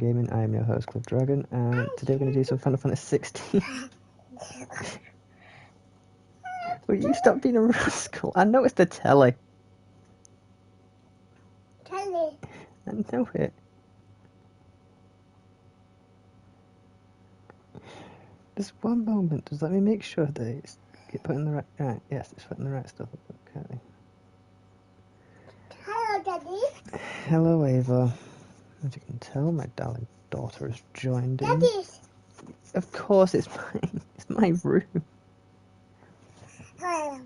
Gaming. I am your host, Club Dragon, and today we're going to do some Final Fantasy XVI. Will you stop being a rascal? I know it's the telly. Telly. I know it. Just one moment. Just let me make sure that it's putting the right. Right, yes, it's putting the right stuff up. Okay. Hello, Daddy. Hello, Ava. As you can tell, my darling daughter has joined in. Daddy. Of course, it's mine. It's my room. Hello.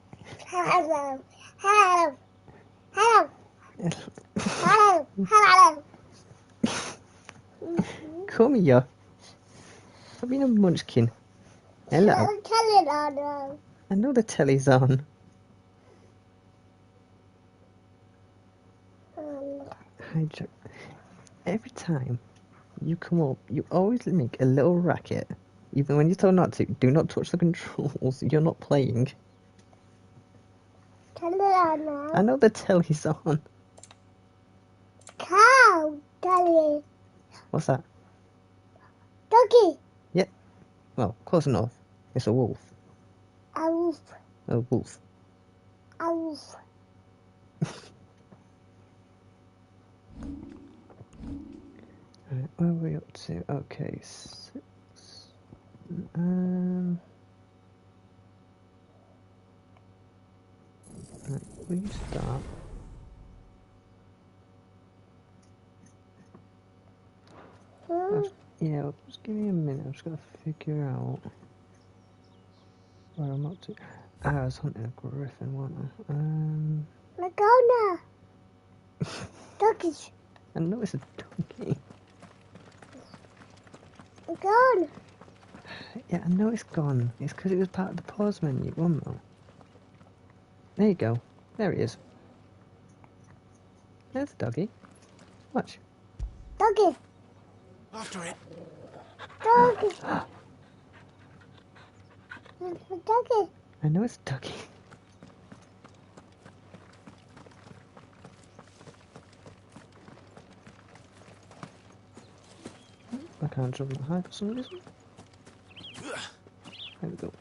Hello. Hello. Hello. Hello. Hello. Come here. Stop being a munchkin. Hello. Telly on. I know the telly's on. Hi, Jack. Every time you come up, you always make a little racket. Even when you're told not to, do not touch the controls. You're not playing. Telly on. I know the telly's on. Cow. Telly. What's that? Doggy. Yep. Well, close enough. It's a wolf. A wolf. A wolf. A wolf. Right, where are we up to? Okay, 6. Right, will you start? Yeah, just give me a minute. I'm just gonna figure out where I'm up to. I was hunting a griffin, wasn't I? Magona. Doggies. I know it's a donkey. Gone. Yeah, I know it's gone. It's because it was part of the pause menu, wasn't it? There you go. There it is. There's the doggy. Watch. Doggy. After it. Doggy. It's a doggy. I know it's a doggy. I can't jump that high for some reason. There we go.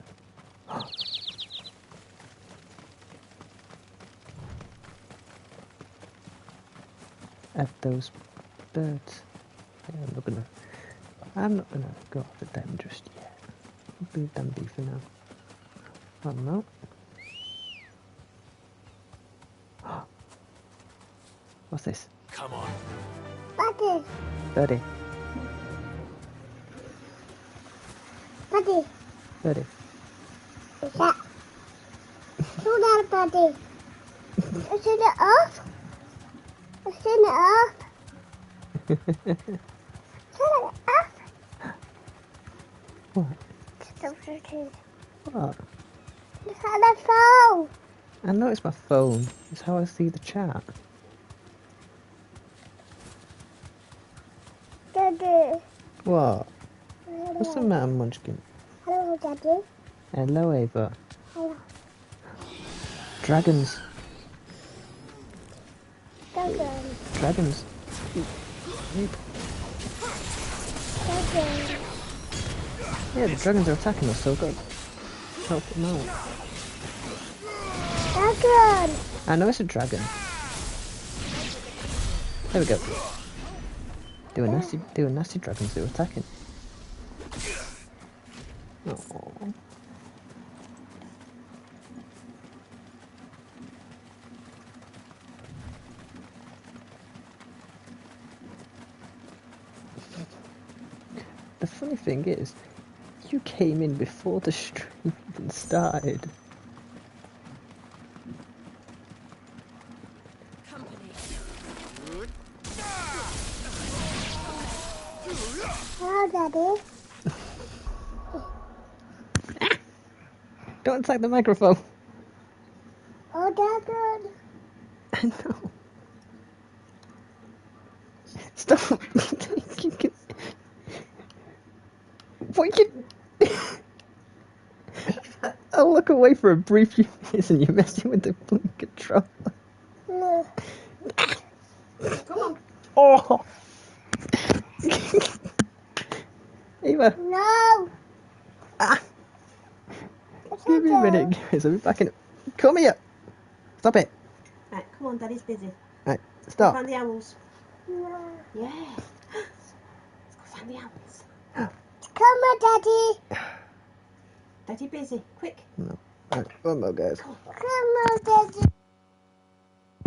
At those birds. Yeah, I'm not gonna go after them just yet. I'll leave them be for now. Oh no. What's this? Come on. Buddy. Birdie. Buddy. Birdie. Is that? Do that, buddy. Is it off? Is it off? Is it off? What? What? It's on the phone. I know it's my phone. It's how I see the chat. Daddy. What? What's the matter, Munchkin? Hello, Daddy. Hello, Ava. Hello. Dragons. Daddy. Dragons. Daddy. Yeah, the dragons are attacking us, so I've got to help them out. Dragon. I know it's a dragon. There we go. They were nasty dragons they were attacking. Aww. The funny thing is, you came in before the stream even started. Hello, Daddy. Don't attack the microphone. Oh, Daddy. I know. Stop. What you... I'll look away for a brief few minutes and you're messing with the blue controller. No. Come on. Oh! Eva, No. ah, give me a minute. So we're back in. Come here. Stop it. Right, come on, Daddy's busy. Right, Go stop. find the owls. No. Yeah. Let's go find the owls. Come on, Daddy. Daddy busy. Quick. No. Right, one more, guys. Come on. Come on, Daddy.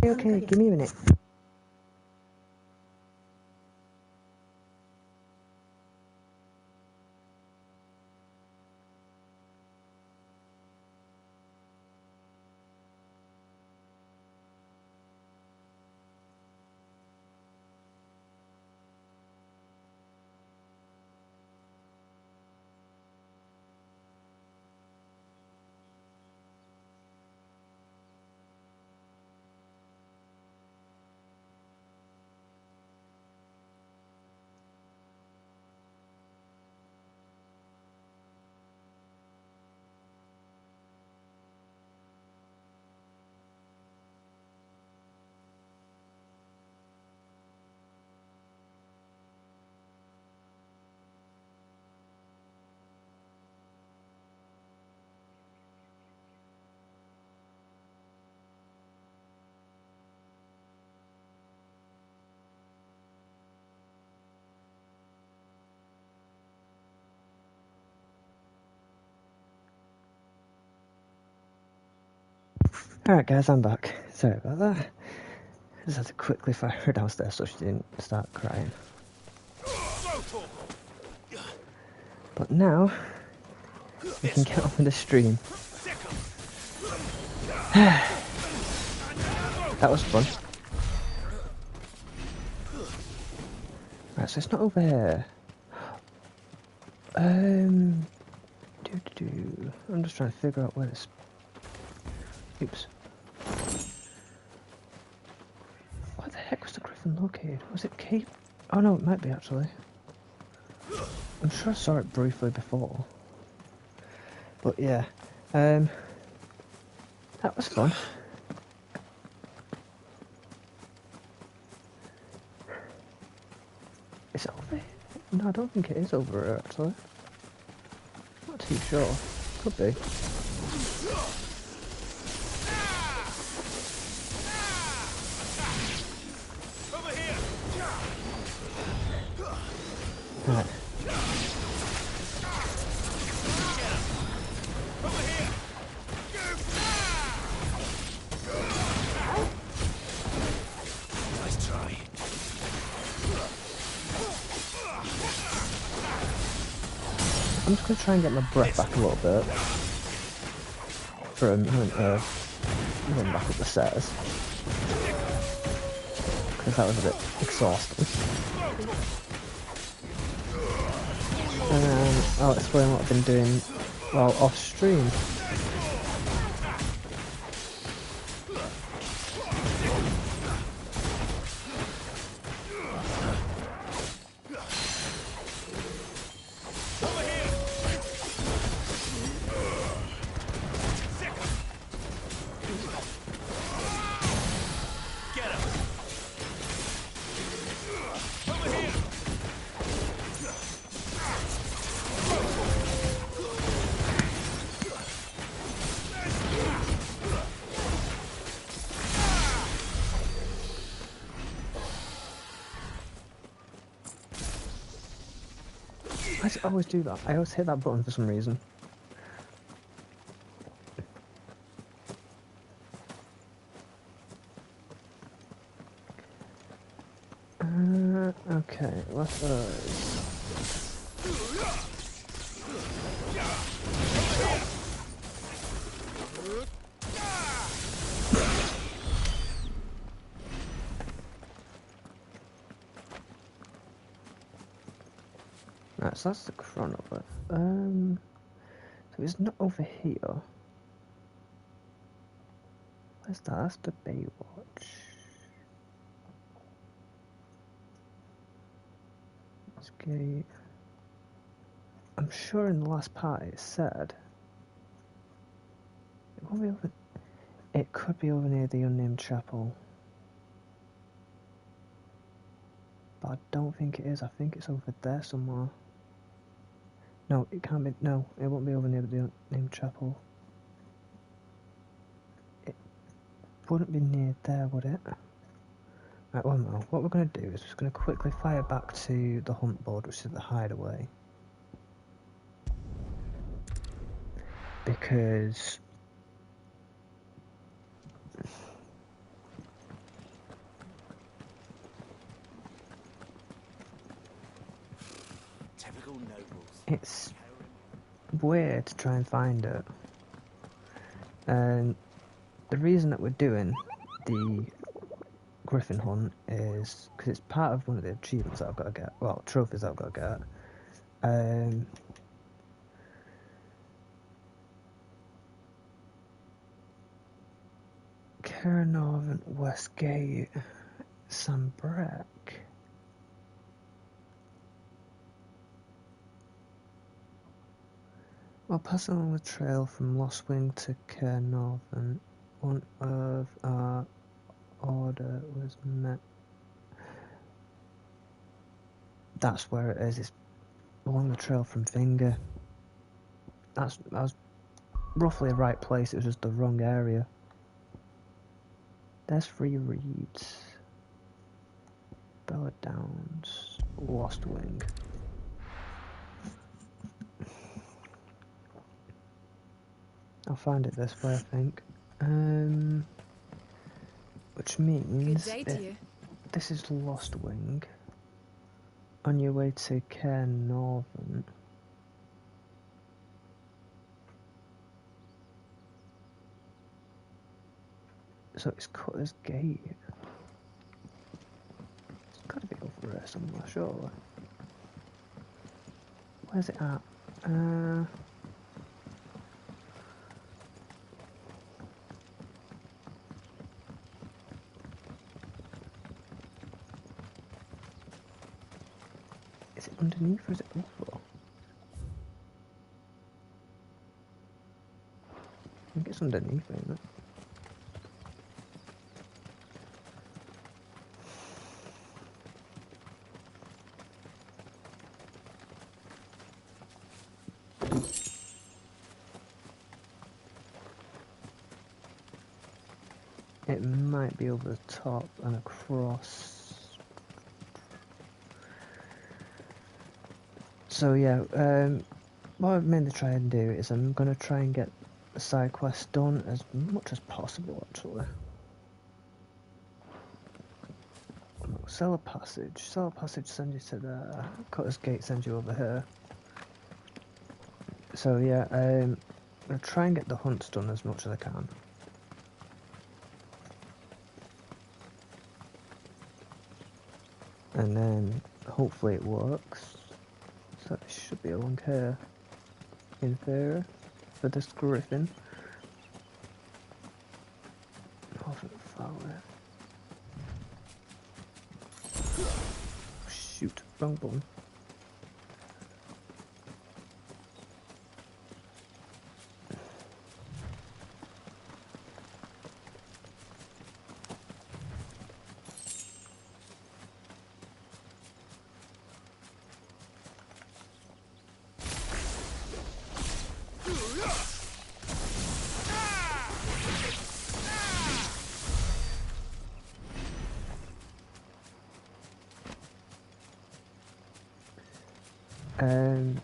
Okay, give me a minute. Alright, guys, I'm back. Sorry about that. Just had to quickly fire her downstairs so she didn't start crying. But now, we can get on with the stream. That was fun. Right, so it's not over here. I'm just trying to figure out where this. Oops. Where the heck was the griffin located? Was it Cape? Oh no, it might be actually. I'm sure I saw it briefly before. But yeah, that was fun. Is it over here? No, I don't think it is over here actually. Not too sure. Could be. Right. Nice try. I'm just going to try and get my breath back a little bit from running back up the stairs, because that was a bit exhausting. And then I'll explain what I've been doing while off stream. I always do that. I always hit that button for some reason. Okay, what's those? Right, so that's the chronover. So it's not over here. Where's that? That's the Baywatch. Escape. I'm sure in the last part it said it won't be over. It could be over near the unnamed chapel. But I don't think it is. I think it's over there somewhere. No, it can't be. No, it won't be over near the named chapel. It wouldn't be near there, would it? Right, one more. What we're going to do is we're going to quickly fire back to the hunt board, which is the hideaway. Because Typical nobles. it's weird to try and find it. And the reason that we're doing the griffin hunt is because it's part of one of the achievements that I've got to get. Well, trophies that I've got to get. Caernarvon, Westgate, Sambrec. While passing along the trail from Lost Wing to Caernarvon, one of our order was met. That's where it is. It's along the trail from Finger. I was roughly the right place. It was just the wrong area. There's 3 reeds. Bella Downs, Lost Wing. I'll find it this way, I think. Which means Good day to you. this is Lost Wing. On your way to Caernarvon. So it's Cutter's Gate. It's got to be over there somewhere, surely. Where's it at? Is it underneath or is it over? I think it's underneath, isn't it? It might be over the top and across. So yeah, what I'm mainly trying to do is I'm going to try and get the side quest done as much as possible, actually. Cellar Passage. Cellar Passage sends you to there. Cutter's Gate sends you over here. So yeah, I'm going to try and get the hunts done as much as I can. And then hopefully it works. So it should be along here in theory for this griffin. Northern Valley. Shoot, wrong button. Um,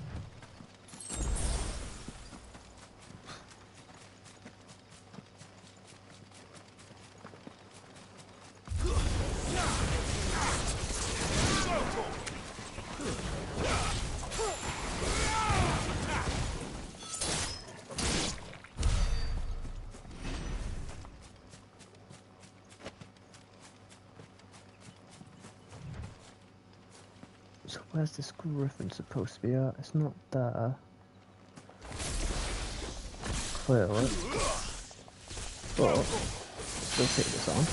so where's this griffin supposed to be at? It's not there. Clearly. But, still take this on.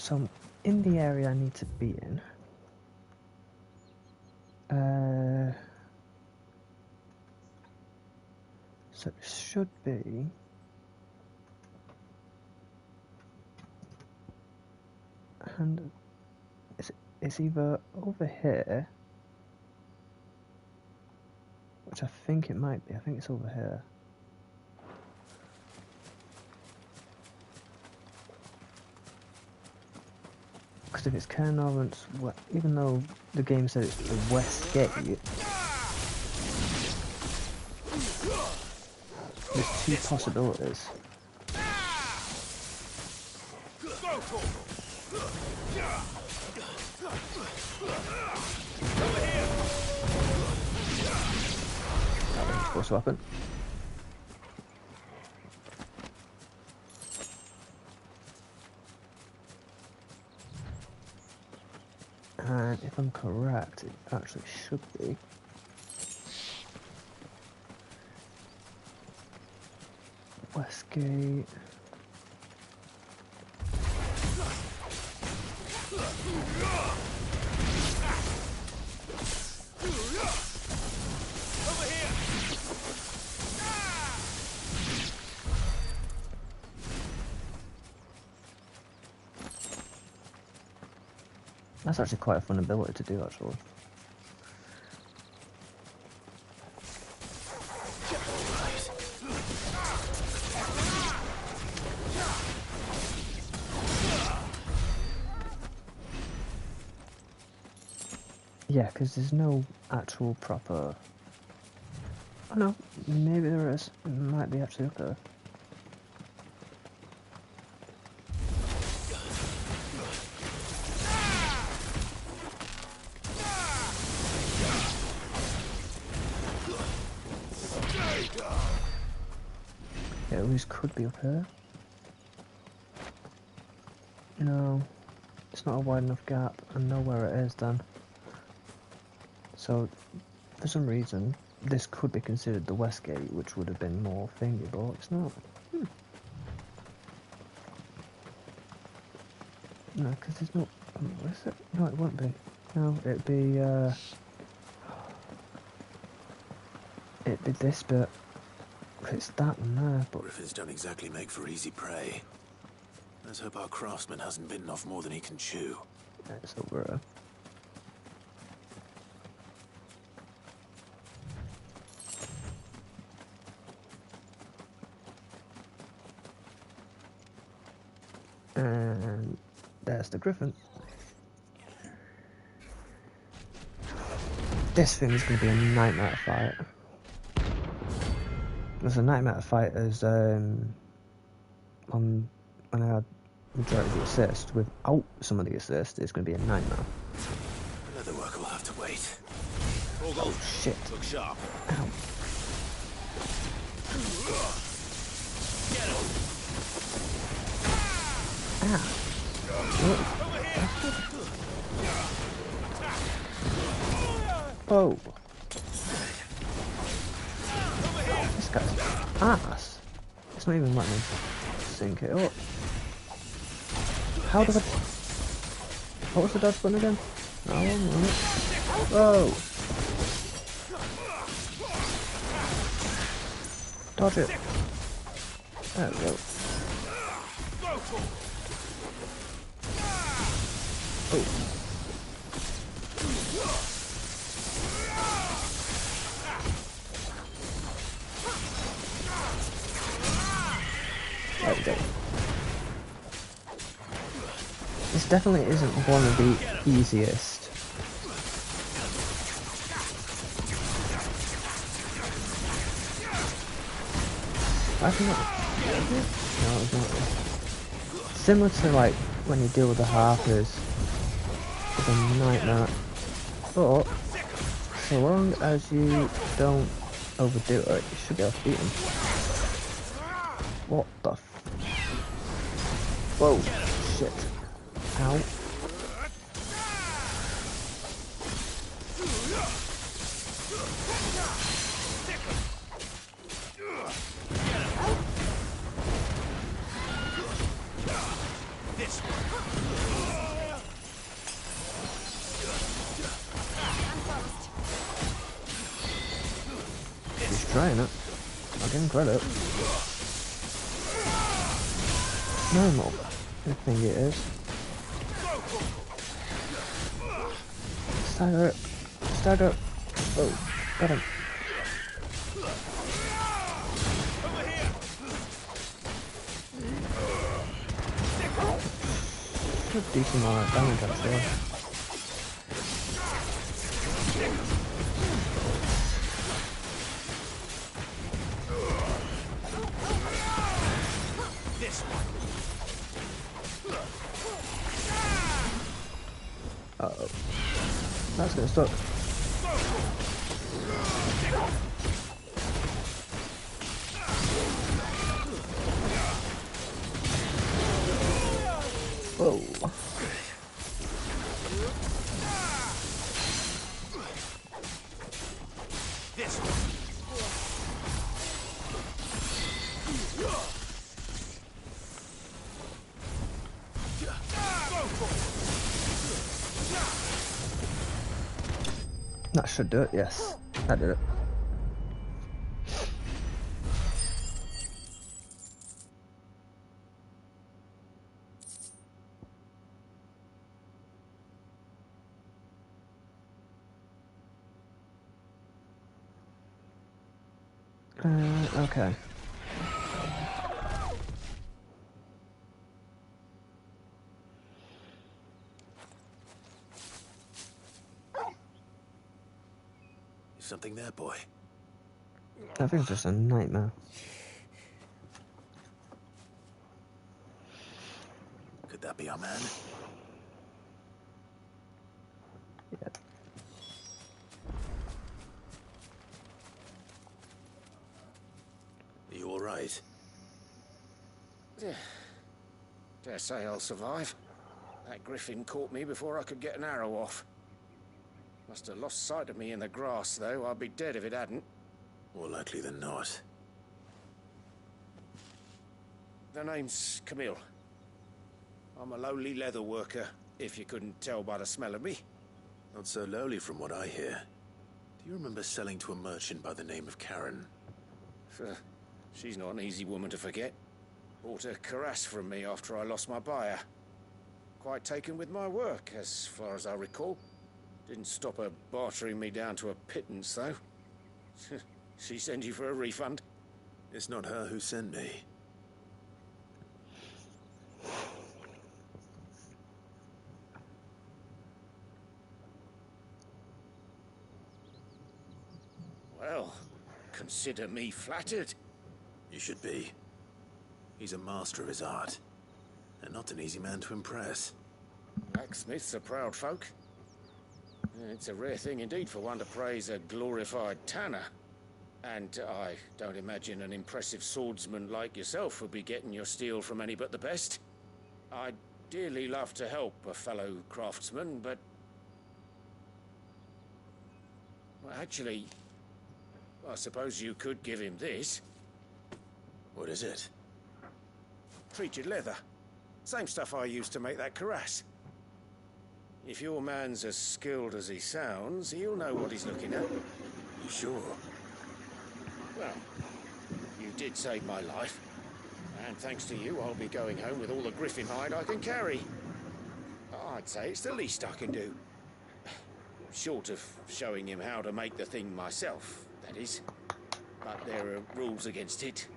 So I'm in the area I need to be in. So it should be... And it's either over here, which I think it might be. I think it's over here. Because if it's Caernarvon's, even though the game said it's the west gate, there's two possibilities. That wasn't supposed to happen. And if I'm correct, it actually should be. Westgate. That's actually quite a fun ability to do, actually. Yeah, because there's no actual proper... Oh no, maybe there is. It might be actually up there. Yeah, at least could be up here. No, it's not a wide enough gap. I know where it is then. So, for some reason, this could be considered the west gate, which would have been more thingy, but it's not. No, because there's no... What is it? No, it won't be. No, it'd be, it'd be this bit. It's that one there, but... Griffins don't exactly make for easy prey. Let's hope our craftsman hasn't bitten off more than he can chew. Yeah, it's over here. And there's the griffin. This thing is going to be a nightmare to fight. It was a nightmare to fight as when I had majority of the assist. Without some of the assist, it's going to be a nightmare. Leather work will have to wait. Oh shit. Look sharp. Ow. Get him. Ah. Oh. This guy's ass. It's not even letting me sync it up. How did I... What was the dodge button again? Oh, right. Whoa. Dodge it. There we go. Oh. There we go. This definitely isn't one of the easiest. Actually not. No, it's not. Similar to like when you deal with the harpers. It's a nightmare. But so long as you don't overdo it, you should be able to beat him. What the f... Whoa, shit. Ow. This one. trying it. I'll give him credit. Normal. I think it is. Stagger up. Stagger up. Oh, got him. Good decent amount of damage actually. Uh-oh. That's gonna suck. Whoa. This That should do it, yes. That did it. Okay. something there, boy. I think it's just a nightmare. Could that be our man? Yeah. Are you all right? Dare say I'll survive. That griffin caught me before I could get an arrow off. Must have lost sight of me in the grass, though. I'd be dead if it hadn't. More likely than not. The name's Camille. I'm a lowly leather worker, if you couldn't tell by the smell of me. Not so lowly from what I hear. Do you remember selling to a merchant by the name of Karen? She's not an easy woman to forget. Bought a cuirass from me after I lost my buyer. Quite taken with my work, as far as I recall. Didn't stop her bartering me down to a pittance, though. She send you for a refund? It's not her who sent me. Well, consider me flattered. You should be. He's a master of his art, and not an easy man to impress. Blacksmiths are proud folk. It's a rare thing indeed for one to praise a glorified tanner. And I don't imagine an impressive swordsman like yourself would be getting your steel from any but the best. I'd dearly love to help a fellow craftsman, but... well, actually, I suppose you could give him this. What is it? Treated leather. Same stuff I used to make that cuirass. If your man's as skilled as he sounds, he'll know what he's looking at. You sure? Well, you did save my life. And thanks to you, I'll be going home with all the griffin hide I can carry. I'd say it's the least I can do. Short of showing him how to make the thing myself, that is. But there are rules against it.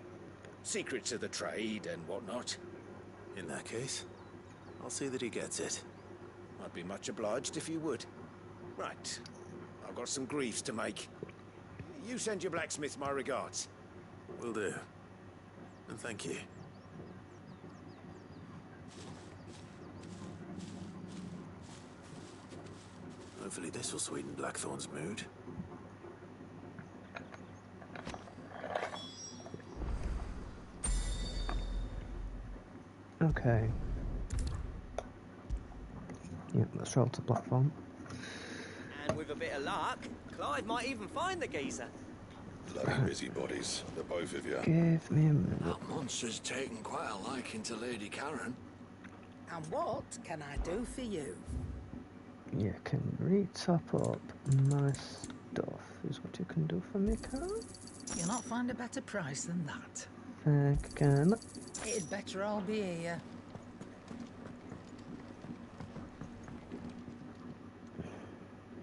Secrets of the trade and whatnot. In that case, I'll see that he gets it. I'd be much obliged if you would. Right. I've got some greaves to make. You send your blacksmith my regards. Will do. And thank you. Hopefully this will sweeten Blackthorn's mood. Okay. Yep, let's roll to platform. And with a bit of luck, Clive might even find the geezer. Bloody busybodies, the both of you. Give me a minute. That monster's taken quite a liking to Lady Karen. And what can I do for you? You can re-top up my stuff, is what you can do for me, Carol. You'll not find a better price than that. Again. It'd better all be here.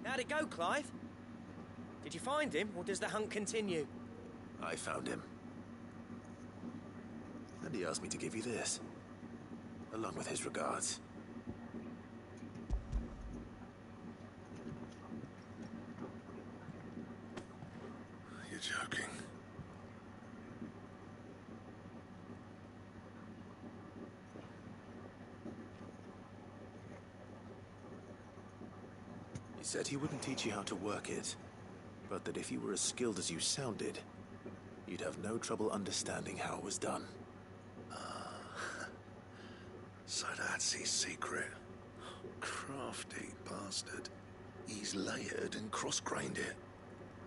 How'd it go, Clive? Did you find him, or does the hunt continue? I found him. And he asked me to give you this, along with his regards. You're joking. He said he wouldn't teach you how to work it, but that if you were as skilled as you sounded, you'd have no trouble understanding how it was done. So that's his secret. Crafty bastard. He's layered and cross-grained it.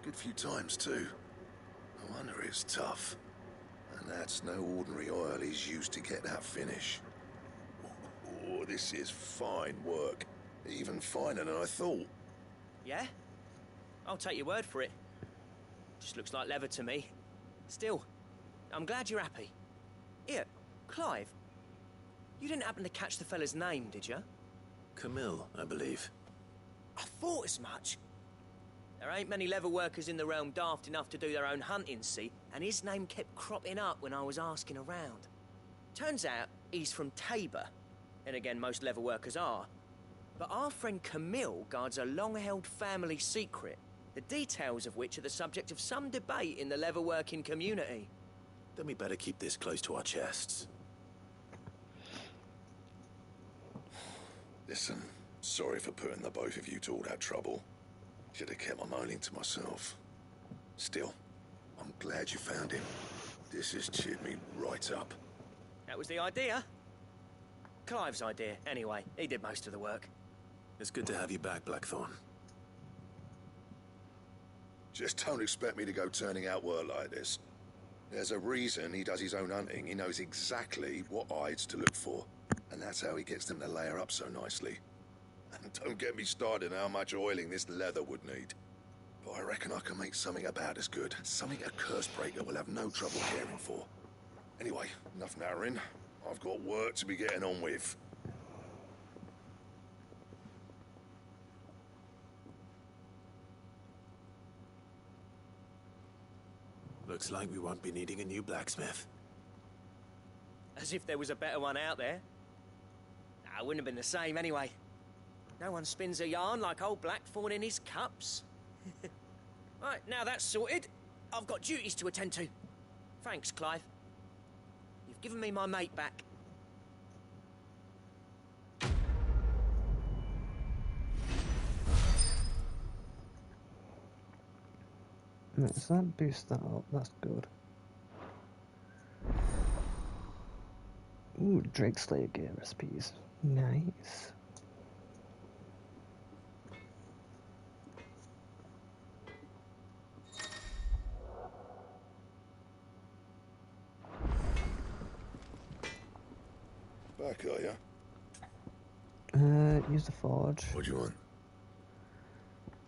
Good few times, too. No wonder it's tough. And that's no ordinary oil he's used to get that finish. Oh, this is fine work. Even finer than I thought. Yeah? I'll take your word for it. Just looks like leather to me. Still, I'm glad you're happy. Here, Clive. You didn't happen to catch the fella's name, did you? Camille, I believe. I thought as much. There ain't many leather workers in the realm daft enough to do their own hunting, see, and his name kept cropping up when I was asking around. Turns out he's from Tabor, and again, most leather workers are. But our friend Camille guards a long-held family secret, the details of which are the subject of some debate in the leather-working community. Then we better keep this close to our chests. Listen, sorry for putting the both of you to all that trouble. Should have kept my moaning to myself. Still, I'm glad you found him. This has cheered me right up. That was the idea. Clive's idea, anyway. He did most of the work. It's good to have you back, Blackthorn. Just don't expect me to go turning out work like this. There's a reason he does his own hunting. He knows exactly what hides to look for. And that's how he gets them to layer up so nicely. And don't get me started on how much oiling this leather would need. But I reckon I can make something about as good. Something a curse breaker will have no trouble caring for. Anyway, enough nattering. I've got work to be getting on with. Looks like we won't be needing a new blacksmith. As if there was a better one out there. Nah, it wouldn't have been the same anyway. No one spins a yarn like old Blackthorn in his cups. Right, now that's sorted. I've got duties to attend to. Thanks, Clive. You've given me my mate back. Right, so that boosts that up, that's good. Ooh, Drake Slayer gear recipes. Nice. Back, are ya? Use the forge. What do you want?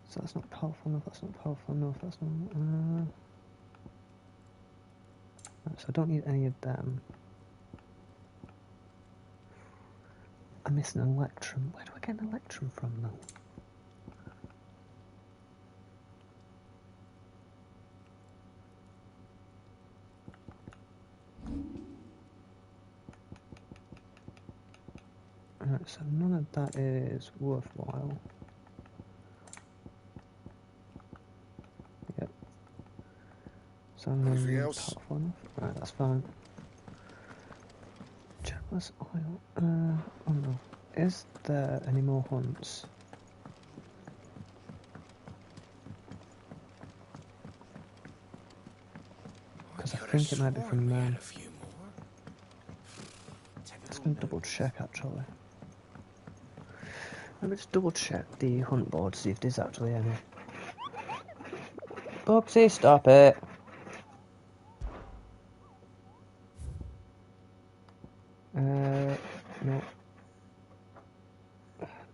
So that's not powerful enough, that's not powerful enough, that's not... Right, so I don't need any of them. I'm missing an electrum. Where do I get an electrum from, though? Alright, so none of that is worthwhile. Yep. So I'm Anything else? powerful enough. Right, that's fine. Jealous oil. Oh no. Is there any more hunts? Because I think it might be from them. Let's go double check actually. Let me just double check the hunt board, see if there's actually any. Bugsy, stop it! No.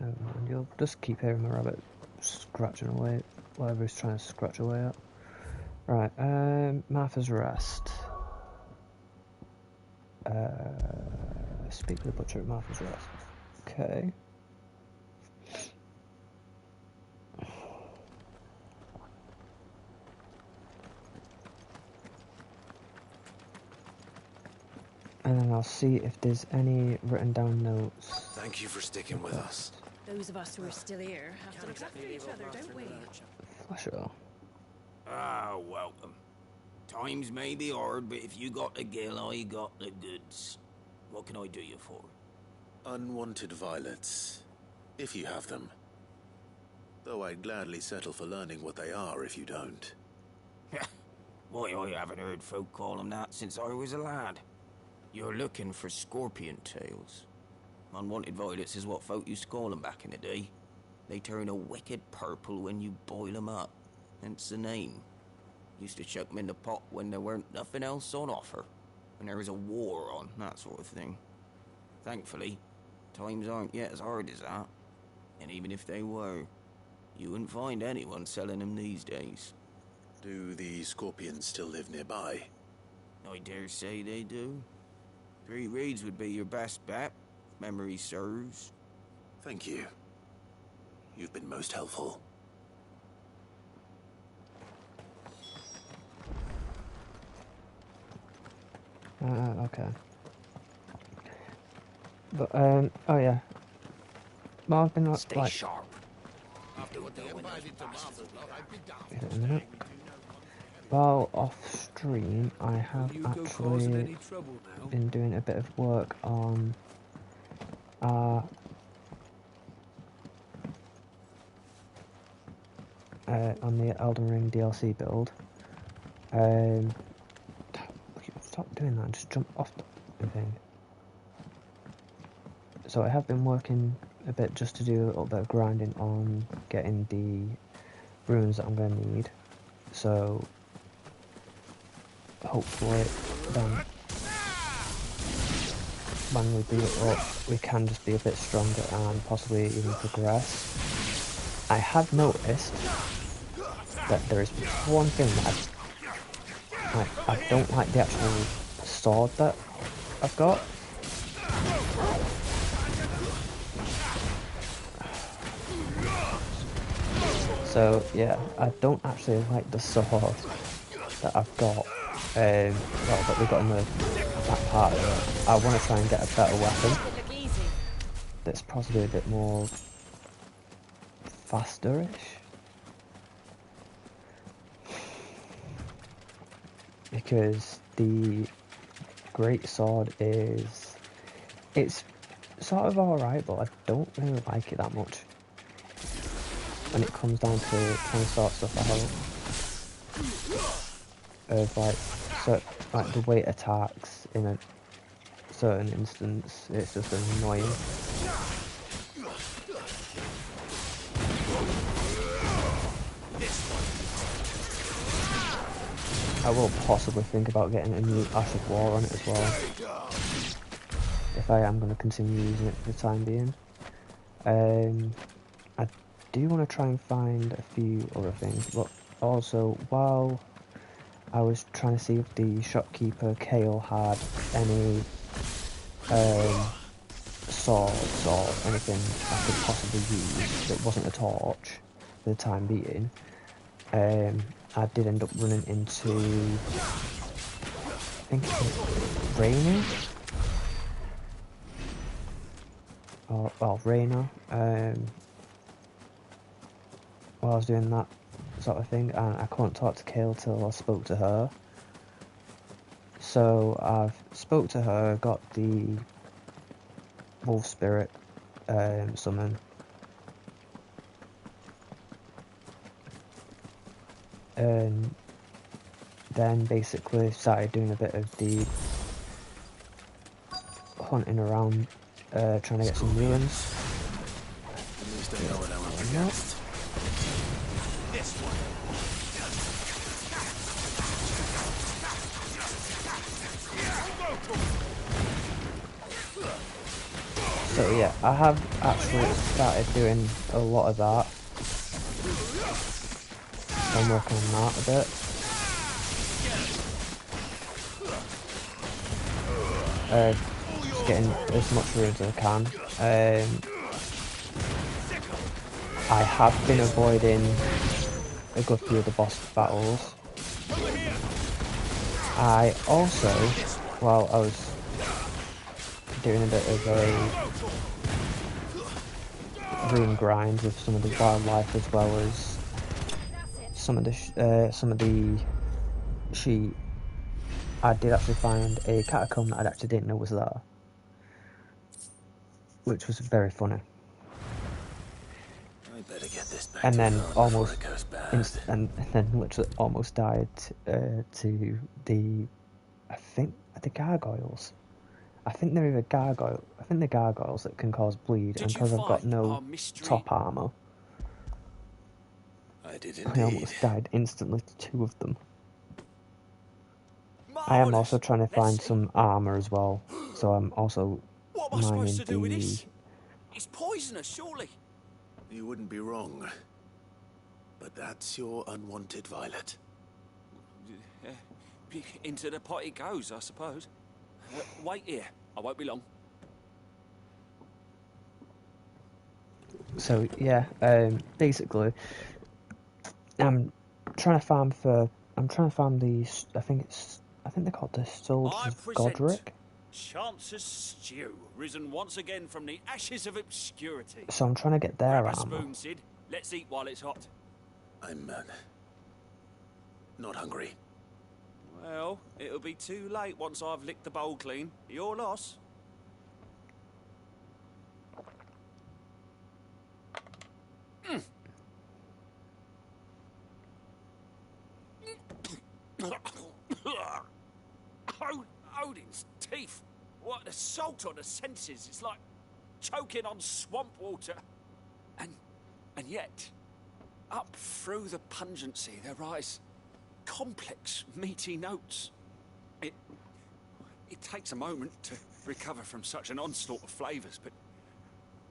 Never mind, you'll just keep hearing my rabbit scratching away, whatever he's trying to scratch away at. Right, Martha's Rest. Speak to the butcher at Martha's Rest. Okay. And then I'll see if there's any written down notes. Thank you for sticking with us. Those of us who are still here have to look after each other, don't we? For sure. Ah, welcome. Times may be hard, but if you got the gill, I got the goods. What can I do you for? Unwanted violets, if you have them. Though I'd gladly settle for learning what they are if you don't. Why, I haven't heard folk call them that since I was a lad. You're looking for scorpion tails. Unwanted violets is what folk used to call them back in the day. They turn a wicked purple when you boil them up, hence the name. Used to chuck them in the pot when there weren't nothing else on offer, when there was a war on, that sort of thing. Thankfully, times aren't yet as hard as that. And even if they were, you wouldn't find anyone selling them these days. Do the scorpions still live nearby? I dare say they do. 3 Reeds would be your best bet, if memory serves. Thank you. You've been most helpful. Okay. But, oh yeah. Well, I've been Stay like... sharp. Wait a minute. Well, off stream, I have actually been doing a bit of work on the Elden Ring DLC build. Stop doing that, just jump off the thing. So I have been working a bit just to do a little bit of grinding on getting the runes that I'm going to need. So hopefully then when we beat it up we can just be a bit stronger and possibly even progress. I have noticed that there is one thing that I don't like the actual sword that I've got. So yeah, I don't actually like the sword that I've got, well, that we've got in the back part of it. I want to try and get a better weapon that's possibly a bit more faster-ish. Because the great sword it's sort of alright, but I don't really like it that much when it comes down to trying to sort stuff out. Of like the weight attacks in a certain instance, it's just annoying. I will possibly think about getting a new Ash of War on it as well, if I am going to continue using it for the time being. I do want to try and find a few other things, but also while I was trying to see if the shopkeeper Kale had any swords or anything I could possibly use that wasn't a torch for the time being. I did end up running into, I think it was Rainer? Well, Rainer, while I was doing that sort of thing, and I couldn't talk to Kale till I spoke to her. So I've spoke to her, got the wolf spirit summon, and then basically started doing a bit of the hunting around, trying to get some ruins. At least I know what I'm up against. This one. So yeah, I have actually started doing a lot of that. I'm working on that a bit. just getting as much runes as I can. I have been avoiding a good few of the boss battles. I also, while I was doing a bit of a rune grind with some of the wildlife as well as some of the sheep, I did actually find a catacomb that I actually didn't know was there, which was very funny. I better get this back And to then Vaughn almost before it goes bad. and then literally almost died to the the gargoyles. I think they're either gargoyle. I think they're gargoyles that can cause bleed, and because I've got no top armor, I did I indeed. almost died instantly to two of them. I am also trying to find some armor as well, so I'm also What am I mining supposed to do with the. this? It's poisonous, surely. You wouldn't be wrong. But that's your unwanted violet. Into the pot it goes, I suppose. Wait here. I won't be long. So yeah, basically, I'm trying to farm for. I'm trying to farm these. I think they're called the Soldiers of Godric. Chance's stew, risen once again from the ashes of obscurity. So I'm trying to get their Grab a armor. spoon, Sid. Let's eat while it's hot. I'm not hungry. Well, it'll be too late once I've licked the bowl clean. Your loss. Odin's teeth. What an assault on the senses. It's like choking on swamp water. And yet, up through the pungency there rise complex, meaty notes. It takes a moment to recover from such an onslaught of flavours, but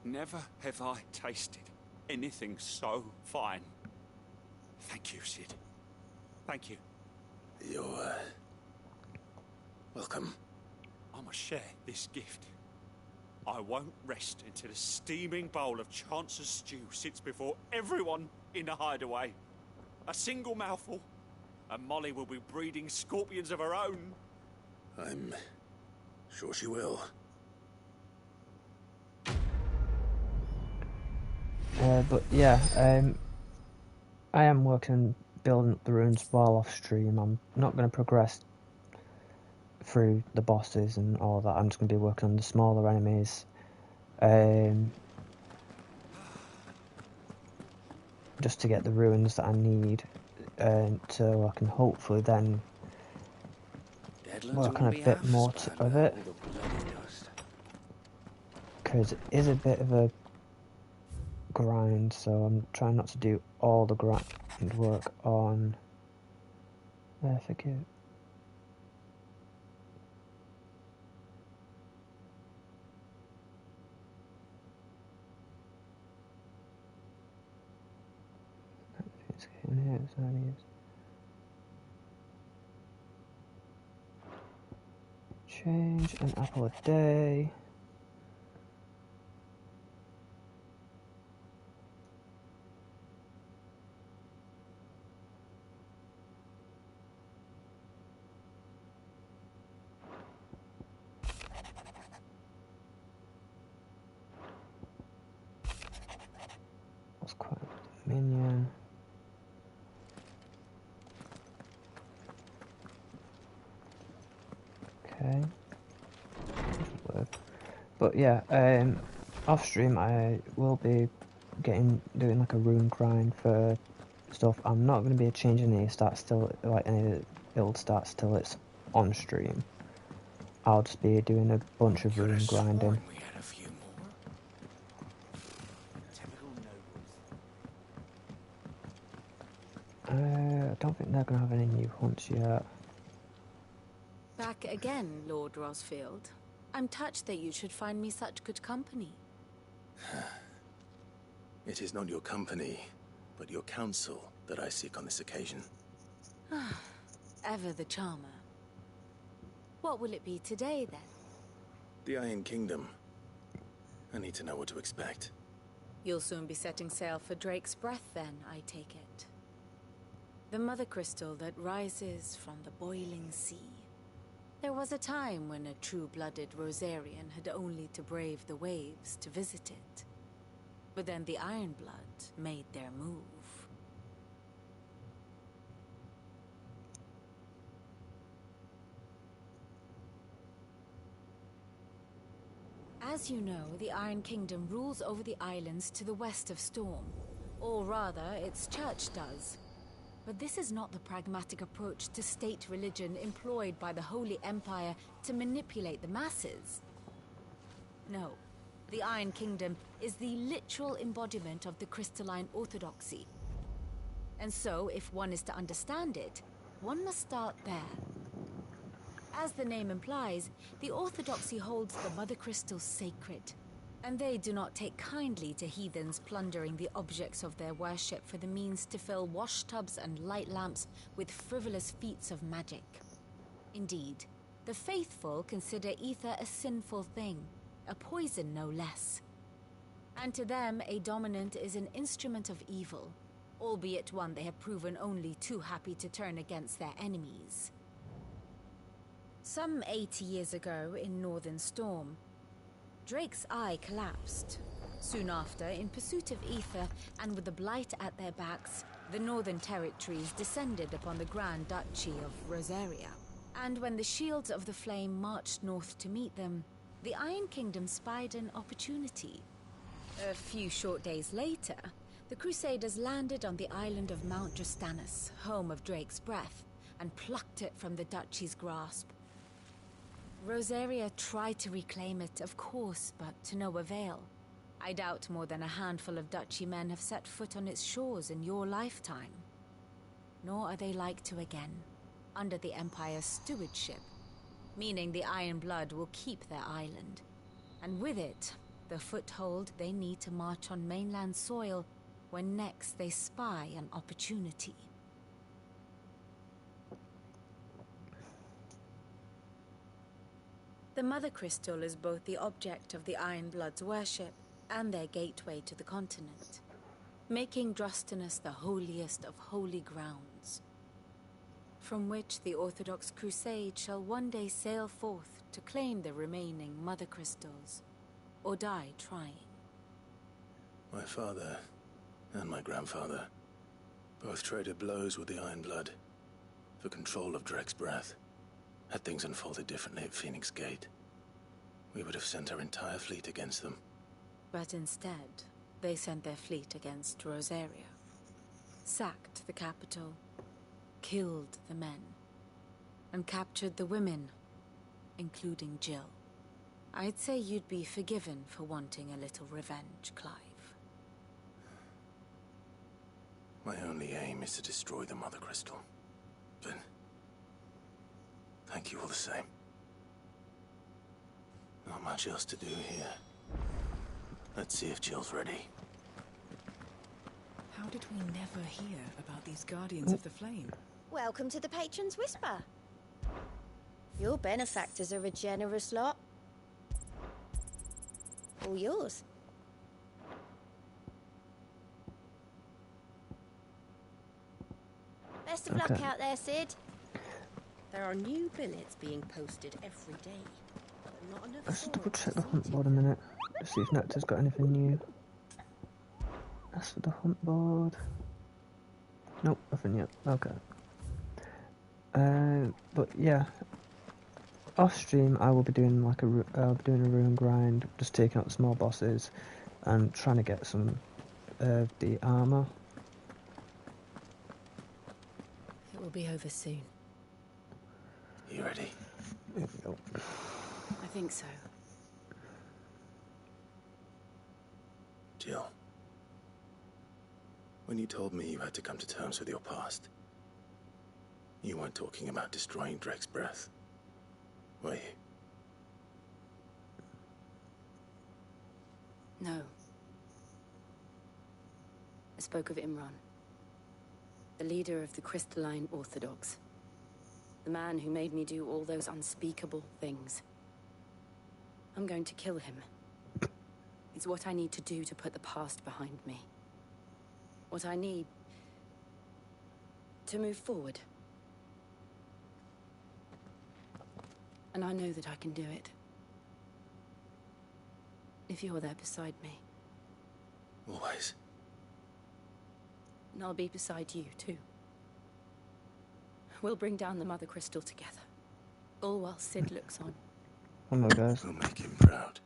never have I tasted anything so fine. Thank you, Sid. Thank you. You're welcome. I must share this gift. I won't rest until a steaming bowl of Chance's stew sits before everyone in the hideaway. A single mouthful, and Molly will be breeding scorpions of her own. I'm sure she will. But yeah, I am working on building up the runes while off stream. I'm not going to progress through the bosses and all that. I'm just going to be working on the smaller enemies. Just to get the runes that I need, so I can hopefully then work on a bit more of it. Because it is a bit of a grind, so I'm trying not to do all the grind work on. I forget. Change an apple a day. That's quite a minion. Okay. Doesn't work. But yeah, off stream I will be doing like a rune grind for stuff. I'm not going to be changing any stats till any build stats till it's on stream. I'll just be doing a bunch of rune grinding. We had a few more. Typical nobles. I don't think they're going to have any new hunts yet. Back again, Lord Rosfield. I'm touched that you should find me such good company. It is not your company, but your counsel that I seek on this occasion. Ever the charmer. What will it be today, then? The Iron Kingdom. I need to know what to expect. You'll soon be setting sail for Drake's Breath then, I take it. The mother crystal that rises from the boiling sea. There was a time when a true-blooded Rosarian had only to brave the waves to visit it. But then the Ironblood made their move. As you know, the Iron Kingdom rules over the islands to the west of Storm. Or rather, its church does. But this is not the pragmatic approach to state religion employed by the Holy Empire to manipulate the masses. No, the Iron Kingdom is the literal embodiment of the crystalline orthodoxy. And so, if one is to understand it, one must start there. As the name implies, the orthodoxy holds the Mother Crystals sacred, and they do not take kindly to heathens plundering the objects of their worship for the means to fill washtubs and light lamps with frivolous feats of magic. Indeed, the faithful consider ether a sinful thing, a poison no less. And to them, a dominant is an instrument of evil, albeit one they have proven only too happy to turn against their enemies. Some 80 years ago in Northern Storm, Drake's eye collapsed. Soon after, in pursuit of ether and with the blight at their backs, the Northern Territories descended upon the Grand Duchy of Rosaria. And when the Shields of the Flame marched north to meet them, the Iron Kingdom spied an opportunity. A few short days later, the Crusaders landed on the island of Mount Justanus, home of Drake's Breath, and plucked it from the Duchy's grasp. Rosaria tried to reclaim it, of course, but to no avail. I doubt more than a handful of Duchy men have set foot on its shores in your lifetime. Nor are they like to again, under the Empire's stewardship, meaning the Iron Blood will keep their island, and with it, the foothold they need to march on mainland soil when next they spy an opportunity. The Mother Crystal is both the object of the Iron Blood's worship and their gateway to the continent, making Drustinus the holiest of holy grounds, from which the Orthodox Crusade shall one day sail forth to claim the remaining Mother Crystals, or die trying. My father and my grandfather both traded blows with the Iron Blood for control of Drake's Breath. Had things unfolded differently at Phoenix Gate, we would have sent our entire fleet against them. But instead, they sent their fleet against Rosaria, sacked the capital, killed the men, and captured the women, including Jill. I'd say you'd be forgiven for wanting a little revenge, Clive. My only aim is to destroy the Mother Crystal. But thank you all the same. Not much else to do here. Let's see if Jill's ready. How did we never hear about these Guardians of the Flame? Welcome to the Patron's Whisper. Your benefactors are a generous lot. All yours. Best of luck out there, Sid. There are new billets being posted every day. Not enough. Let's double check the hunt board a minute to see if Nectar's got anything new. As for the hunt board, nope, nothing yet. Okay. But yeah, off stream I will be doing like I'll be doing a rune grind, just taking out the small bosses and trying to get some of the armor. It will be over soon. You ready? There we go. I think so. Jill, when you told me you had to come to terms with your past, you weren't talking about destroying Drake's Breath, were you? No. I spoke of Imran, the leader of the Crystalline Orthodox. The man who made me do all those unspeakable things. I'm going to kill him. It's what I need to do to put the past behind me. What I need to move forward. And I know that I can do it. If you're there beside me. Always. And I'll be beside you, too. We'll bring down the Mother Crystal together. All while Sid looks on. Oh my gosh. We'll make him proud.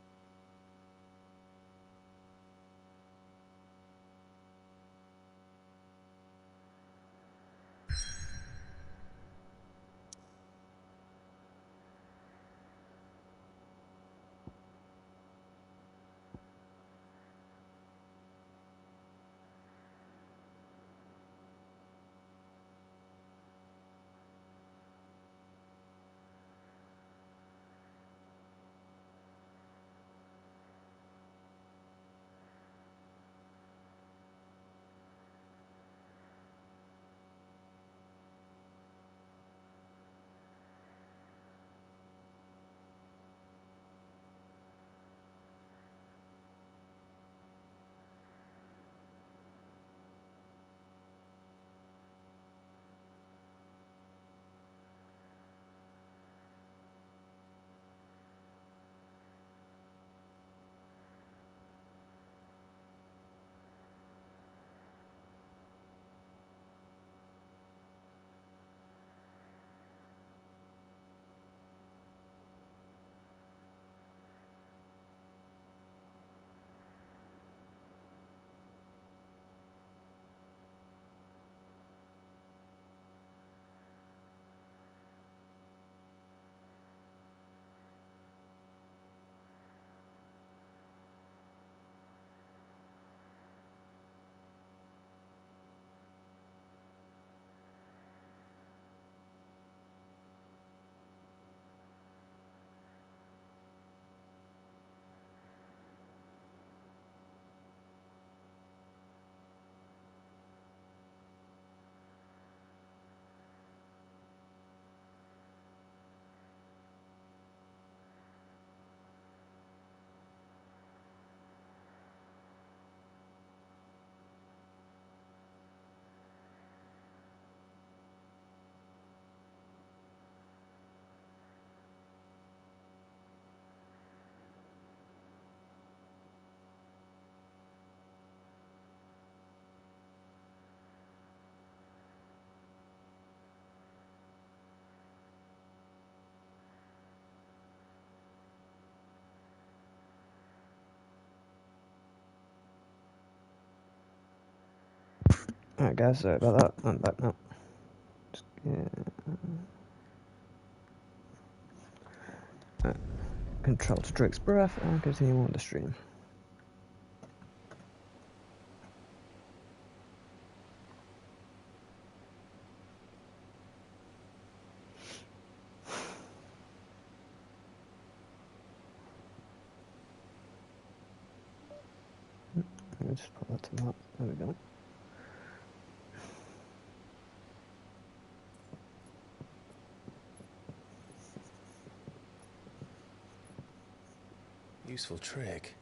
Alright guys, sorry about that. I'm back now. Right. Control to Drake's breath and continue on the stream. Let me just put that to that. There we go. Useful trick.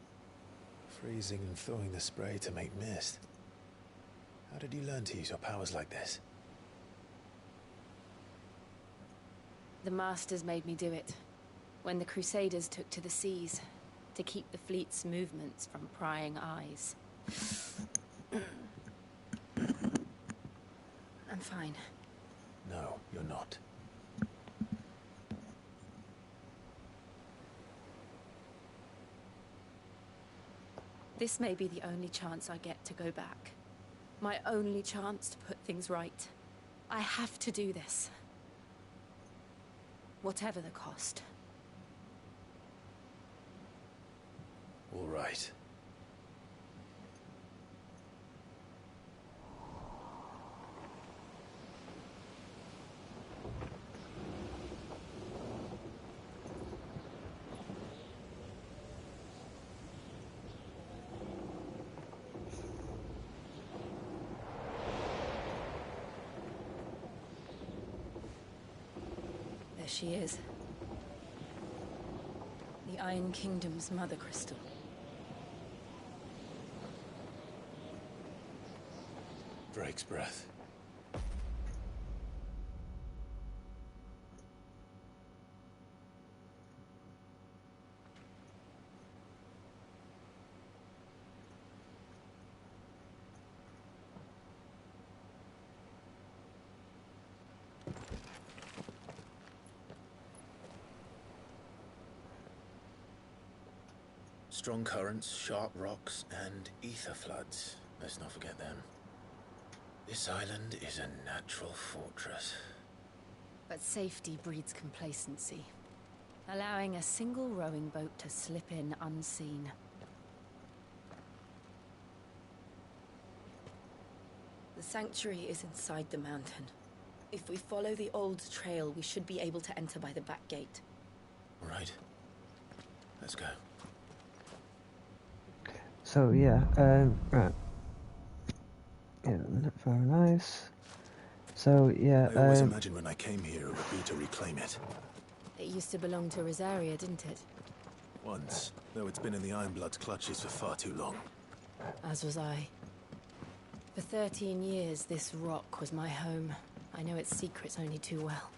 Freezing and throwing the spray to make mist. How did you learn to use your powers like this? The Masters made me do it. When the Crusaders took to the seas, to keep the fleet's movements from prying eyes. I'm fine. No, you're not. This may be the only chance I get to go back. My only chance to put things right. I have to do this. Whatever the cost. All right. There she is. The Iron Kingdom's mother crystal. Drake's breath. Strong currents, sharp rocks, and ether floods. Let's not forget them. This island is a natural fortress. But safety breeds complacency, allowing a single rowing boat to slip in unseen. The sanctuary is inside the mountain. If we follow the old trail, we should be able to enter by the back gate. Right. Let's go. So yeah, right. Yeah, very nice. So yeah, I always imagined when I came here it would be to reclaim it. It used to belong to Rosaria, didn't it? Once, though it's been in the Ironblood's clutches for far too long. As was I. For 13 years, this rock was my home. I know its secrets only too well.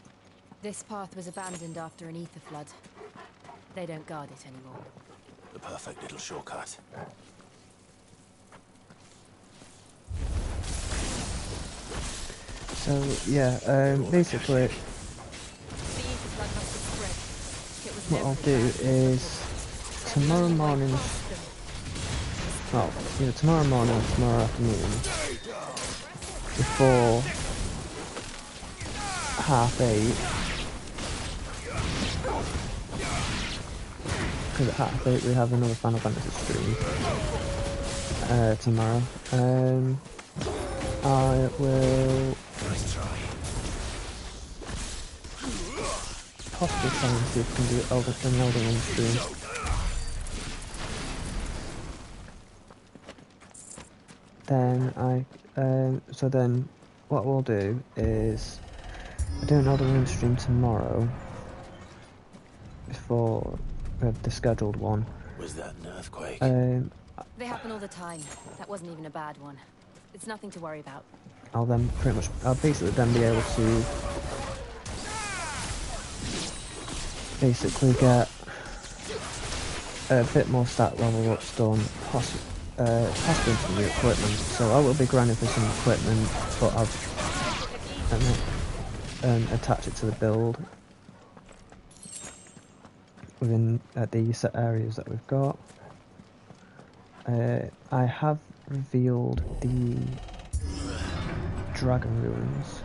This path was abandoned after an ether flood. They don't guard it anymore. The perfect little shortcut. so yeah, basically, what I'll do is tomorrow morning, well, either tomorrow morning or tomorrow afternoon, before 8:30, because at 8:30 we have another Final Fantasy stream tomorrow. I will possibly try and see if we can do an Elden Ring stream. Then so then what we'll do is do an Elden Ring stream tomorrow before we have the scheduled one. Was that an earthquake? They happen all the time. That wasn't even a bad one. It's nothing to worry about. I'll basically then be able to basically get a bit more stat level ups done, possibly some new equipment. So I will be grinding for some equipment, but I've attach it to the build within the set areas that we've got. I have revealed the Dragon Ruins.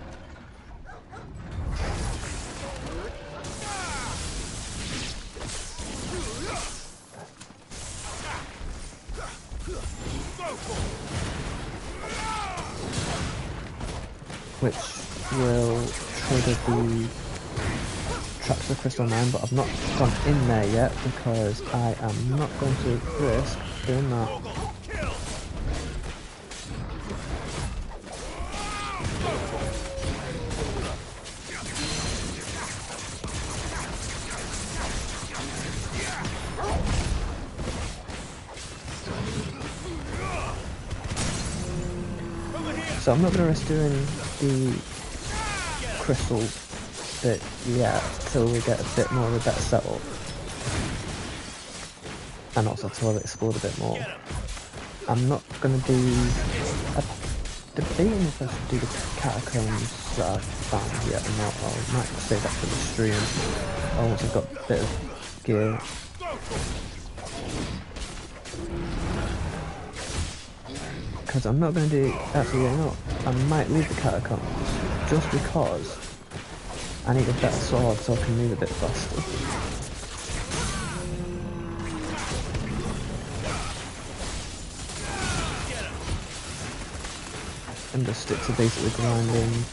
Which will trigger the tracks of the Crystal 9, but I've not gone in there yet because I am not going to risk doing that. So I'm not going to risk doing the crystal bit yet till we get a bit more of a better setup, and also till I've explored a bit more. I'm not going to do. I'm debating if I should do the catacombs that I've found yet or not. I might save that for the stream. Once I've got a bit of gear. Because I'm not going to do, actually, you know, I might leave the catacombs just because I need a better sword so I can move a bit faster. And just stick to basically grinding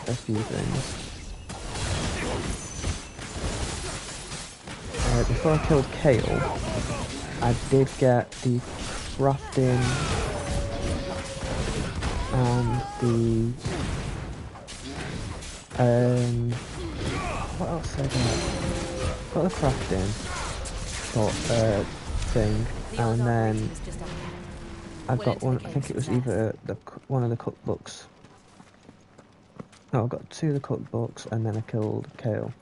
a few things. Before I killed Kale, I did get the crafting and the what else did I get? Got the crafting. thing, and then I got one. I think it was either one of the cookbooks. No, I got 2 of the cookbooks, and then I killed Kale,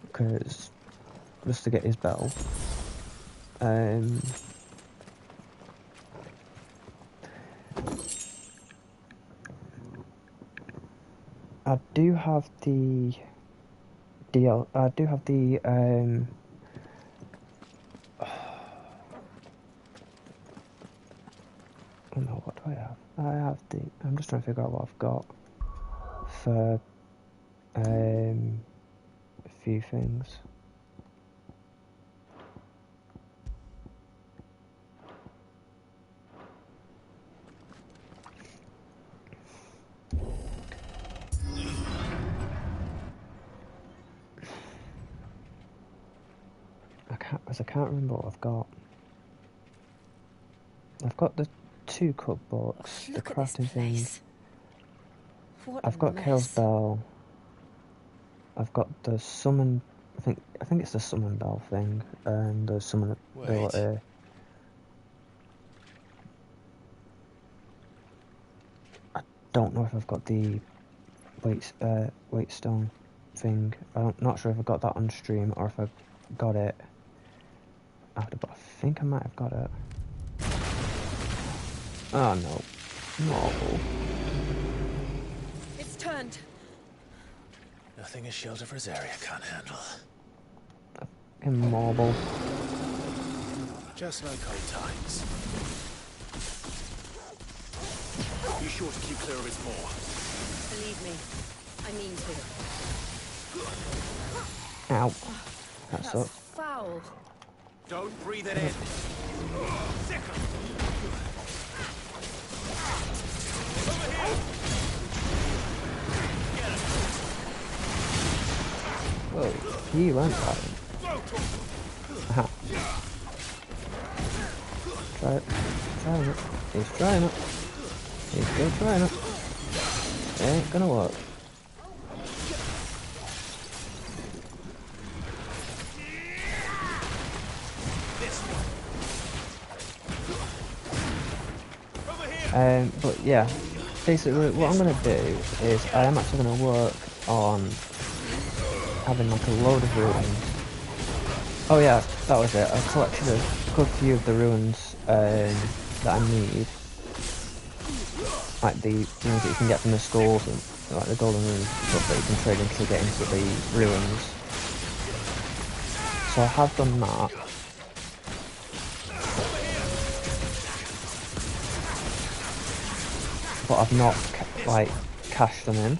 because just to get his bell. I do have the DL. I do have the oh no, what do I have? I have the. I'm just trying to figure out what I've got for a few things. I can't remember what I've got. I've got the 2 cookbooks, the crafting thing. I've got Kale's bell. I've got the summon. I think it's the summon bell thing, and the summon ability. I don't know if I've got the weight stone thing. I'm not sure if I got that on stream or if I got it after, but I think I might have got it. Oh no. No. It's turned. Nothing a shelter for Zaria can't handle. Immobile. Just like old times. Be sure to keep clear of his maw. Believe me, I mean to. Ow. That's up. Foul. Don't breathe it in. Whoa, he went at him. Aha. Try it. Trying it. He's trying it. He's still trying it. It ain't gonna work. But yeah, basically what I'm going to do is I am actually going to work on having like a load of ruins. Oh yeah, that was it. I collected a good few of the ruins that I need. Like the ruins that you can get from the skulls and like the golden runes and stuff that you can trade in to get into the ruins. So I have done that. But I've not like cashed them in,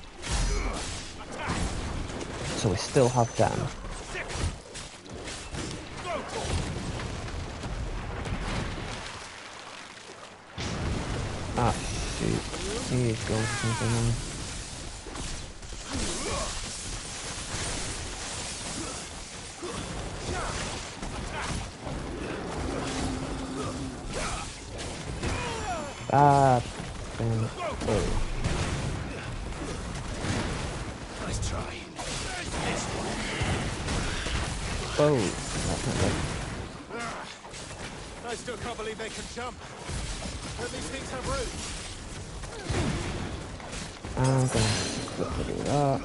so we still have them. Ah shoot, he's going for something. Ah, damn it. Oh. Nice try. Oh, that's not good. I still can't believe they can jump. But these things have roots. I'm gonna quickly do that.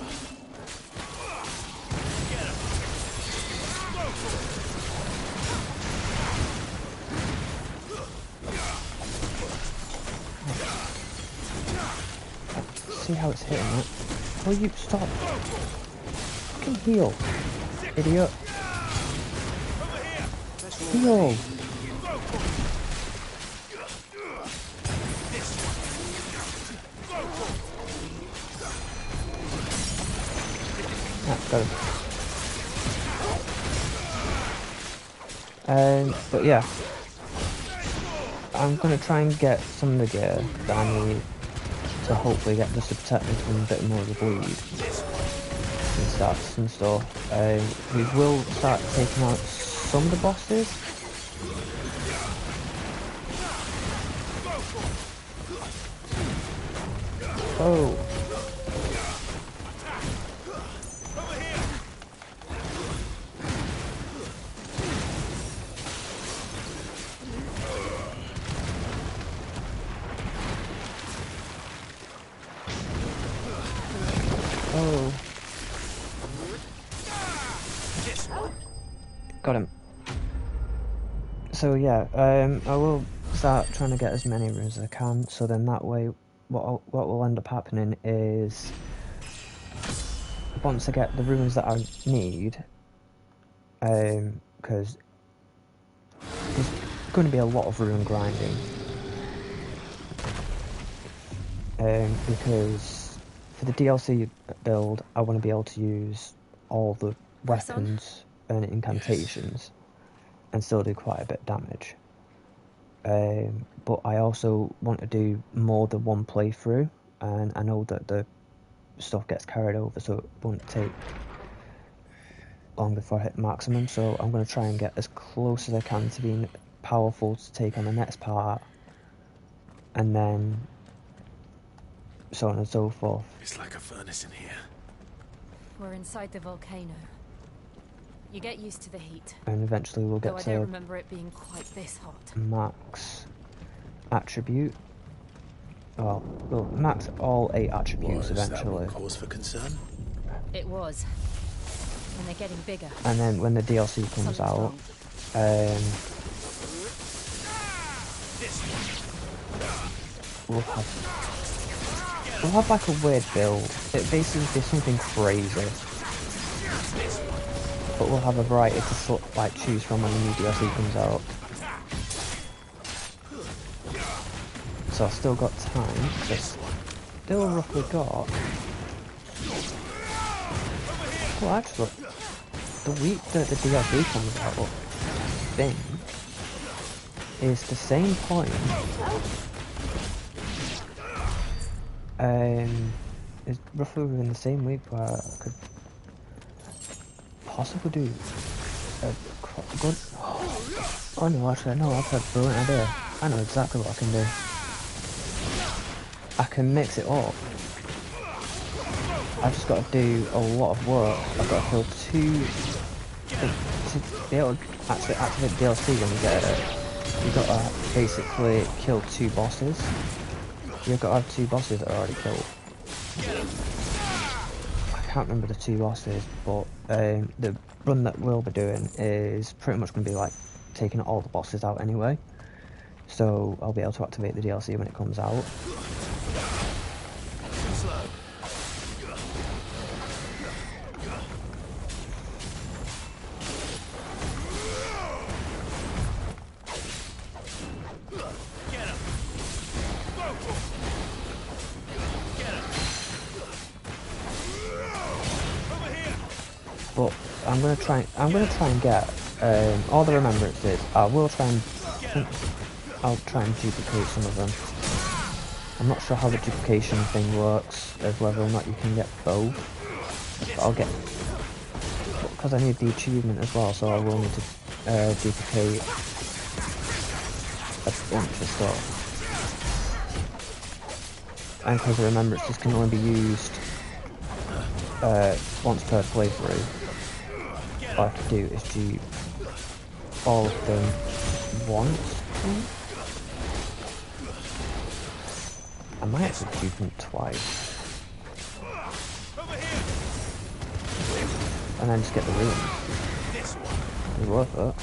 See how it's hitting it. Will you stop? Fucking heal, idiot. Heal. Ah, got him. But yeah, I'm gonna try and get some of the gear that I need to hopefully get just to protect me from a bit more of the bleed and stats and stuff. We will start taking out some of the bosses. Oh. Oh. Got him. So yeah, I will start trying to get as many runes as I can, so then that way what will end up happening is once I get the runes that I need, because there's going to be a lot of rune grinding, because for the DLC build I want to be able to use all the weapons and incantations and still do quite a bit of damage. But I also want to do more than one playthrough, and I know that the stuff gets carried over, so it won't take long before I hit maximum, so I'm going to try and get as close as I can to being powerful to take on the next part, and then so on and so forth. It's like a furnace in here. We're inside the volcano. You get used to the heat. And eventually we'll get Though I to don't remember it being quite this hot. max attribute. Well, we'll max all 8 attributes eventually. That cause for concern? It was. And they're getting bigger. And then when the DLC comes out, we'll have like a weird build. It basically be something crazy. But we'll have a variety to like choose from when the new DLC comes out. So I've still got time. I've still roughly got. Well, actually, the week that the DLC comes out, I think, is the same point. It's roughly within the same week where I could possibly do a good. Oh no, actually, no, I've had a brilliant idea. I know exactly what I can do. I can mix it up. I've just got to do a lot of work. I've got to kill to be able to actually activate DLC when you get it. You've got to basically kill 2 bosses. You've got to have 2 bosses that are already killed. I can't remember the 2 bosses, but the run that we'll be doing is pretty much going to be like taking all the bosses out anyway. So I'll be able to activate the DLC when it comes out. But I'm gonna try and get all the remembrances. I'll try and duplicate some of them. I'm not sure how the duplication thing works, as whether or not you can get both. But I'll get, because I need the achievement as well, so I will need to duplicate a bunch of stuff. And because the remembrances can only be used once per playthrough, all I have to do is dupe all of them once. I might have to dupe them twice. And then just get the runes. It's worth it.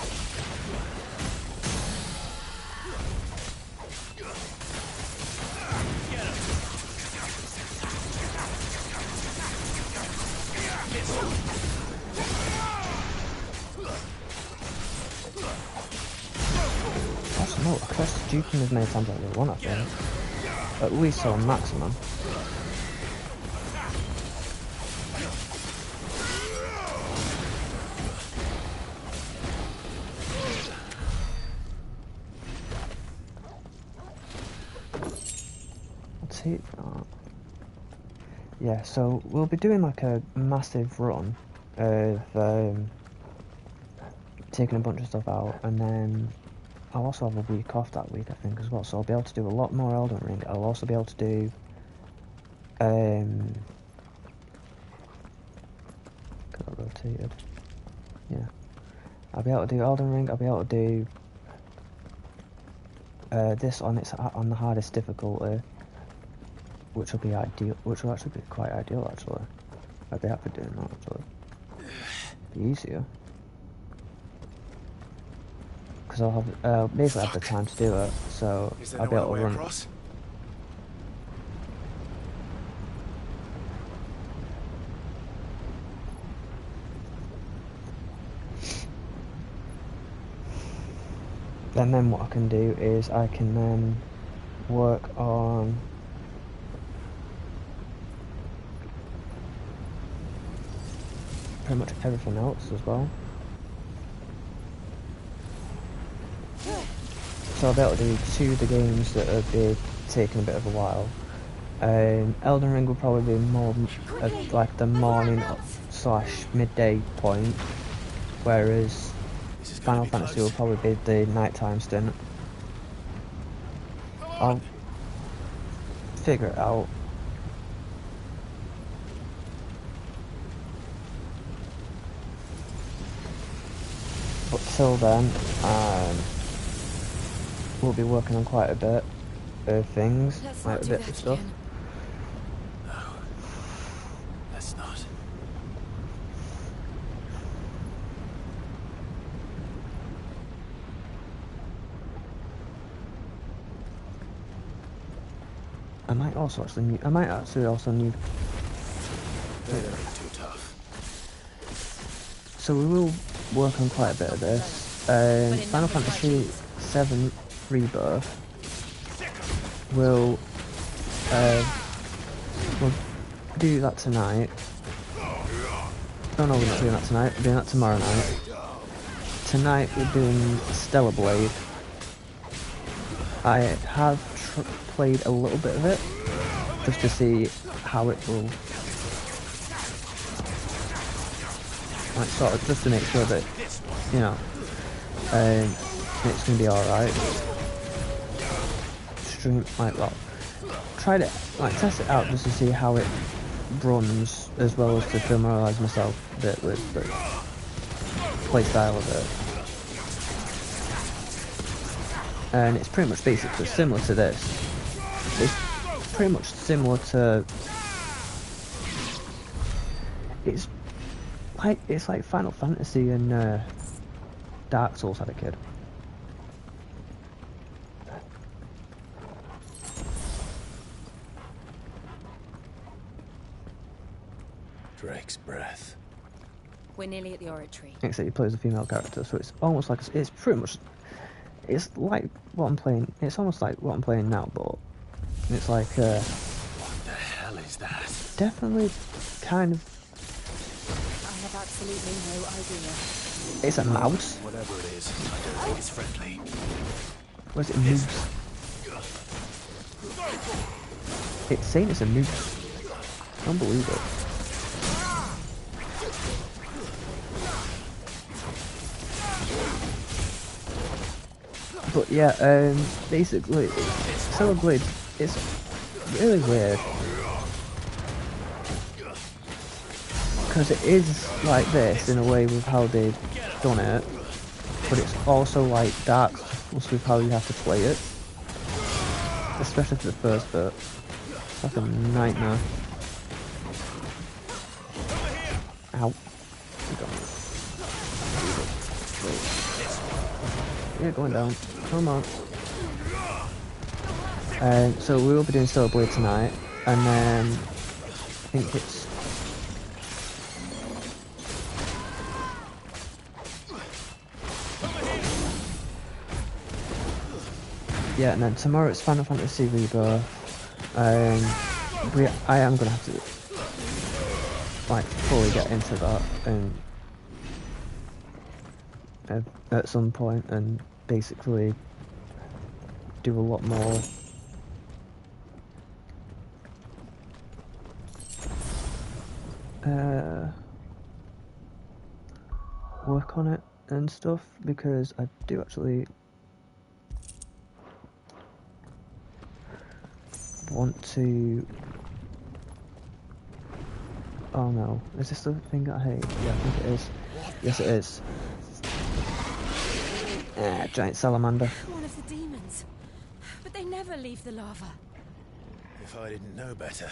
Actually, no, I could just dupe them as many times as I want, I think. At least on maximum. I'll take that. Yeah, so we'll be doing like a massive run of taking a bunch of stuff out, and then I'll also have a week off that week, I think, as well, so I'll be able to do a lot more Elden Ring. I'll also be able to do got rotated. Yeah. I'll be able to do Elden Ring, I'll be able to do this on the hardest difficulty, which will be ideal, which will actually be quite ideal actually. I'd be happy doing that, actually. Be easier. Because I'll have, basically have the time to do it, so Is there I'll no be other able to way run. across? And then what I can do is I can then work on pretty much everything else as well. So I'll be able to do 2 of the games that have been taking a bit of a while. Elden Ring will probably be more like the morning / midday point, whereas Final Fantasy will probably be the nighttime stint. I'll figure it out. But till then, we'll be working on quite a bit of things, like a bit of stuff. No, let's not. I might actually also need. They're too tough. So we will work on quite a bit of this. Final Fantasy VII Rebirth will we'll do that tonight. Oh no, we're not doing that tonight. We're doing that tomorrow night. Tonight we're doing Stellar Blade. I have played a little bit of it just to see how it will, like, sort of just to make sure that, you know, it's gonna be alright. Stream, like, well, try to, like, test it out just to see how it runs, as well as to familiarise myself a bit with the playstyle of it. And it's pretty much basically similar to this. It's pretty much similar to, it's like Final Fantasy and Dark Souls had a kid. Drake's breath. We're nearly at the oratory. Except you play as a female character, so it's almost like it's pretty much. It's like what I'm playing. It's almost like what I'm playing now, but it's like. What the hell is that? Definitely, kind of. I have absolutely no idea. It's a mouse. Whatever it is, I don't think it's friendly. Where's it? Moose. It's saying it's a moose. I don't believe it. But yeah, basically, Stellar Blade, it's really weird. Because it is like this in a way with how they've done it, but it's also like Dark Souls with how you have to play it. Especially for the first bit. It's like a nightmare. Ow. Yeah, going down. Come on. So we will be doing Stellar Blade tonight, and then I think it's yeah, and then tomorrow it's Final Fantasy Rebirth. I am gonna have to like fully get into that and at some point and basically do a lot more work on it and stuff, because I do actually want to. Oh no, is this the thing that I hate? Yeah, I think it is. Yes, it is. Giant salamander. One of the demons. But they never leave the lava. If I didn't know better.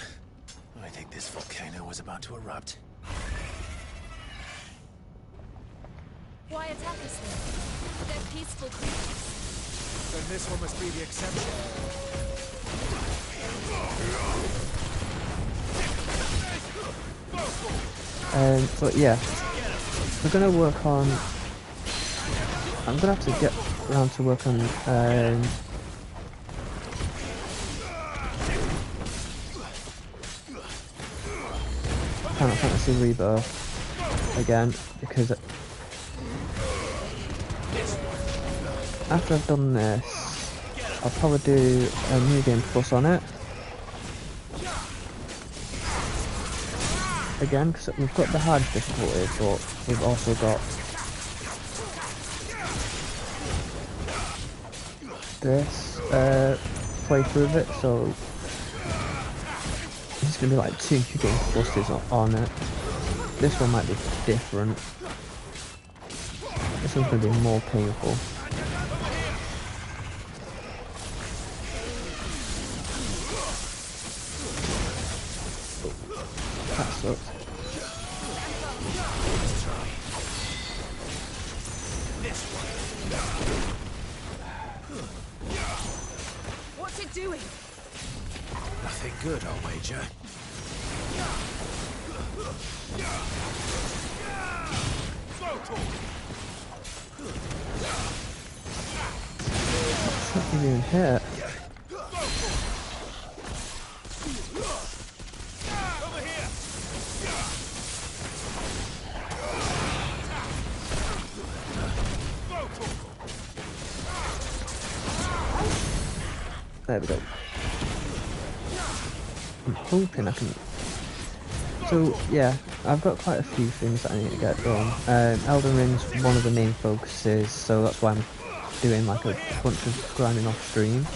I think this volcano was about to erupt. Why attack us then? They're peaceful creatures. Then this one must be the exception. But yeah, we're gonna work on. I'm gonna have to get around to work on Final Fantasy Rebirth again, because after I've done this, I'll probably do a New Game Plus on it. Again, because we've got the hardest difficulty, but we've also got this playthrough of it, so it's going to be like 2 New Game Pluses on it. This one might be different. This one's going to be more painful. That sucks. What's it doing? Nothing good, I'll wager. Not even hit. There we go. I'm hoping I can. So yeah, I've got quite a few things that I need to get done. Elden Ring's one of the main focuses, so that's why I'm doing like a bunch of grinding off stream.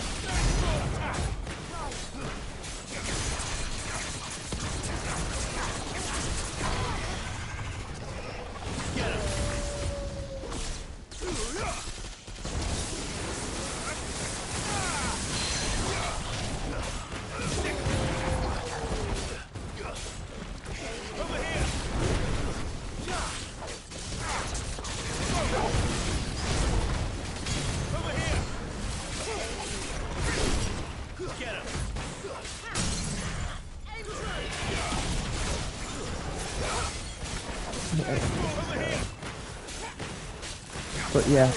But yeah,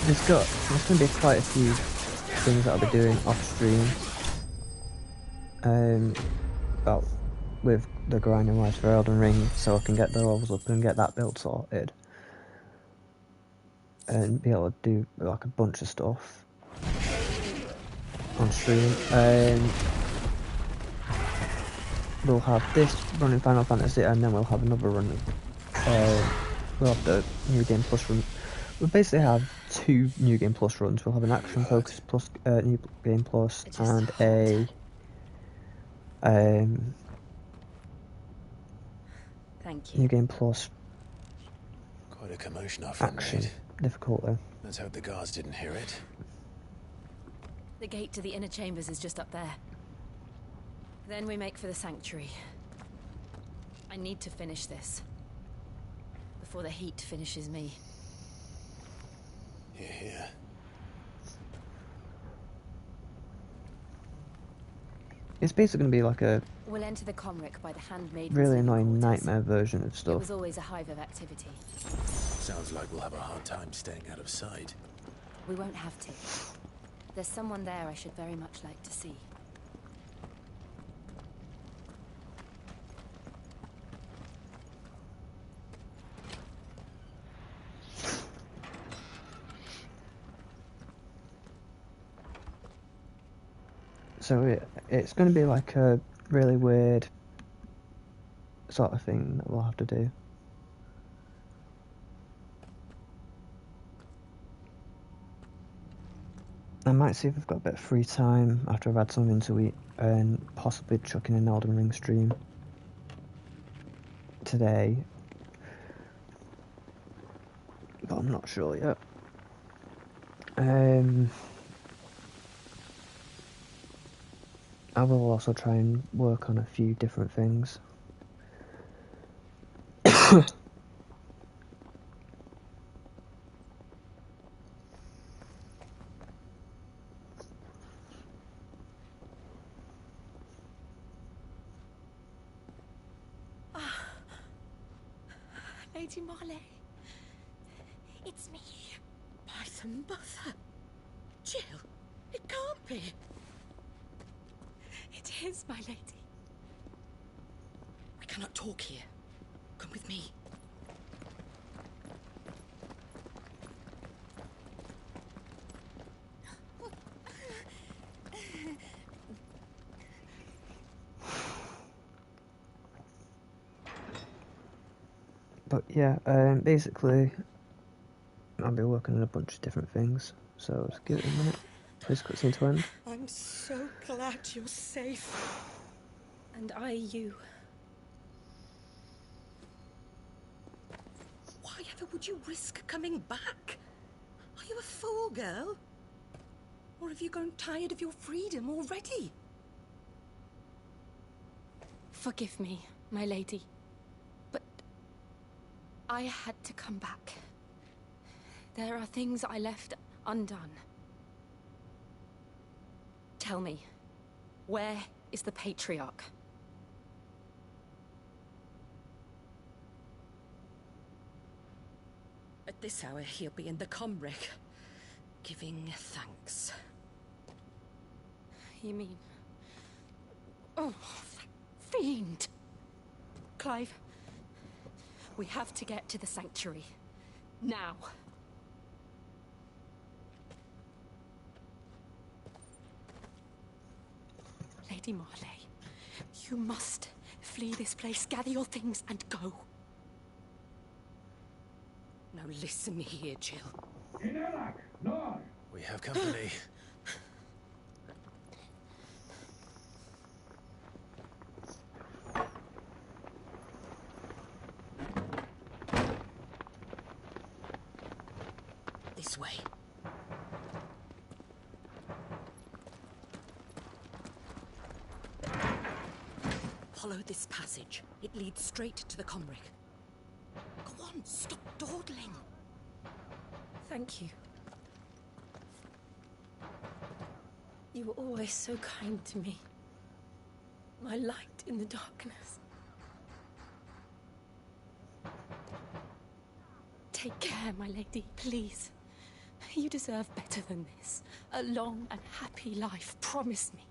there's going to be quite a few things that I'll be doing off stream. Well, with the grinding wise for Elden Ring, so I can get the levels up and get that build sorted, and be able to do like a bunch of stuff on stream. We'll have this run in Final Fantasy, and then we'll have another run. We'll have the New Game Plus run. We'll basically have 2 New Game Plus runs. We'll have an Action Focus Plus, New Game Plus, and a Thank you. New Game Plus. Quite a commotion our friend Action made. difficulty. Let's hope the guards didn't hear it. The gate to the inner chambers is just up there. Then we make for the sanctuary. I need to finish this before the heat finishes me. Hear, hear. It's basically going to be like a We'll enter the Comric by the handmade. really annoying nightmare version of It stuff. was always a hive of activity. Sounds like we'll have a hard time staying out of sight. We won't have to. There's someone there I should very much like to see. So it's going to be like a really weird sort of thing that we'll have to do. I might see if I've got a bit of free time after I've had something to eat and possibly chuck in an Elden Ring stream today. But I'm not sure yet. I will also try and work on a few different things. Lady Marley. It's me. By the mother. Jill, it can't be. It is, my lady. We cannot talk here. Come with me. But yeah, basically, I'll be working on a bunch of different things. So just give it a minute for this cutscene to end. I'm so glad you're safe. And I you. Why ever would you risk coming back? Are you a fool, girl? Or have you grown tired of your freedom already? Forgive me, my lady. But I had to come back. There are things I left undone. Tell me, where is the Patriarch? At this hour, he'll be in the comwreck, giving thanks. You mean... Oh, that fiend! Clive, we have to get to the sanctuary. Now. Lady Marley, you must flee this place, gather your things and go. Now listen here, Jill. We have company. This way. Follow this passage. It leads straight to the comwreck. Go on, stop dawdling. Thank you. You were always so kind to me. My light in the darkness. Take care, my lady, please. You deserve better than this. A long and happy life, promise me.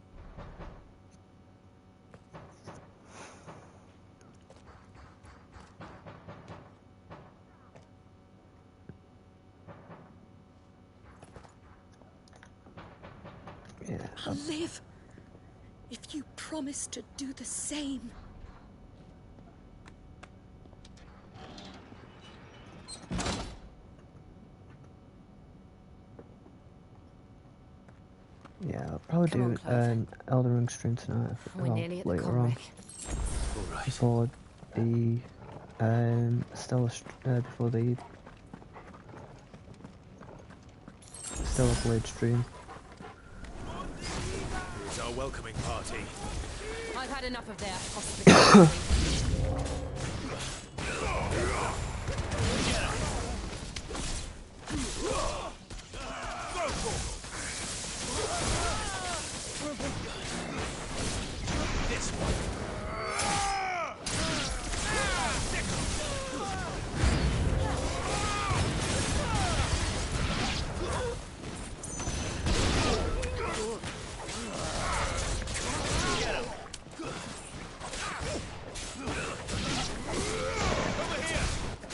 Yeah. I'll live if you promise to do the same. Yeah, I'll probably Come on, do Clive. an Elden Ring stream tonight. We're nearly at the later on. comwreck. Before the before the Stellar Blade stream. Here's our welcoming party. I've had enough of their hospitality. This one.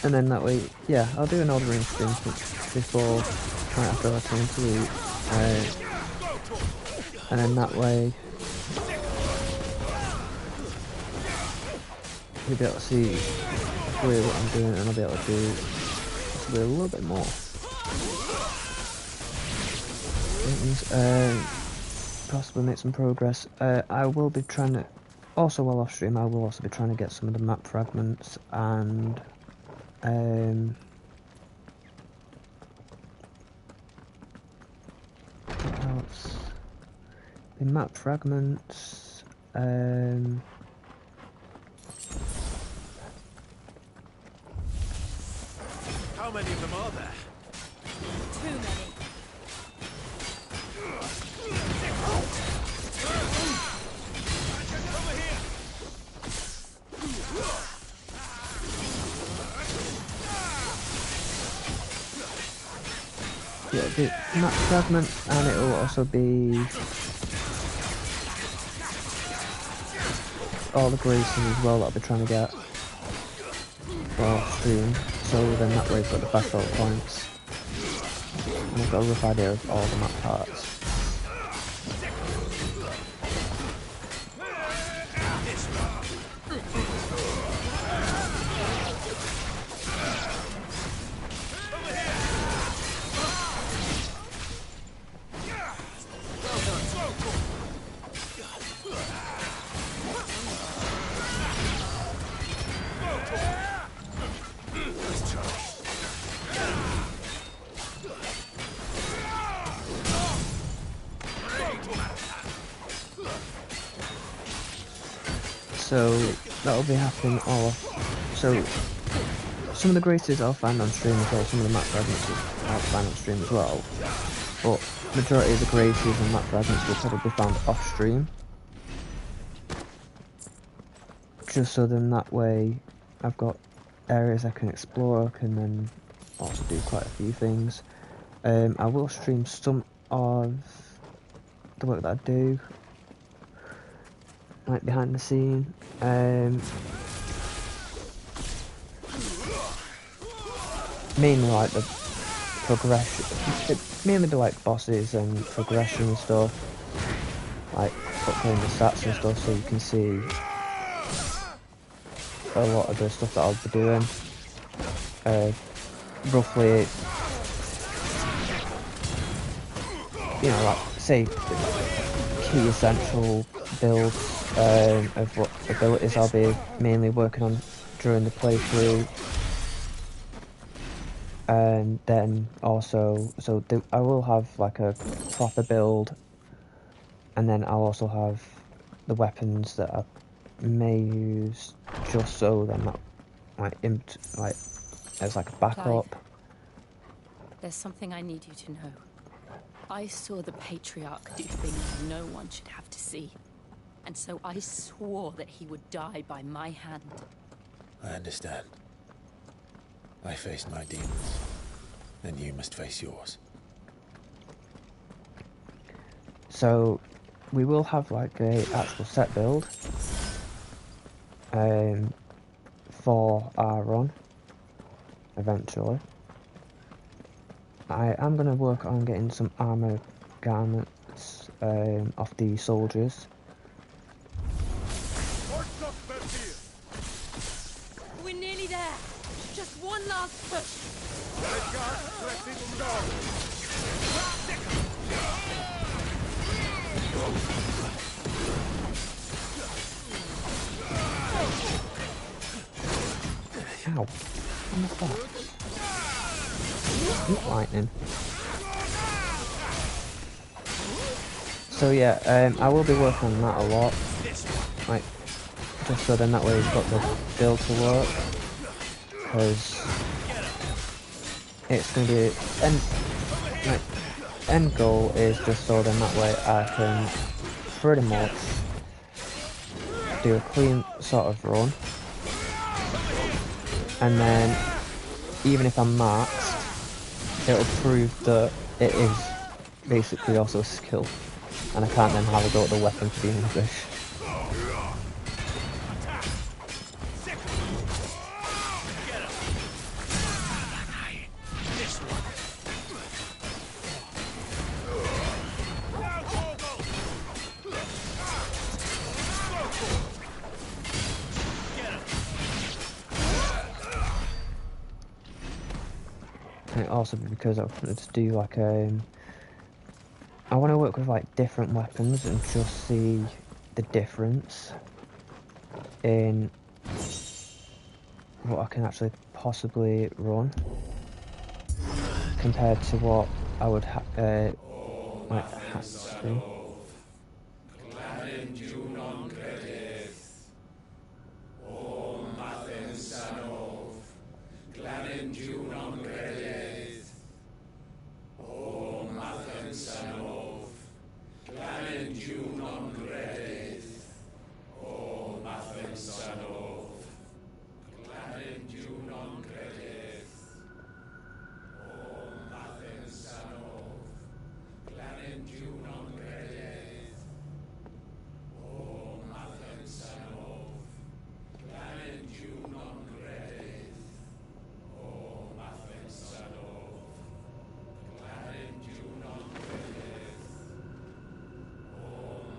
And then that way, yeah, I'll do an Elden Ring stream before, right after I turn to eat. And then that way, you'll be able to see really what I'm doing, and I'll be able to do possibly a little bit more things, possibly make some progress. I will be trying to, also while off stream, I will also be trying to get some of the map fragments and what else? The map fragments. How many of them are there? Too many. Over here! Yeah, it'll be map fragment, and it will also be all the Grayson as well that I'll be trying to get for stream, so then that way I've got the fast roll points, and I've got a rough idea of all the map parts. So that'll be happening all. So some of the graces I'll find on stream as well, some of the map fragments I'll find on stream as well. But majority of the graces and map fragments will probably be found off stream. Just so then that way I've got areas I can explore, I can then also do quite a few things. I will stream some of the work that I do, like behind the scene. Mainly like the progression, mainly the like bosses and progression and stuff, like putting the stats and stuff, so you can see a lot of the stuff that I'll be doing. Roughly, you know, like say key essential builds of what abilities I'll be mainly working on during the playthrough. And then also, I will have like a proper build, and then I'll also have the weapons that I may use just so then that like as like a backup. Clive, there's something I need you to know. I saw the Patriarch do things no one should have to see, and so I swore that he would die by my hand. I understand. I faced my demons, and you must face yours. So we will have like a actual set build for our run eventually. I am going to work on getting some armor garments off the soldiers. We're nearly there. Just one last push. Ow. What the fuck? Heat lightning. So yeah, I will be working on that a lot. Like, just so then that way we've got the build to work. Because it's going to be end goal is just so then that way I can pretty much do a clean sort of run, and then even if I'm maxed, it'll prove that it is basically also a skill, and I can't then have a go at the weapon for being rubbish. And also because I wanted to do like I want to work with like different weapons and just see the difference in what I can actually possibly run compared to what I would have to. non credeth. O Mathen Sanov, Glanendu non credeth. O Mathen Sanov, Glanendu non credeth. O Mathen Sanov, Glanendu non credeth. O Mathen Sanov, Glanendu non credeth. O Mathen Sanov, Glanendu non credeth. O Mathen Sanov, Glanendu non credeth. O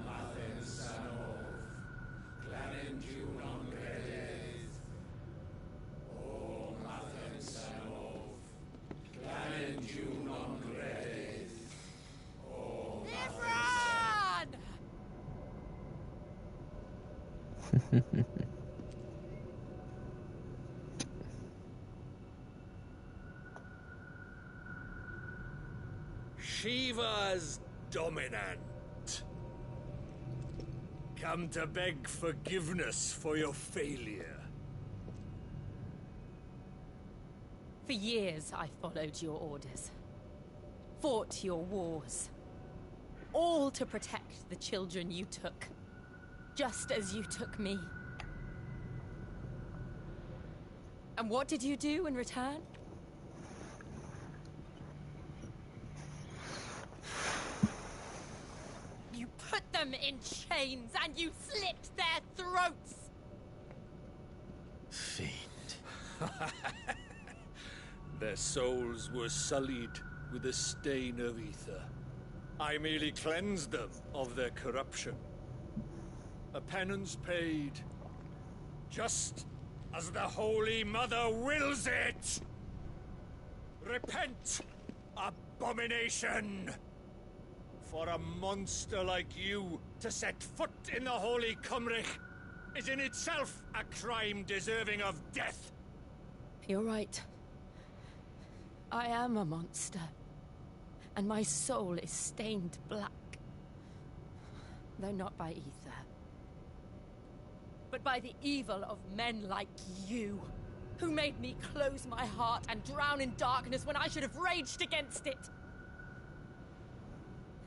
Mathen Sanov, Glanendu non credeth. O Mathen Sanov, Glanendu non credeth. O Livran! Shiva's dominant. Come to beg forgiveness for your failure. For years I followed your orders. Fought your wars. All to protect the children you took. Just as you took me. And what did you do in return? You put them in chains and you slit their throats! Fiend. Their souls were sullied with the stain of ether. I merely cleansed them of their corruption. A penance paid, just as the Holy Mother wills it! Repent, abomination! For a monster like you to set foot in the Holy Cymric is in itself a crime deserving of death. You're right. I am a monster. And my soul is stained black. Though not by ether. But by the evil of men like you, who made me close my heart and drown in darkness when I should have raged against it.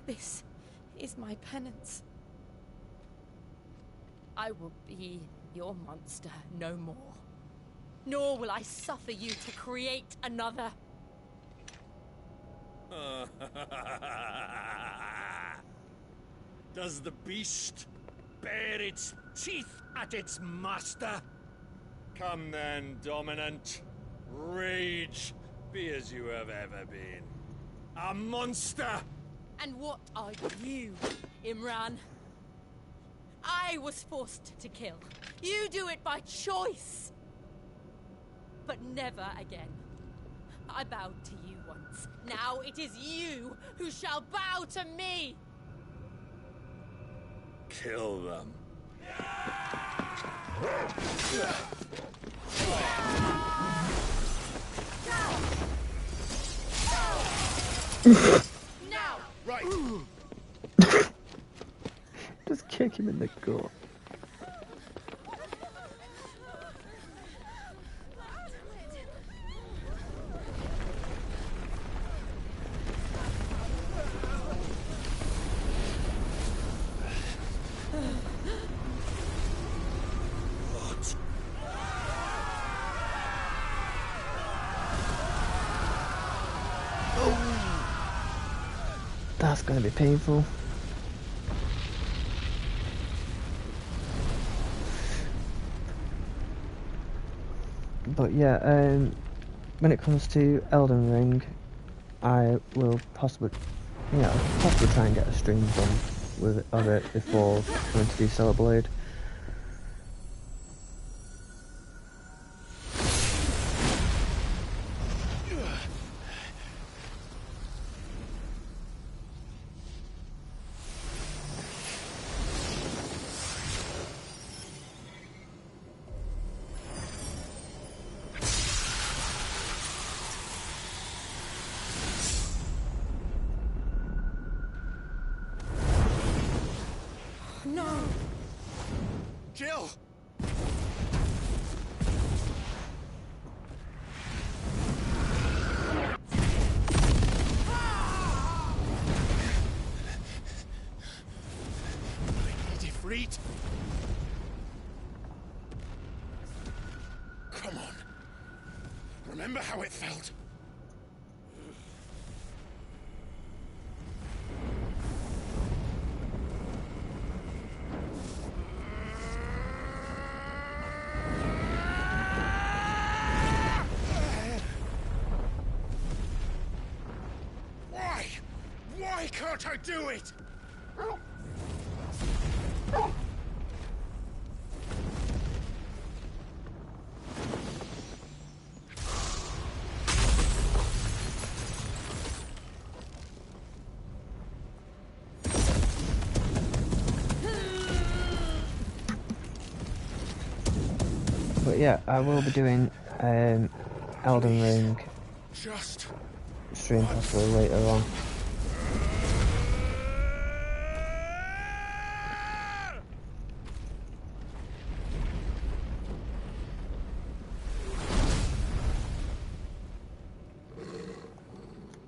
This is my penance. I will be your monster no more. Nor will I suffer you to create another. Does the beast bare its teeth at its master? Come then, dominant. Rage, be as you have ever been. A monster! And what are you, Imran? I was forced to kill. You do it by choice. But never again. I bowed to you once. Now it is you who shall bow to me! Kill them. Now! Right! Just kick him in the gut. That's going to be painful. But yeah, when it comes to Elden Ring, I will possibly try and get a stream done of it before going to do Stellar Blade. No! Jill! Freed. Come on. Remember how it felt? Why? Why can't I do it? But yeah, I will be doing Elden Ring stream possibly later on.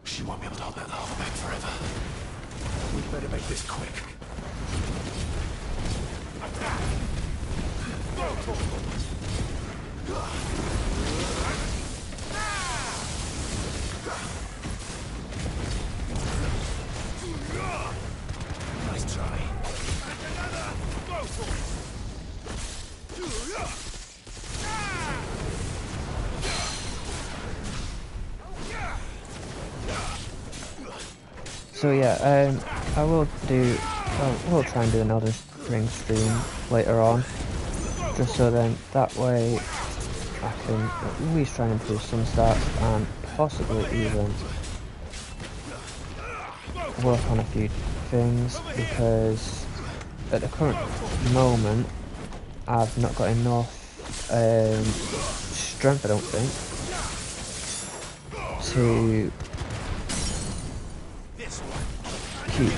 She won't be able to hold that lava back forever. We'd better make this quick. Nice try. So yeah, I will we'll try and do an Elden Ring stream later on, just so then that way I can at least try and improve some stats and possibly even work on a few things, because at the current moment I've not got enough strength, I don't think, to keep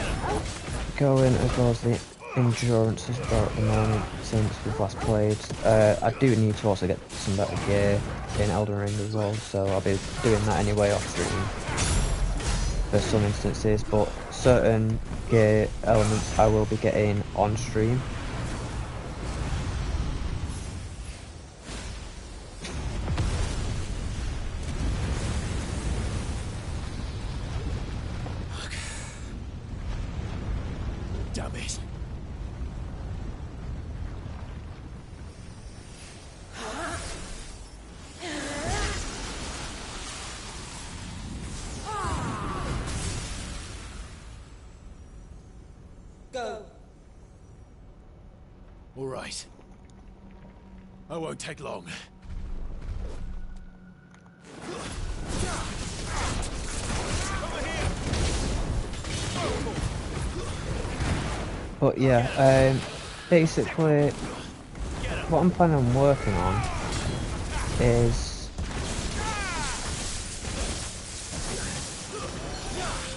going, as well as the endurance as well at the moment since we've last played. I do need to also get some better gear in Elden Ring as well, so I'll be doing that anyway off stream for some instances, but certain gear elements I will be getting on stream. Damn it. Go. All right. I won't take long. But yeah, basically what I'm planning on working on is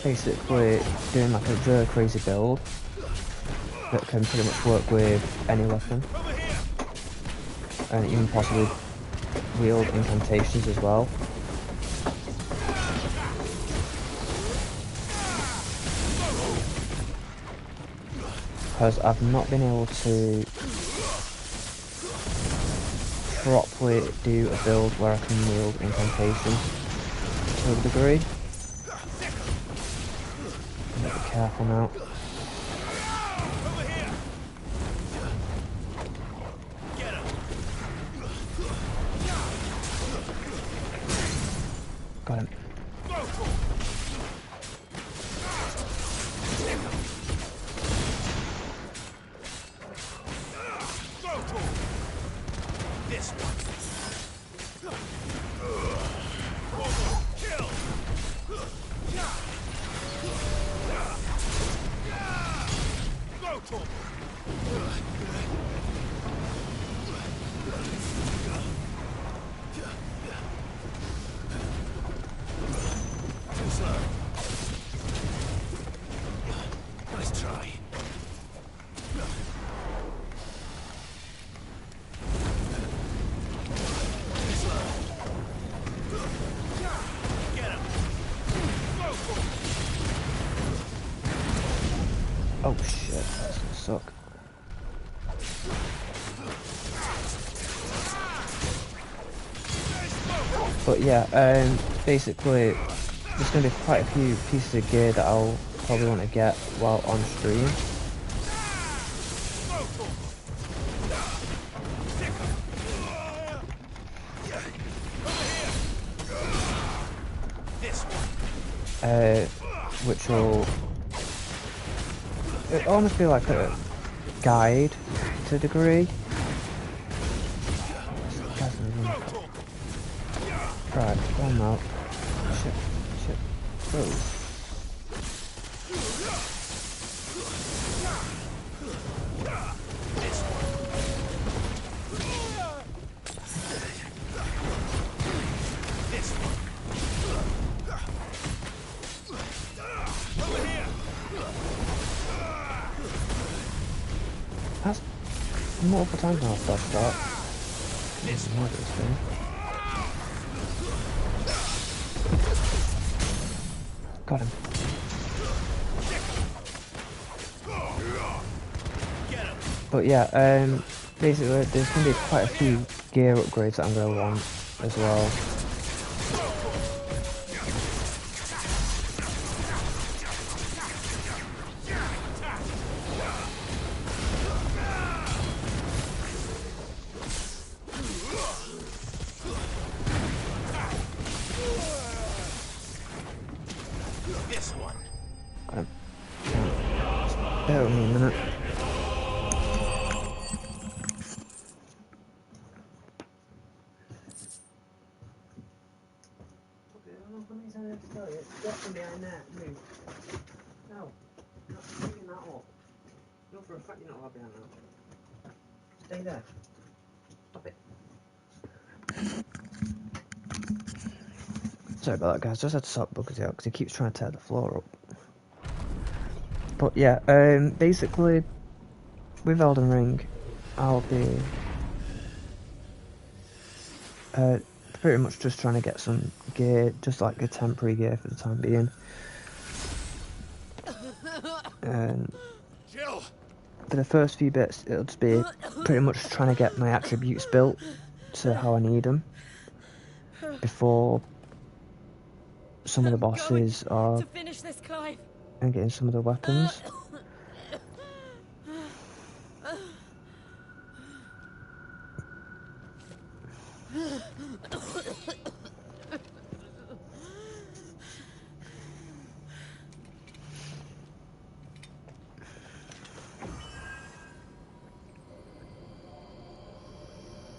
basically doing like a really crazy build that can pretty much work with any weapon, and even possibly wield incantations as well. Because I've not been able to properly do a build where I can wield incantations to a degree. Be careful now. Got him. suck. But yeah, basically, there's going to be quite a few pieces of gear that I'll probably want to get while on stream. Which will it'll almost be like a guide to a degree. Right, one out. Shit, shit. Whoa. That's multiple times now I've dodged that. Got him. But yeah, basically there's going to be quite a few gear upgrades that I'm going to want as well. Got him. Bear with me a minute. No, not picking that up. No, for a fact you're not allowed behind that. Stay there. Stop it. Sorry about that, guys. Just had to sort Buggers out because he keeps trying to tear the floor up. But yeah, basically, with Elden Ring, I'll be pretty much just trying to get some gear, just like a temporary gear for the time being. And for the first few bits, it'll just be pretty much trying to get my attributes built to how I need them before some of the bosses are to finish this, Clive. and getting some of the weapons.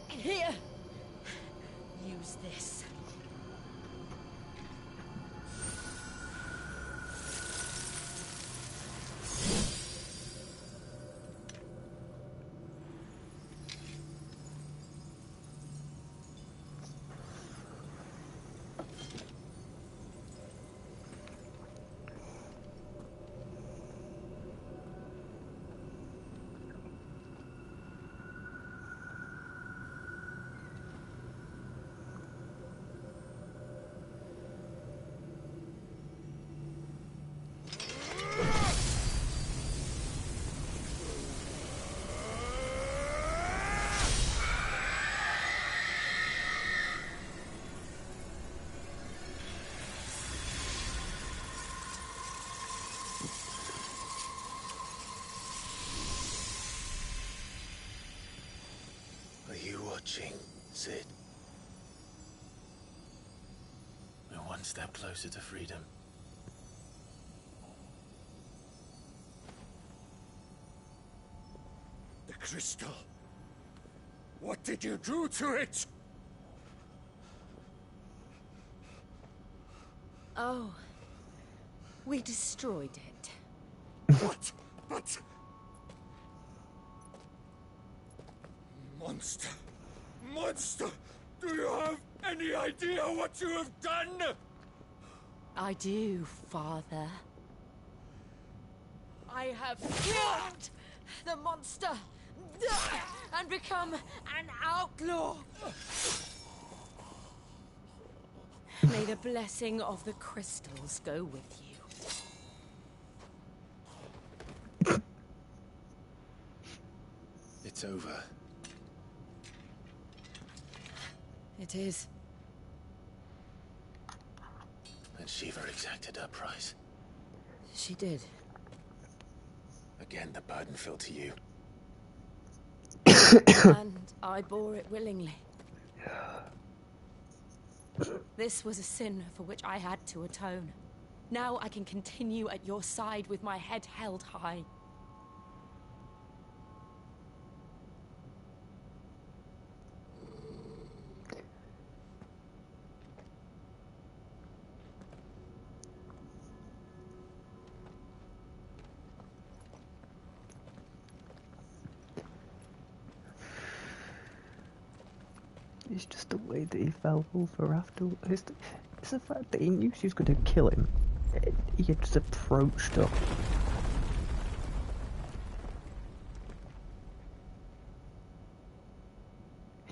Here. Use this. Are you watching, Sid? We're one step closer to freedom. The crystal. What did you do to it? Oh. We destroyed it. What? But... Monster! Monster! Do you have any idea what you have done? I do, Father. I have killed the monster and become an outlaw. May the blessing of the crystals go with you. over. It is. And Shiva exacted her price. She did. Again, the burden fell to you. And I bore it willingly. This was a sin for which I had to atone. Now I can continue at your side with my head held high. It's just the way that he fell over after. It's the fact that he knew she was going to kill him. He had just approached her.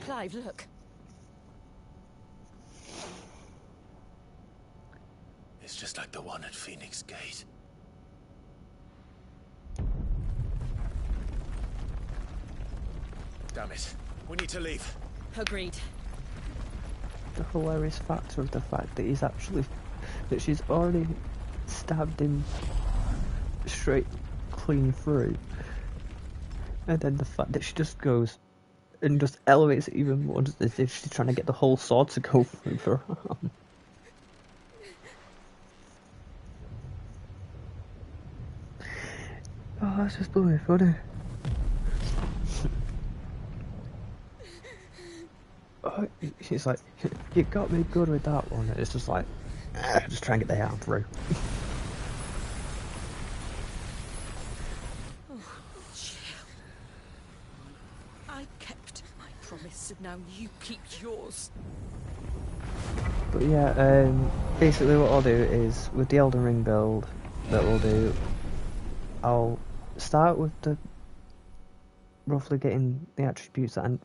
Clive, look. It's just like the one at Phoenix Gate. Damn it. We need to leave. Agreed. The hilarious factor of the fact that that she's already stabbed him straight clean through, and then the fact that she just goes and just elevates it even more, just as if she's trying to get the whole sword to go through her arm. Oh, that's just bloody funny. Oh, she's like, you got me good with that one. And it's just like, just try and get the arm through. Oh, chill. I kept my promise, and now you keep yours. But yeah, basically what I'll do is, with the Elden Ring build that we'll do, I'll start with the roughly getting the attributes that I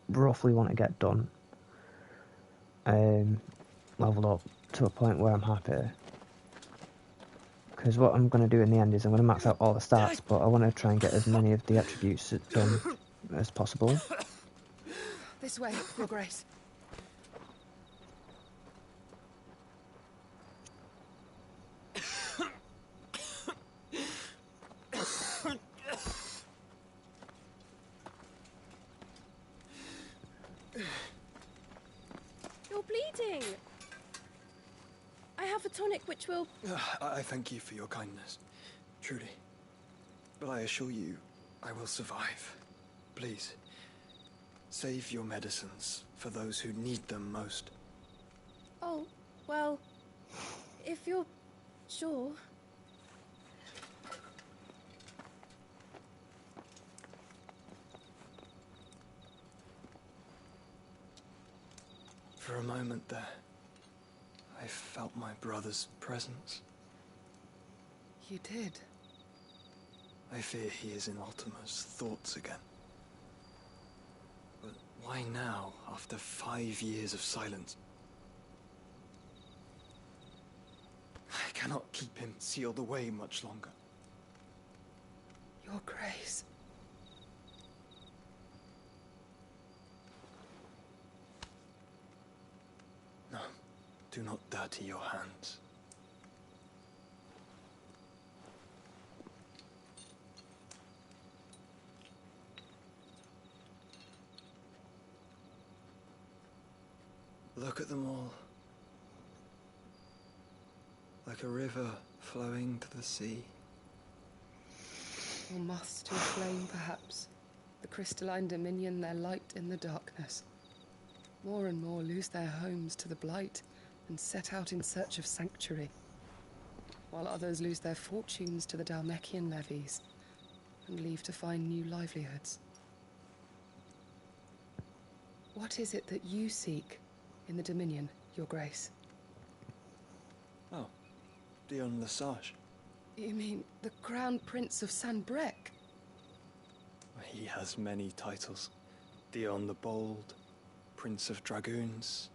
roughly want to get done, leveled up to a point where I'm happy. Because what I'm going to do in the end is I'm going to max out all the stats, but I want to try and get as many of the attributes done as possible. This way, Your Grace. You're bleeding. I have a tonic which will... I thank you for your kindness, truly. But I assure you, I will survive. Please, save your medicines for those who need them most. Oh, well, if you're sure... For a moment there, I felt my brother's presence. You did? I fear he is in Ultima's thoughts again. But why now, after 5 years of silence? I cannot keep him sealed away much longer. Your Grace. No, do not dirty your hands. Look at them all. Like a river flowing to the sea. Or moths to a flame, perhaps. The crystalline dominion their light in the darkness. More and more lose their homes to the blight and set out in search of sanctuary, while others lose their fortunes to the Dalmekian levies and leave to find new livelihoods. What is it that you seek in the Dominion, Your Grace? Oh, Dion Lesage. You mean the Crown Prince of Sanbrec? He has many titles. Dion the Bold, Prince of Dragoons,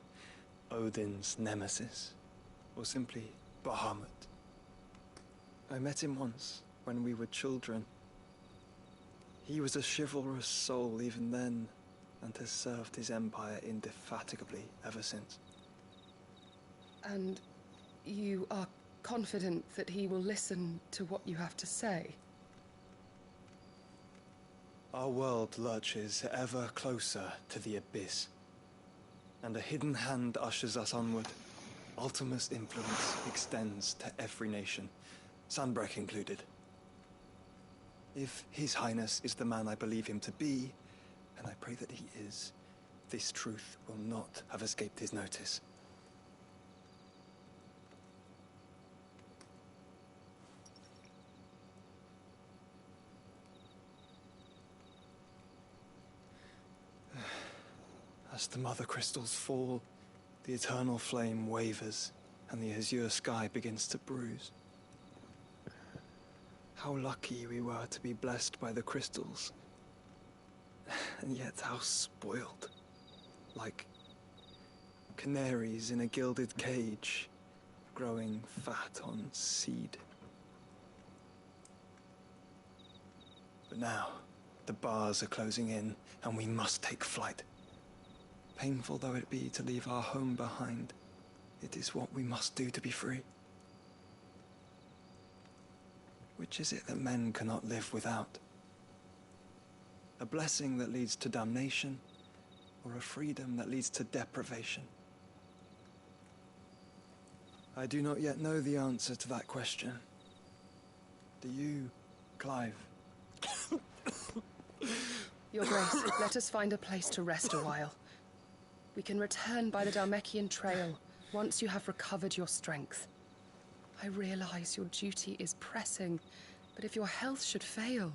Odin's Nemesis, or simply Bahamut. I met him once when we were children. He was a chivalrous soul even then, and has served his empire indefatigably ever since. And you are confident that he will listen to what you have to say? Our world lurches ever closer to the abyss, and a hidden hand ushers us onward. Ultima's influence extends to every nation, Sanbreque included. If His Highness is the man I believe him to be, and I pray that he is, this truth will not have escaped his notice. As the mother crystals fall, the eternal flame wavers, and the azure sky begins to bruise. How lucky we were to be blessed by the crystals, and yet how spoiled. Like canaries in a gilded cage, growing fat on seed. But now, the bars are closing in, and we must take flight. Painful though it be to leave our home behind, it is what we must do to be free. Which is it that men cannot live without? A blessing that leads to damnation, or a freedom that leads to deprivation? I do not yet know the answer to that question. Do you, Clive? Your Grace, let us find a place to rest a while. We can return by the Dalmekian trail once you have recovered your strength. I realize your duty is pressing, but if your health should fail...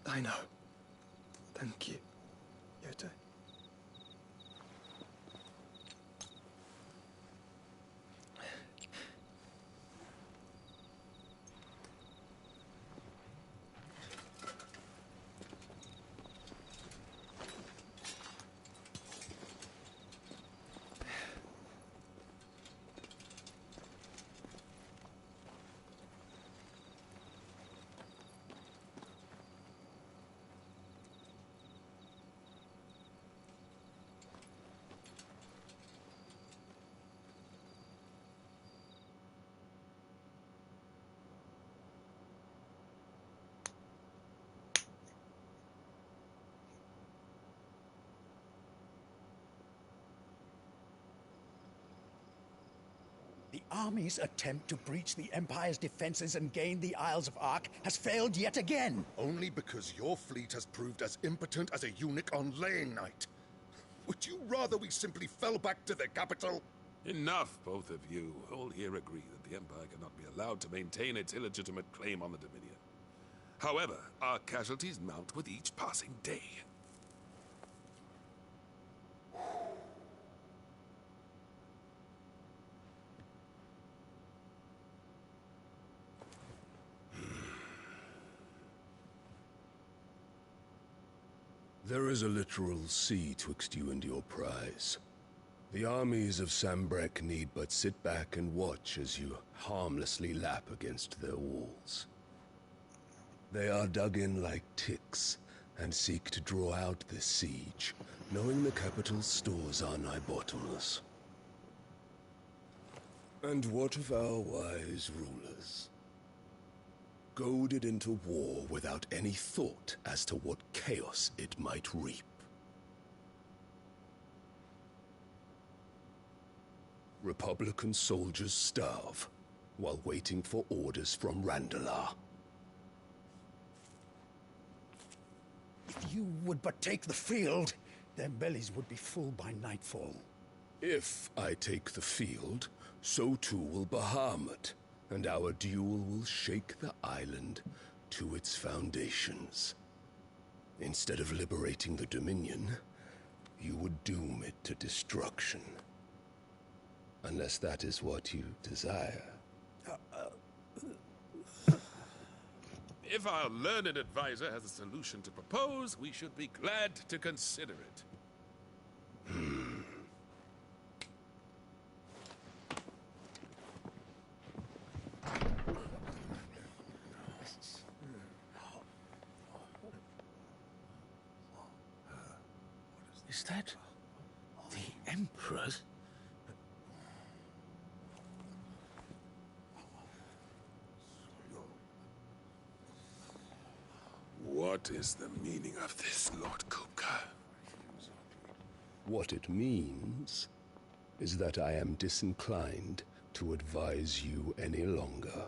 I know. Thank you, Yote. The army's attempt to breach the Empire's defenses and gain the Isles of Ark has failed yet again. Only because your fleet has proved as impotent as a eunuch on laying night. Would you rather we simply fell back to the capital? Enough, both of you. All here agree that the Empire cannot be allowed to maintain its illegitimate claim on the Dominion. However, our casualties mount with each passing day. There is a literal sea twixt you and your prize. The armies of Sanbreque need but sit back and watch as you harmlessly lap against their walls. They are dug in like ticks, and seek to draw out this siege, knowing the capital's stores are nigh bottomless. And what of our wise rulers? Goaded into war without any thought as to what chaos it might reap. Republican soldiers starve while waiting for orders from Randalar. If you would but take the field, their bellies would be full by nightfall. If I take the field, so too will Bahamut, and our duel will shake the island to its foundations. Instead of liberating the Dominion, you would doom it to destruction. Unless that is what you desire. If our learned advisor has a solution to propose, we should be glad to consider it. Is that the Emperor's? What is the meaning of this, Lord Kupka? What it means is that I am disinclined to advise you any longer.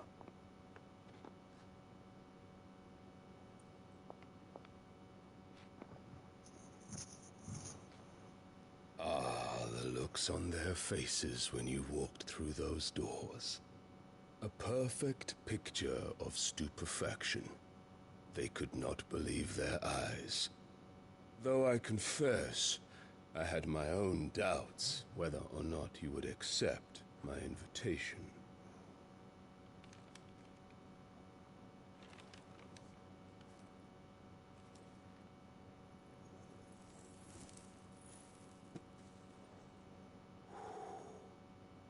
Ah, the looks on their faces when you walked through those doors. A perfect picture of stupefaction. They could not believe their eyes. Though I confess, I had my own doubts whether or not you would accept my invitation.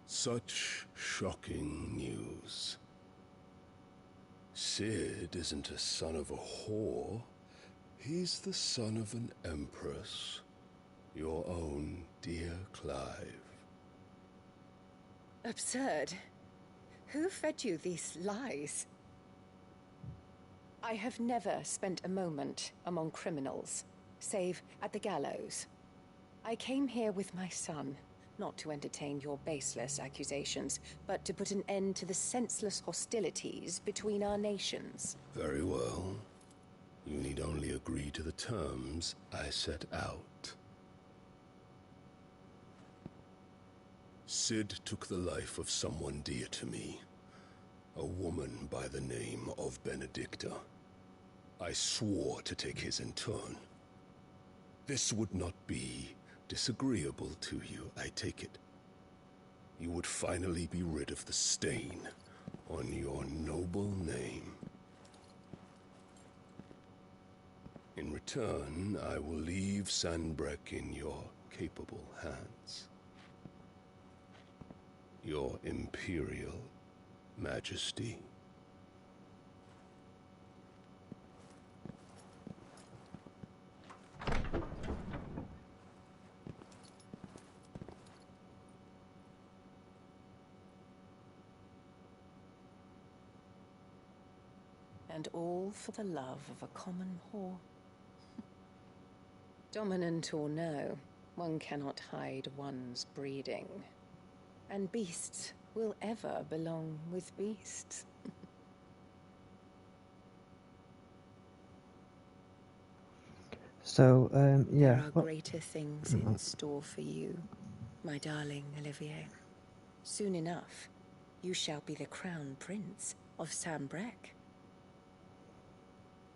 Such shocking news. Sid isn't a son of a whore. He's the son of an empress. Your own dear Clive. Absurd. Who fed you these lies? I have never spent a moment among criminals, save at the gallows. I came here with my son, not to entertain your baseless accusations, but to put an end to the senseless hostilities between our nations. Very well. You need only agree to the terms I set out. Sid took the life of someone dear to me, a woman by the name of Benedicta. I swore to take his in turn. This would not be disagreeable to you, I take it. You would finally be rid of the stain on your noble name. In return, I will leave Sanbreque in your capable hands. Your Imperial Majesty. And all for the love of a common whore. Dominant or no, one cannot hide one's breeding. And beasts will ever belong with beasts. So, yeah. There are greater things in store for you, my darling Olivier. Soon enough, you shall be the crown prince of Sanbreque.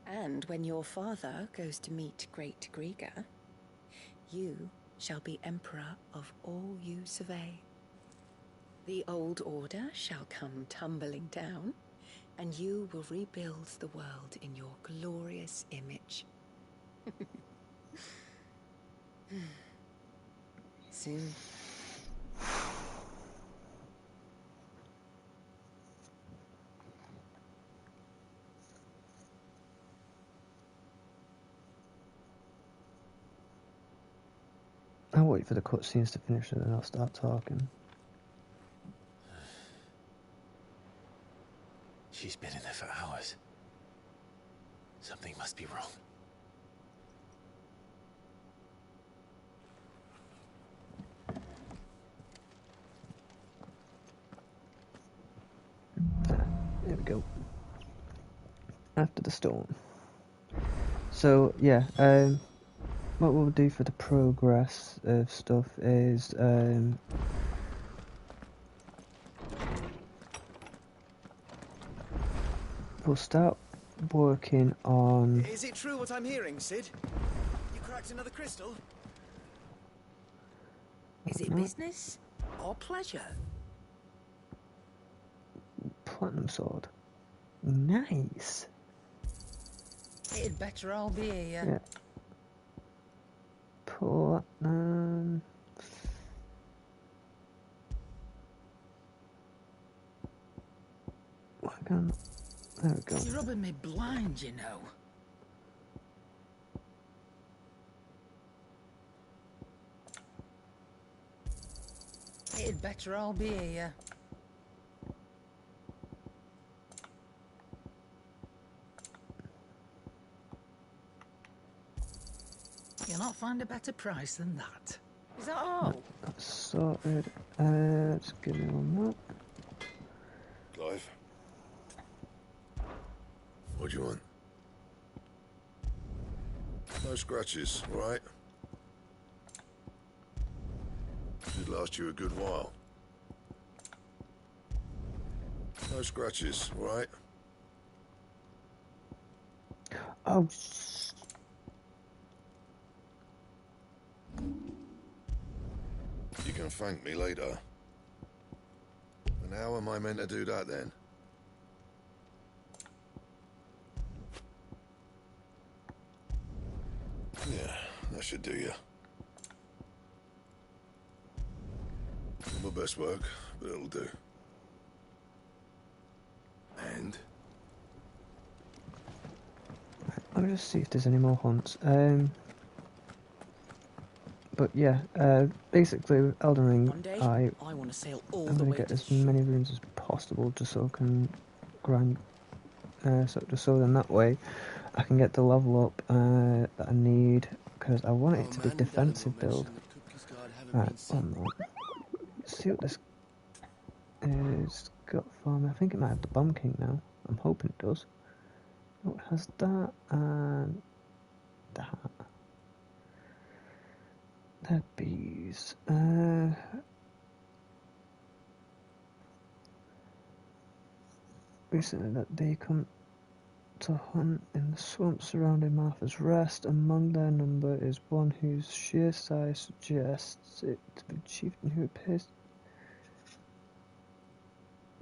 And when your father goes to meet Great Griga, you shall be emperor of all you survey. The old order shall come tumbling down, and you will rebuild the world in your glorious image. Soon. I'll wait for the cutscenes to finish and then I'll start talking. She's been in there for hours. Something must be wrong. There we go. After the storm. So, yeah, what we'll do for the progress of stuff is, we'll start working on... Is it true what I'm hearing, Sid? You cracked another crystal? Is it business or pleasure? Platinum sword. Nice. It'd better all be here. Yeah. Platinum. There we go. It's rubbing me blind, you know. It'd better all be here. You'll not find a better price than that. Is that all? That's sorted. Just give me one more. Clive? What do you want? No scratches, all right? Should last you a good while. No scratches, all right? Oh, You can thank me later. And how am I meant to do that then? Yeah, that should do you. Not my best work, but it'll do. And? Let me just see if there's any more hunts. But yeah, basically with Elden Ring, One day, I want to sail all I'm the going way to get to as many runes as possible just so I can grind, so then that way I can get the level up that I need, because I want it to be defensive build. Right, one more. Let's see what this is got for me. I think it might have the Bomb King now. I'm hoping it does. Oh, it has that and that. They're bees. Recently that they come to hunt in the swamp surrounding Martha's Rest. Among their number is one whose sheer size suggests it to be a chieftain who appears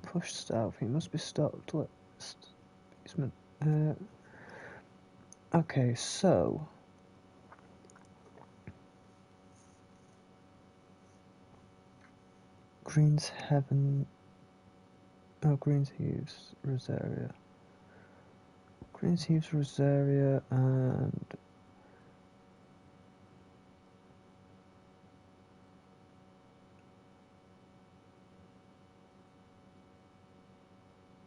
pushed south. He must be stopped. Okay, so Green's Heaven. Oh, Green's Heaves Rosaria. Green's Heaves Rosaria and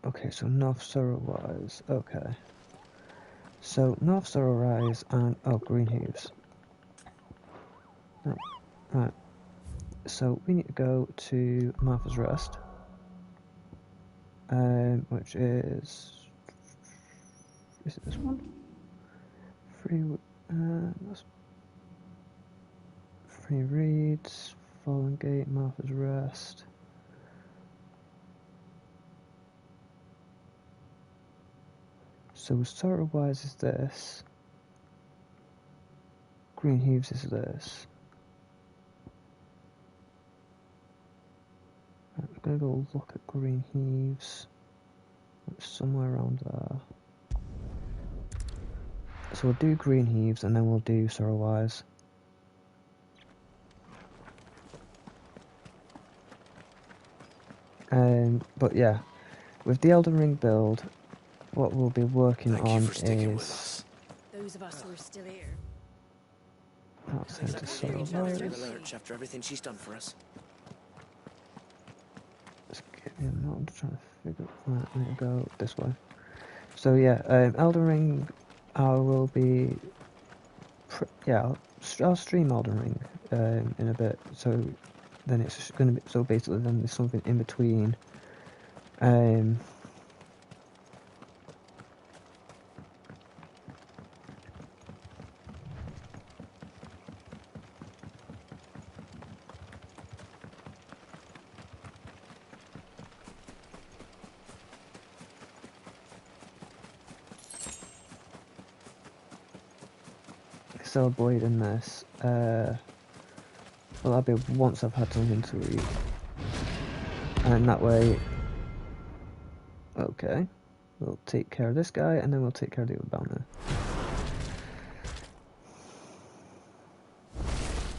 okay, so North Sorrow Rise. Okay, so North Sorrow Rise and Green Heaves. No, right. So we need to go to Martha's Rest, which is it this one? Free Reeds, Fallen Gate, Martha's Rest. So Sorrow Wise is this. Green Heaves is this. Right, we're gonna go look at Green Heaves. It's somewhere around there. So we'll do Green Heaves and then we'll do Sorrow Wise. But yeah, with the Elden Ring build, what we'll be working on is. Those of us who are still here. That's into Sorrow Wise. After everything she's done for us. Just give me a minute, I'm just trying to figure. Right, I need to go this way. So yeah, Elden Ring, I will be. I'll stream Elden Ring in a bit. So then it's going to be. So basically, then there's something in between. Blade in this. Well, that'll be once I've had something to eat, and that way. Okay, we'll take care of this guy, and then we'll take care of the other bounty.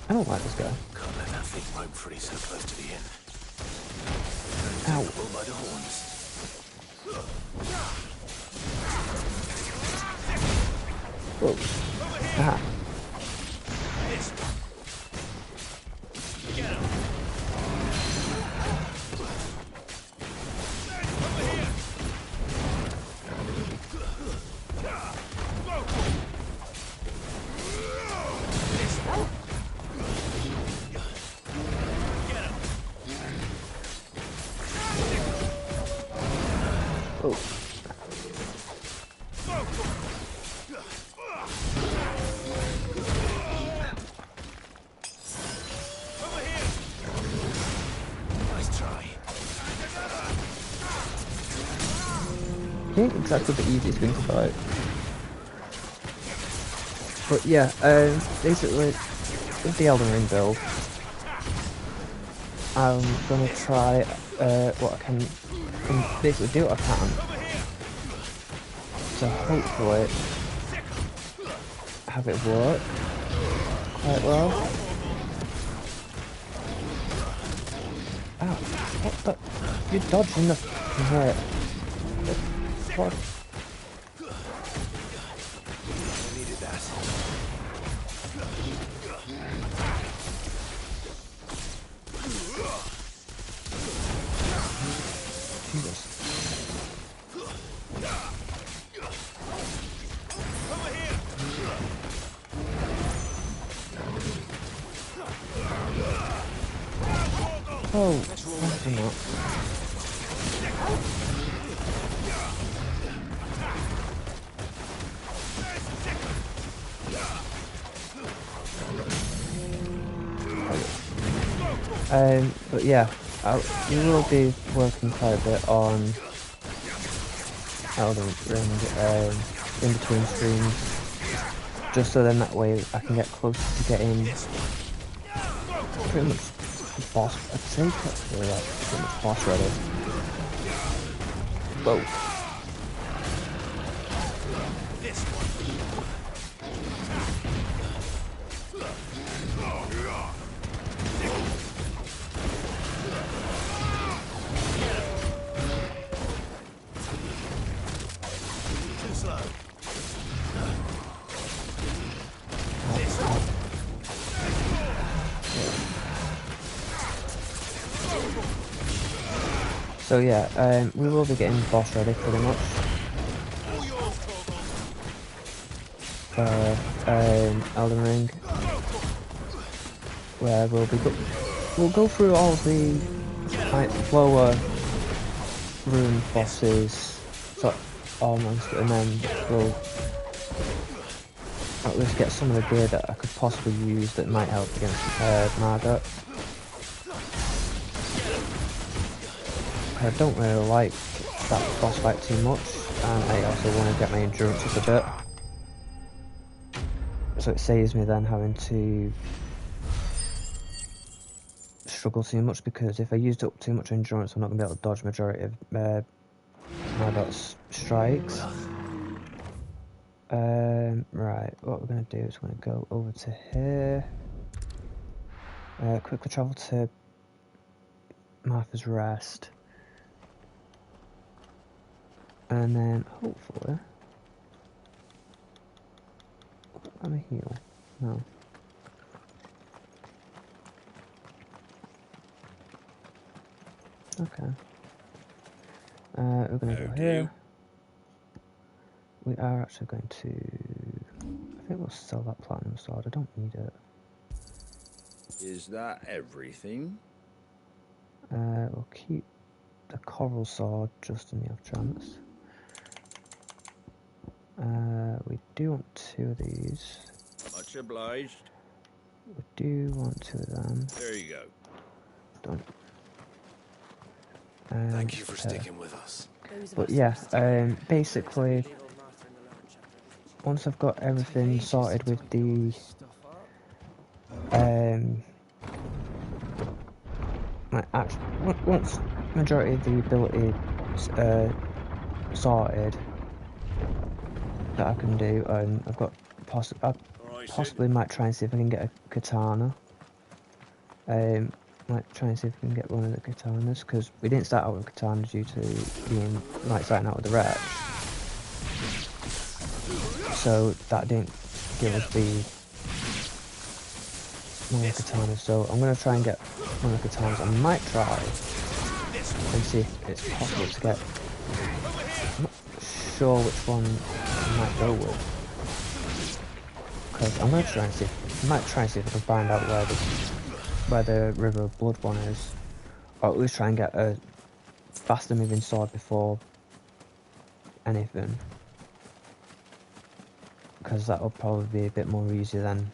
I don't like this guy. Can't let that thing roam free so close to the inn. Ow. Take the bull by the horns. Whoa. Aha. ain't exactly the easiest thing to fight. But yeah, basically, with the Elden Ring build, I'm gonna try what I can basically do what I can to hopefully have it work quite well. Ow, what the? You're dodging the... Right. What? I needed that. Jesus. Oh, that's not. But yeah, we will be working quite a bit on Elden Ring in between streams, just so then that way I can get closer to getting pretty much boss. I'd say actually like pretty much boss ready. Whoa. So yeah, we will be getting boss ready pretty much for Elden Ring, where we'll go through all the like lower room bosses, so almost, and then we'll at least get some of the gear that I could possibly use that might help against Margot. I don't really like that boss fight too much, and I also want to get my endurance up a bit, so it saves me then having to struggle too much, because if I used up too much endurance I'm not going to be able to dodge majority of Margot's strikes. Right, what we're going to do is we're going to go over to here, quickly travel to Martha's Rest, and then hopefully I'm a heal. No. Okay. We're gonna go here. We are actually going to... I think we'll sell that platinum sword. I don't need it. Is that everything? We'll keep the coral sword just in the off chance. We do want 2 of these. Much obliged. We do want 2 of them. There you go. Done. Thank you for sticking with us. But yeah, basically, once I've got everything sorted with the once majority of the ability sorted that I can do, and I've got I possibly might try and see if I can get a katana. Might try and see if we can get one of the katanas, because we didn't start out with katana due to being like starting out with the wretch, so that didn't give us the one of the katanas. So I'm going to try and get one of the katanas. I might try and see if it's possible to get... I'm not sure which one I might go with, because I'm going to try and see if, I might try and see if I can find out where the River of Blood one is, or at least try and get a faster moving sword before anything, because that will probably be a bit more easy than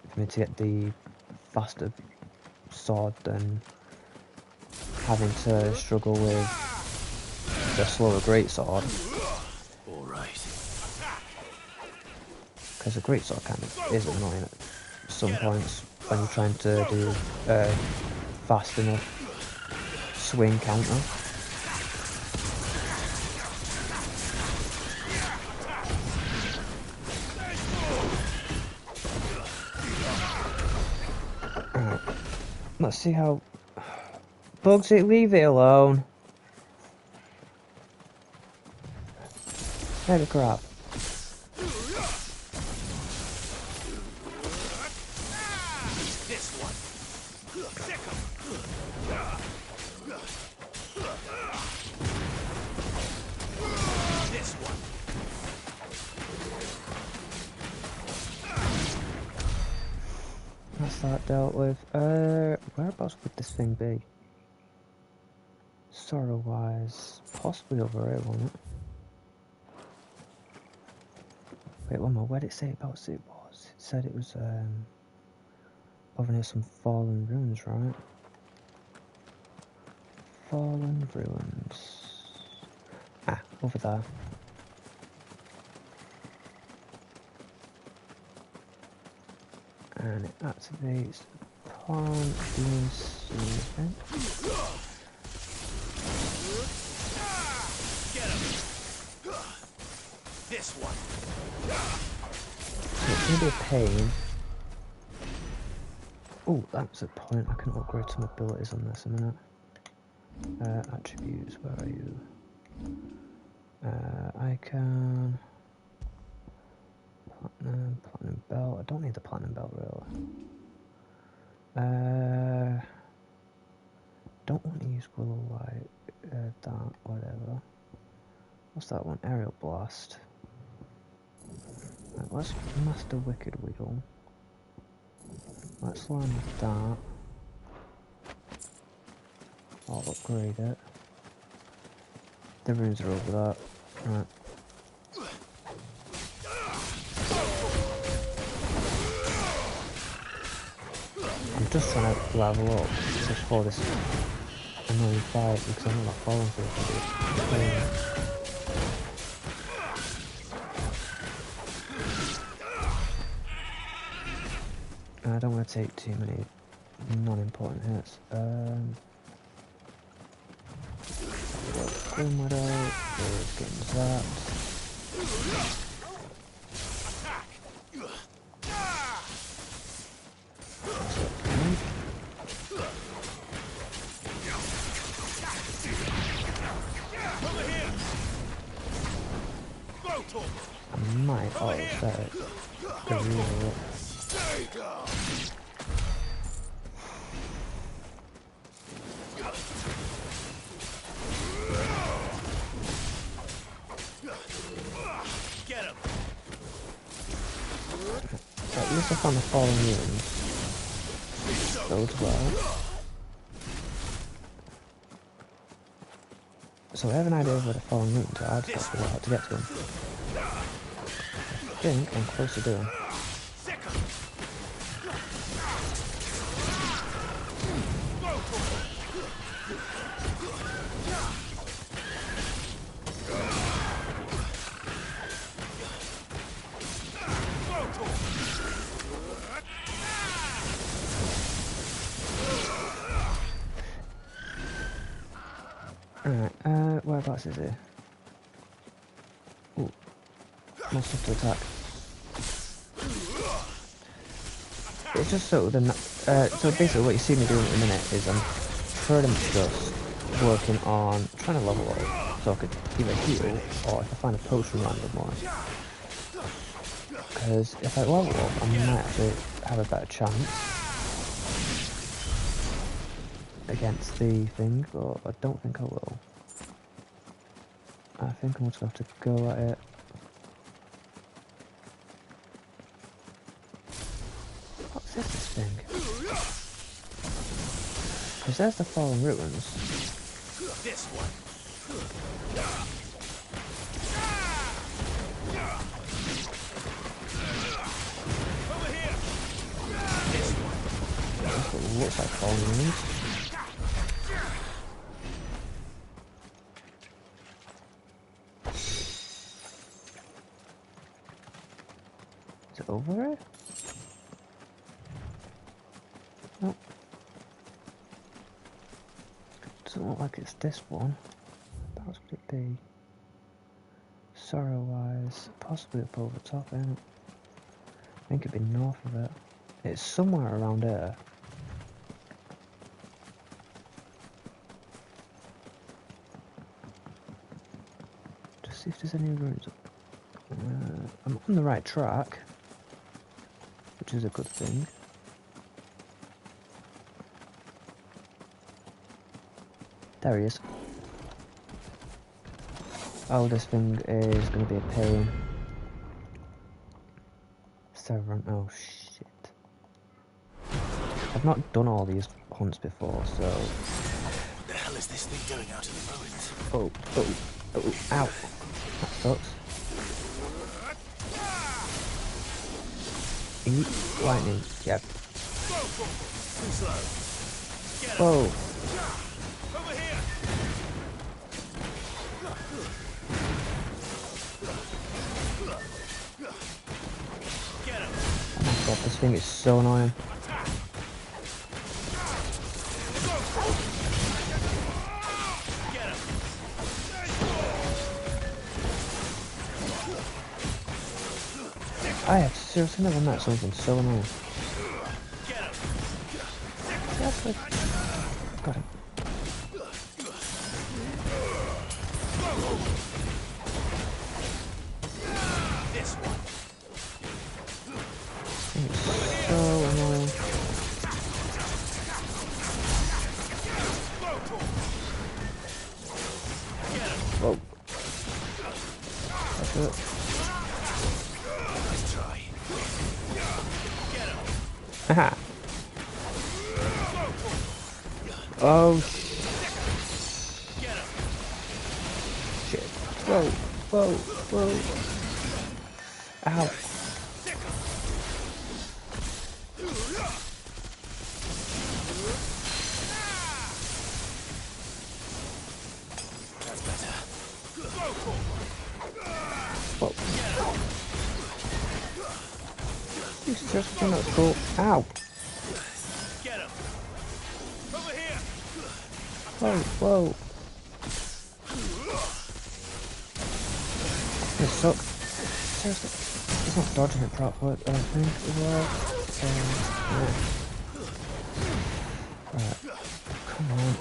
for me to get the faster sword than having to struggle with the slower greatsword. because the greatsword kind of is annoying at some points when you're trying to do fast enough swing counter. Alright, let's see how... Bugsy, leave it alone. Maybe crap. That's that dealt with. Whereabouts would this thing be? Sorrow-wise, possibly over here, won't it? Wait, one more. Where did it say about it was? It said it was over near some fallen ruins, right? Fallen ruins. Ah, over there. And it activates upon doing something. Get him. This one. So it's going to be a pain. Oh, that's a point. I can upgrade some abilities on this a minute. Attributes, where are you? I can... Platinum belt. I don't need the platinum belt really. Don't want to use willow light. That, whatever. What's that one? Aerial blast. Right, let's master wicked wiggle. Let's learn that. I'll upgrade it. The runes are over that. Right. I'm just trying to level up just for this annoying fight because I'm not falling for it. I don't want to take too many non-important hits. Boom widow, is getting zapped. I might auto set it. Get him. So at least I found the fallen ruins. Those well. So I have an idea of where the fallen ruins are. I just got to figure out how to get to them. I think I'm close to doing. Alright, whereabouts is it? Ooh, more stuff to attack. It's just so so basically what you see me doing at the minute is I'm pretty much just working on trying to level up so I could either heal or if I find a potion randomly. Because if I level up, I might actually have a better chance against the thing, but I don't think I will. I think I'm just going to have to go at it. What's this thing? Because there's the fallen ruins. This one. Over here. This one. That's what it looks like fallen ruins. over here? No. Doesn't look like it's this one. What else would it be? Sorrow-wise, possibly up over top, ain't it? I think it'd be north of it. It's somewhere around here. Just see if there's any ruins. I'm on the right track, which is a good thing. There he is. Oh, this thing is going to be a pain. Oh shit. I've not done all these hunts before, so... What the hell is this thing doing out in the ruins? Ow. That sucks. Eat lightning. Yep. Too slow. Get Whoa. Over here. Get him. Oh my god, this thing is so annoying. I have seriously never met something so annoying. Seriously? Got him. It's so annoying. Whoa. That's it. Haha. Oh shit. Whoa. Ow. That's better. Whoa. You seriously think that's cool? Ow. Get him. Over here. Whoa. This sucks. Seriously. It's not dodging it properly, I don't think, as well. Yeah. Right. Come on.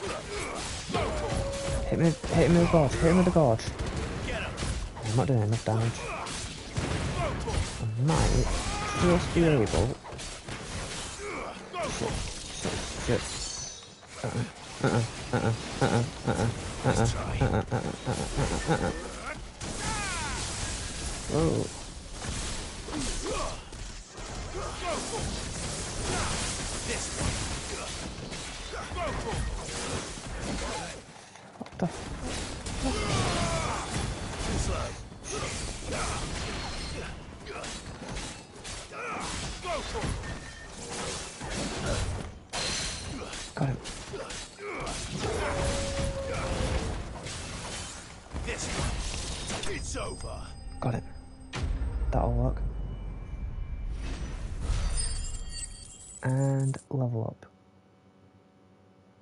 Hit him with the gorge. Hit him with the gorge. I'm not doing enough damage. I might just be able... Shit. Whoa. What the Got him. It's over. Got it. That'll work. And level up.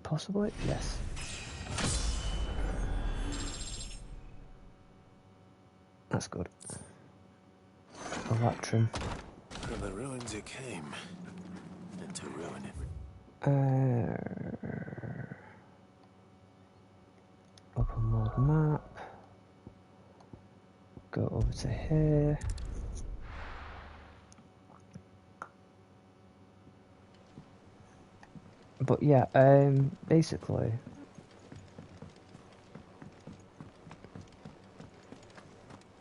Possibly? Yes. That's good. Electrum. From the ruins it came, and to ruin it. Open world map. Go over to here. But yeah, basically,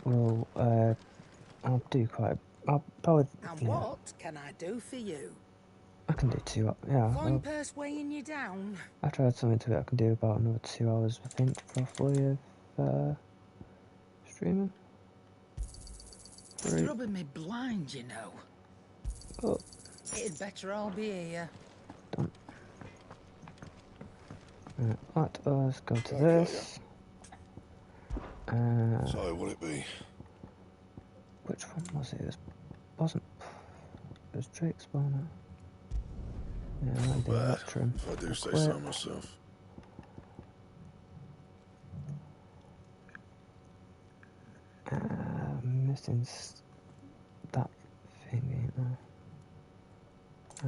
well, I'll do quite. I'll probably. And Yeah, what can I do for you? I can do 2 hours. Yeah. Fine purse weighing you down. After I add something to it, I can do about another 2 hours, I think, roughly, of streaming. It's rubbing me blind, you know. Oh. It'd better all be here. Done. Let us go to this. So, will it be? Which one was it? It wasn't. is Drake spawner. Yeah, I like doing that trim. If I do say Quit. so myself. Missing that thing, ain't there?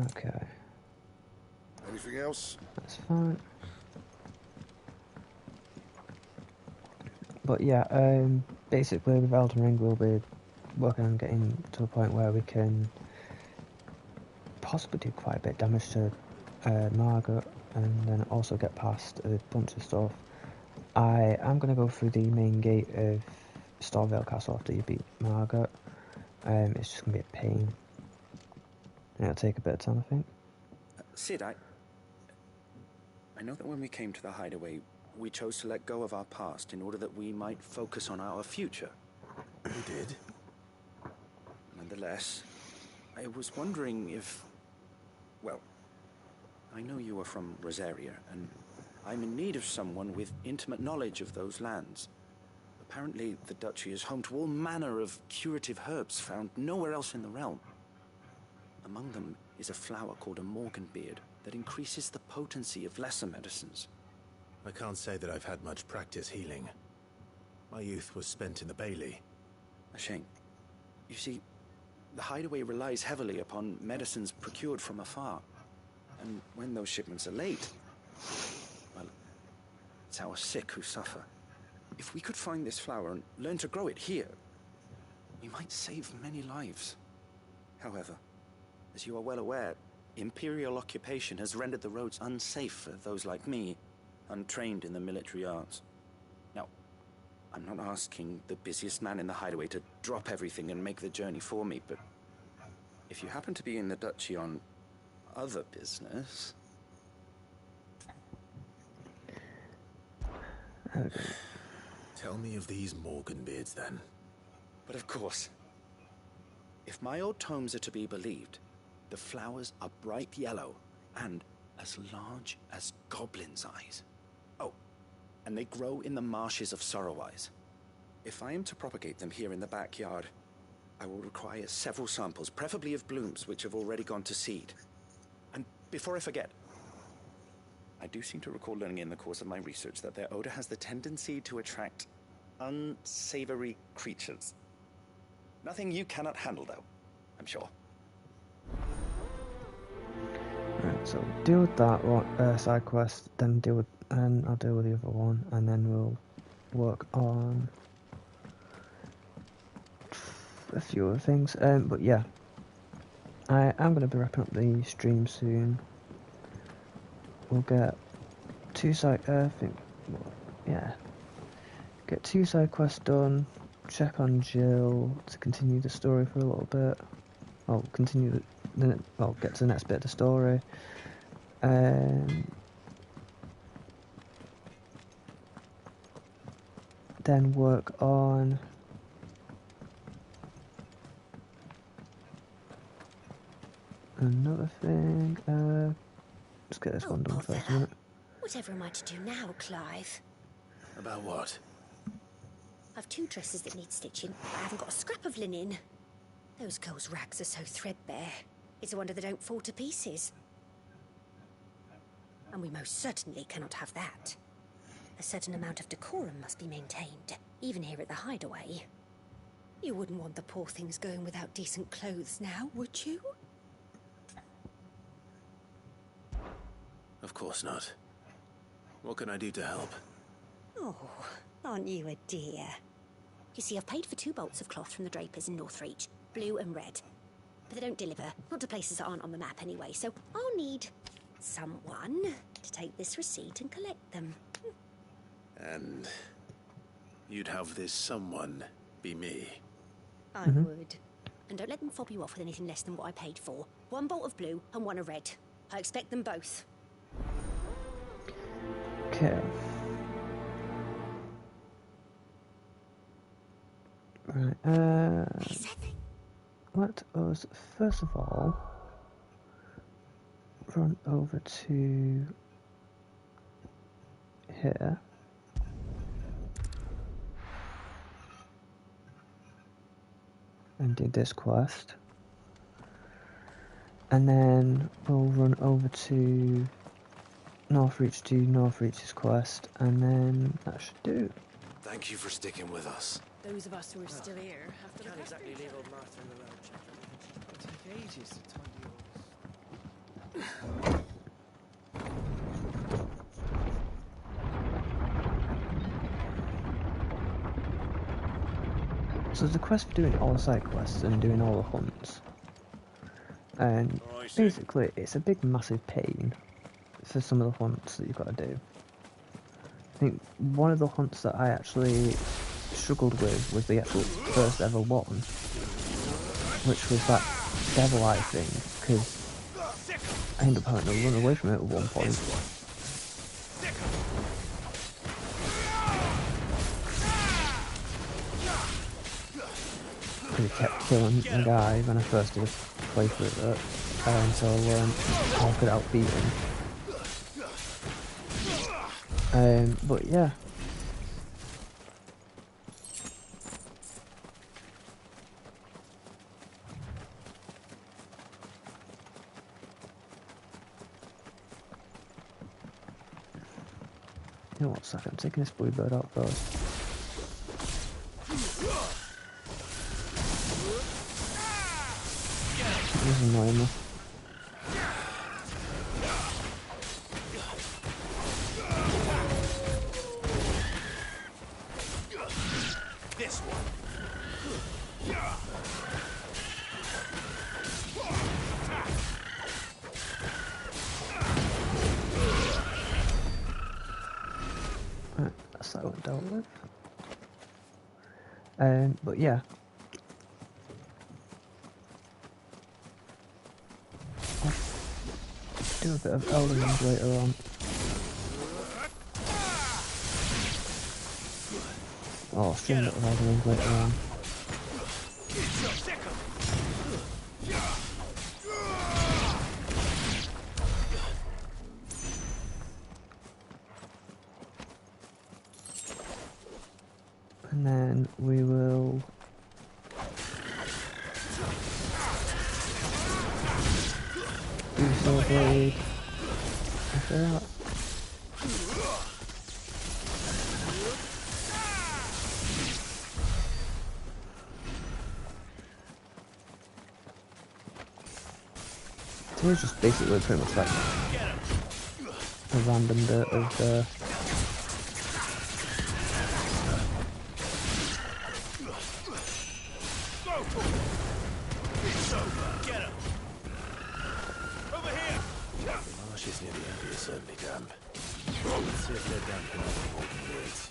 Okay. Anything else? That's fine. But yeah, basically with Elden Ring we'll be working on getting to a point where we can possibly do quite a bit of damage to Margaret, and then also get past a bunch of stuff. I am going to go through the main gate of Stormvale Castle after you beat Margaret. It's just going to be a pain. And it'll take a bit of time, I think. Sid, I know that when we came to the hideaway, we chose to let go of our past in order that we might focus on our future. We did. Nonetheless, I was wondering if... Well, I know you are from Rosaria, and I'm in need of someone with intimate knowledge of those lands. Apparently, the duchy is home to all manner of curative herbs found nowhere else in the realm. Among them is a flower called a morganbeard that increases the potency of lesser medicines. I can't say that I've had much practice healing. My youth was spent in the Bailey. A shame. You see, the hideaway relies heavily upon medicines procured from afar. And when those shipments are late, well, it's our sick who suffer. If we could find this flower and learn to grow it here, we might save many lives. However, as you are well aware, Imperial occupation has rendered the roads unsafe for those like me, untrained in the military arts. Now, I'm not asking the busiest man in the hideaway to drop everything and make the journey for me, but if you happen to be in the duchy on other business... Okay. Tell me of these Morganbeards, then. But of course, if my old tomes are to be believed, the flowers are bright yellow and as large as goblins' eyes. Oh, and they grow in the marshes of Sorrowise. If I am to propagate them here in the backyard, I will require several samples, preferably of blooms which have already gone to seed. And before I forget, I do seem to recall learning in the course of my research that their odor has the tendency to attract unsavory creatures. Nothing you cannot handle, though, I'm sure. Right, so deal with that one, side quest, then I'll deal with the other one, and then we'll work on a few other things. But yeah, I am going to be wrapping up the stream soon. We'll get get 2 side quests done. Check on Jill to continue the story for a little bit. Get to the next bit of the story. Then work on another thing. Let's get this one done first, a minute. Whatever am I to do now, Clive? About what? I've 2 dresses that need stitching. I haven't got a scrap of linen. Those girls' rags are so threadbare. It's a wonder they don't fall to pieces. And we most certainly cannot have that. A certain amount of decorum must be maintained, even here at the hideaway. You wouldn't want the poor things going without decent clothes now, would you? Of course not. What can I do to help? Oh, aren't you a dear? You see, I've paid for 2 bolts of cloth from the drapers in Northreach, blue and red. But they don't deliver, not to places that aren't on the map anyway, so I'll need someone to take this receipt and collect them. And you'd have this someone be me? I would. And don't let them fob you off with anything less than what I paid for. 1 bolt of blue and 1 of red. I expect them both. Okay. Right, let us first of all run over to here. And do this quest. And then we'll run over to Northreach to do Northreach's quest, and then that should do. Thank you for sticking with us. Those of us who are still here have to Can't look after exactly each leave other. old Martha in the lurch. It'll take ages to tidy So there's a quest for doing all the side quests and doing all the hunts. And basically it's a big massive pain for some of the hunts that you've got to do. I think one of the hunts that I actually struggled with was the actual first ever one, which was that devil eye thing, because I ended up having to run away from it at one point. Because he kept killing the guy when I first did a playthrough of it, until I could outbeat him. But yeah. You know what, Sack, I'm taking this blue bird out first. This is annoying me. This one. Right, that's that one dealt with. But yeah. I'll do a bit of Elden Ring later on. Oh, I'll stream a bit of Elden Ring later on. And then we will do Sword Blade after that. So it's just basically pretty much like a random bit of Marshes near the end are certainly damp. Let's see if they're damp enough for walking weeds.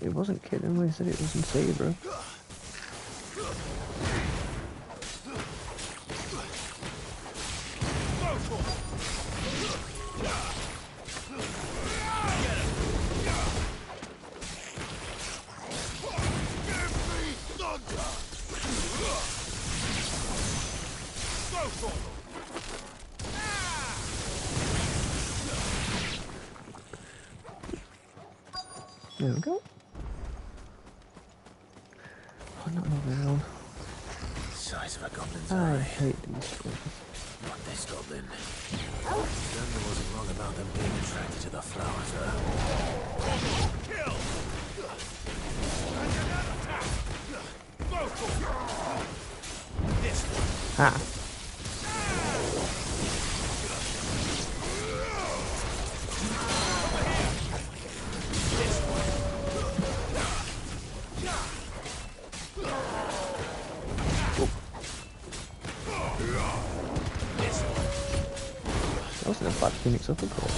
He wasn't kidding when he said it was in Sabre. There we go. Oh, not another one. Size of a goblin's I eye. hate these things. Not this goblin. Certainly wasn't wrong about them being attracted to the flowers, Ah. That wasn't a bad Phoenix uppercut.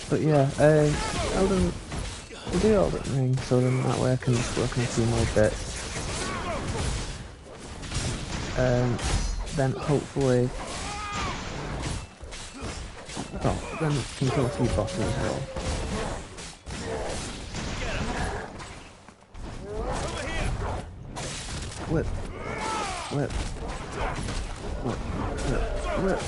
But yeah, Elden, we'll do Elden Ring, so then that way I can just work on a few more bits. Then hopefully, oh, then we can kill a few bosses as well. Whip. Whip. Whip. Whip. Whip.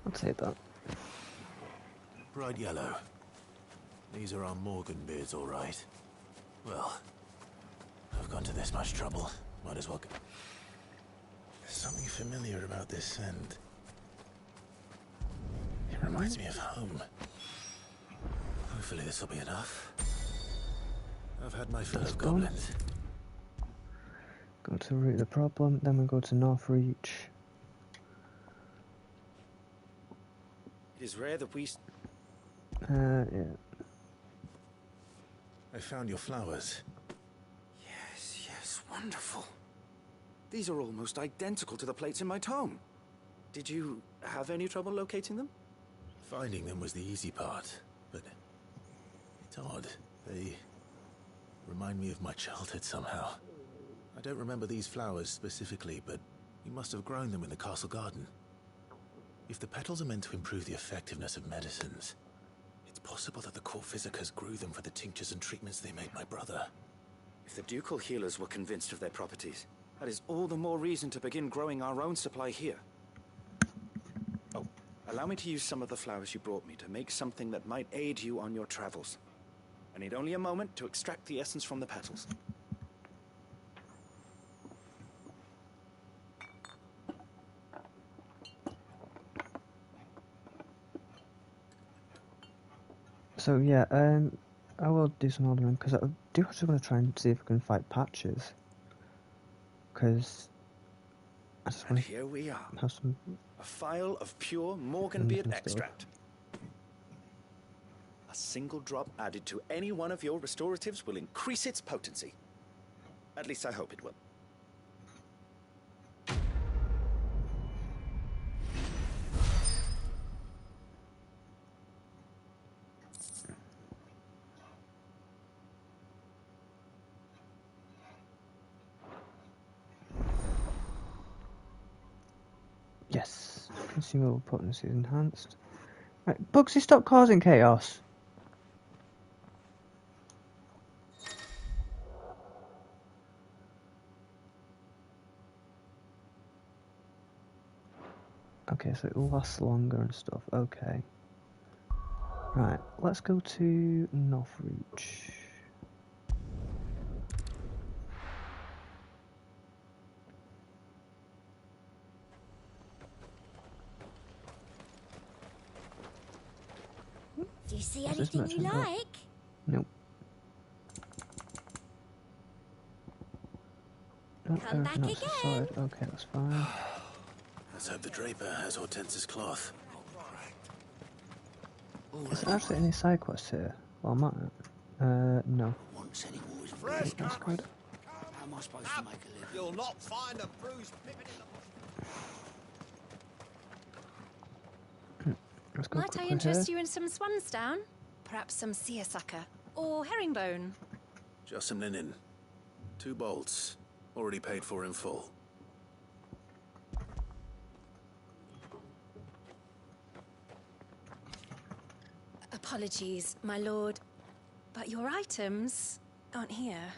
I'll take that. Bright yellow. These are our Morgan beards, all right. Well, I've gone to this much trouble. Might as well. There's something familiar about this scent. It reminds me of home. Hopefully this will be enough. I've had my fill of goblins. Go to root of the problem, then we go to North Reach. It is rare that we... Yeah. I found your flowers. Yes, yes, wonderful. These are almost identical to the plates in my tome. Did you have any trouble locating them? Finding them was the easy part, but it's odd. They remind me of my childhood somehow. I don't remember these flowers specifically, but you must have grown them in the castle garden. If the petals are meant to improve the effectiveness of medicines, it's possible that the court physicers grew them for the tinctures and treatments they made my brother. If the ducal healers were convinced of their properties, that is all the more reason to begin growing our own supply here. Oh, allow me to use some of the flowers you brought me to make something that might aid you on your travels. I need only a moment to extract the essence from the petals. So yeah, I will do some ordering because I do actually want to try and see if I can fight patches. Because I just want to here we are. have some. A phial of pure Morganbeard extract. A single drop added to any one of your restoratives will increase its potency. At least I hope it will. Yes, consumable potency is enhanced. Right, Bugsy, stop causing chaos. Okay, so it lasts longer and stuff. Okay. Right, let's go to North Reach. Do you see What's this anything you merchant got? like? Nope. Not Come back everything else is solid. Okay, that's fine. Let's hope the Draper has Hortense's cloth. Is there actually any side quests here? Well, I might. No. Fresh That's good. How am I supposed to make a living? You'll not find a bruised pippin in the Let's go Might I quickly interest here. you in some swansdown? Perhaps some seersucker? Or herringbone? Just some linen. 2 bolts. Already paid for in full. Apologies, my lord, but your items aren't here.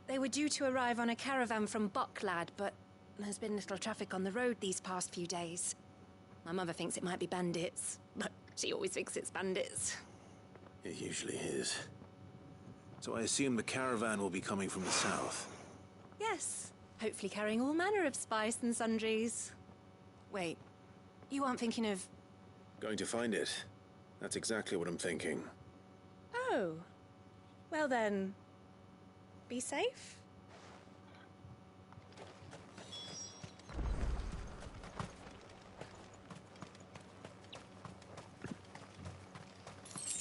They were due to arrive on a caravan from Bucklad, but there's been little traffic on the road these past few days. My mother thinks it might be bandits, but she always thinks it's bandits. It usually is. So I assume the caravan will be coming from the south. Yes, hopefully carrying all manner of spice and sundries. Wait, you aren't thinking of... Going to find it. That's exactly what I'm thinking. Oh, well then, be safe.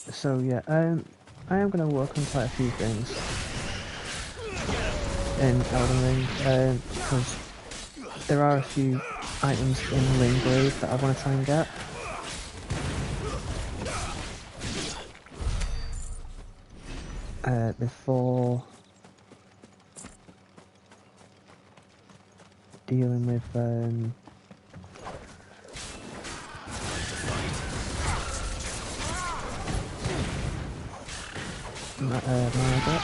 So yeah, I am going to work on quite a few things in Elden Ring, because there are a few items in Lingrave that I want to try and get. Before dealing with Margaret.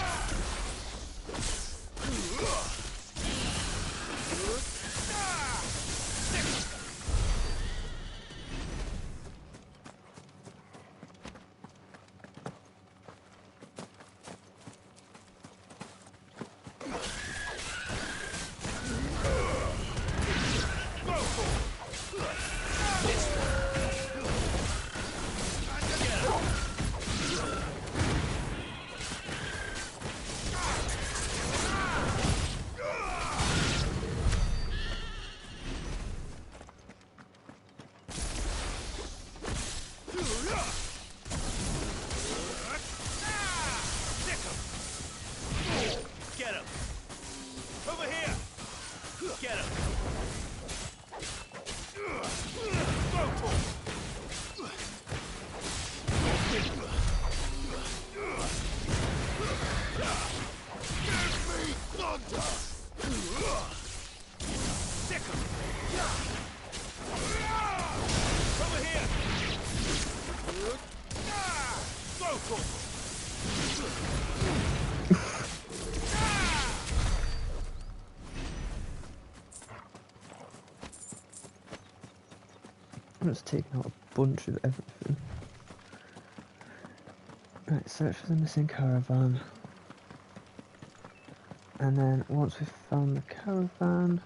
Get him! Over here! Get him! Go for it! Give me thunder! Sick him! Over here! Go for it! I'm just taking out a bunch of everything. Right, search for the missing caravan. And then once we've found the caravan...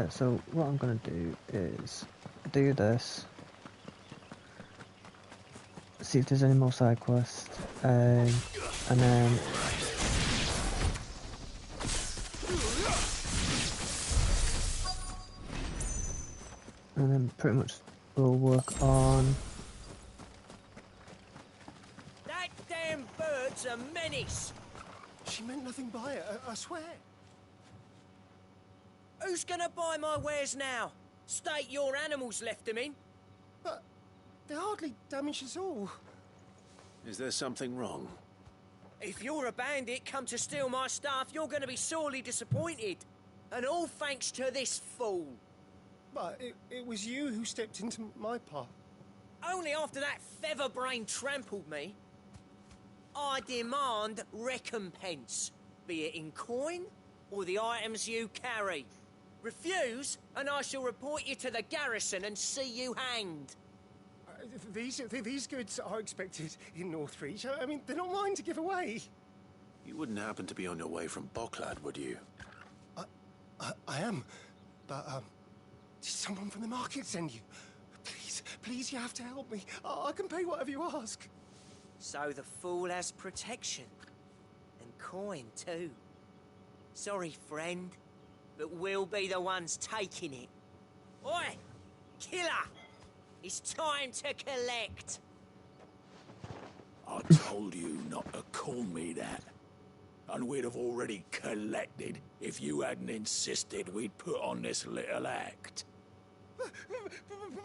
so what I'm going to do is do this. See if there's any more side quests. And then... And then pretty much we'll work on... That damn bird's a menace! She meant nothing by it, I swear. Who's gonna buy my wares now? State your animals left them in. But they hardly damaged us all. Is there something wrong? If you're a bandit come to steal my stuff, you're gonna be sorely disappointed. And all thanks to this fool. But it was you who stepped into my path. Only after that featherbrain trampled me. I demand recompense, be it in coin or the items you carry. Refuse, and I shall report you to the garrison and see you hanged. These goods are expected in Northreach. I mean, they're not mine to give away. You wouldn't happen to be on your way from Boklad, would you? I am, but did someone from the market send you? Please, you have to help me. I can pay whatever you ask. So the fool has protection. And coin, too. Sorry, friend, but we'll be the ones taking it. Oi! Killer! It's time to collect! I told you not to call me that. And we'd have already collected if you hadn't insisted we'd put on this little act.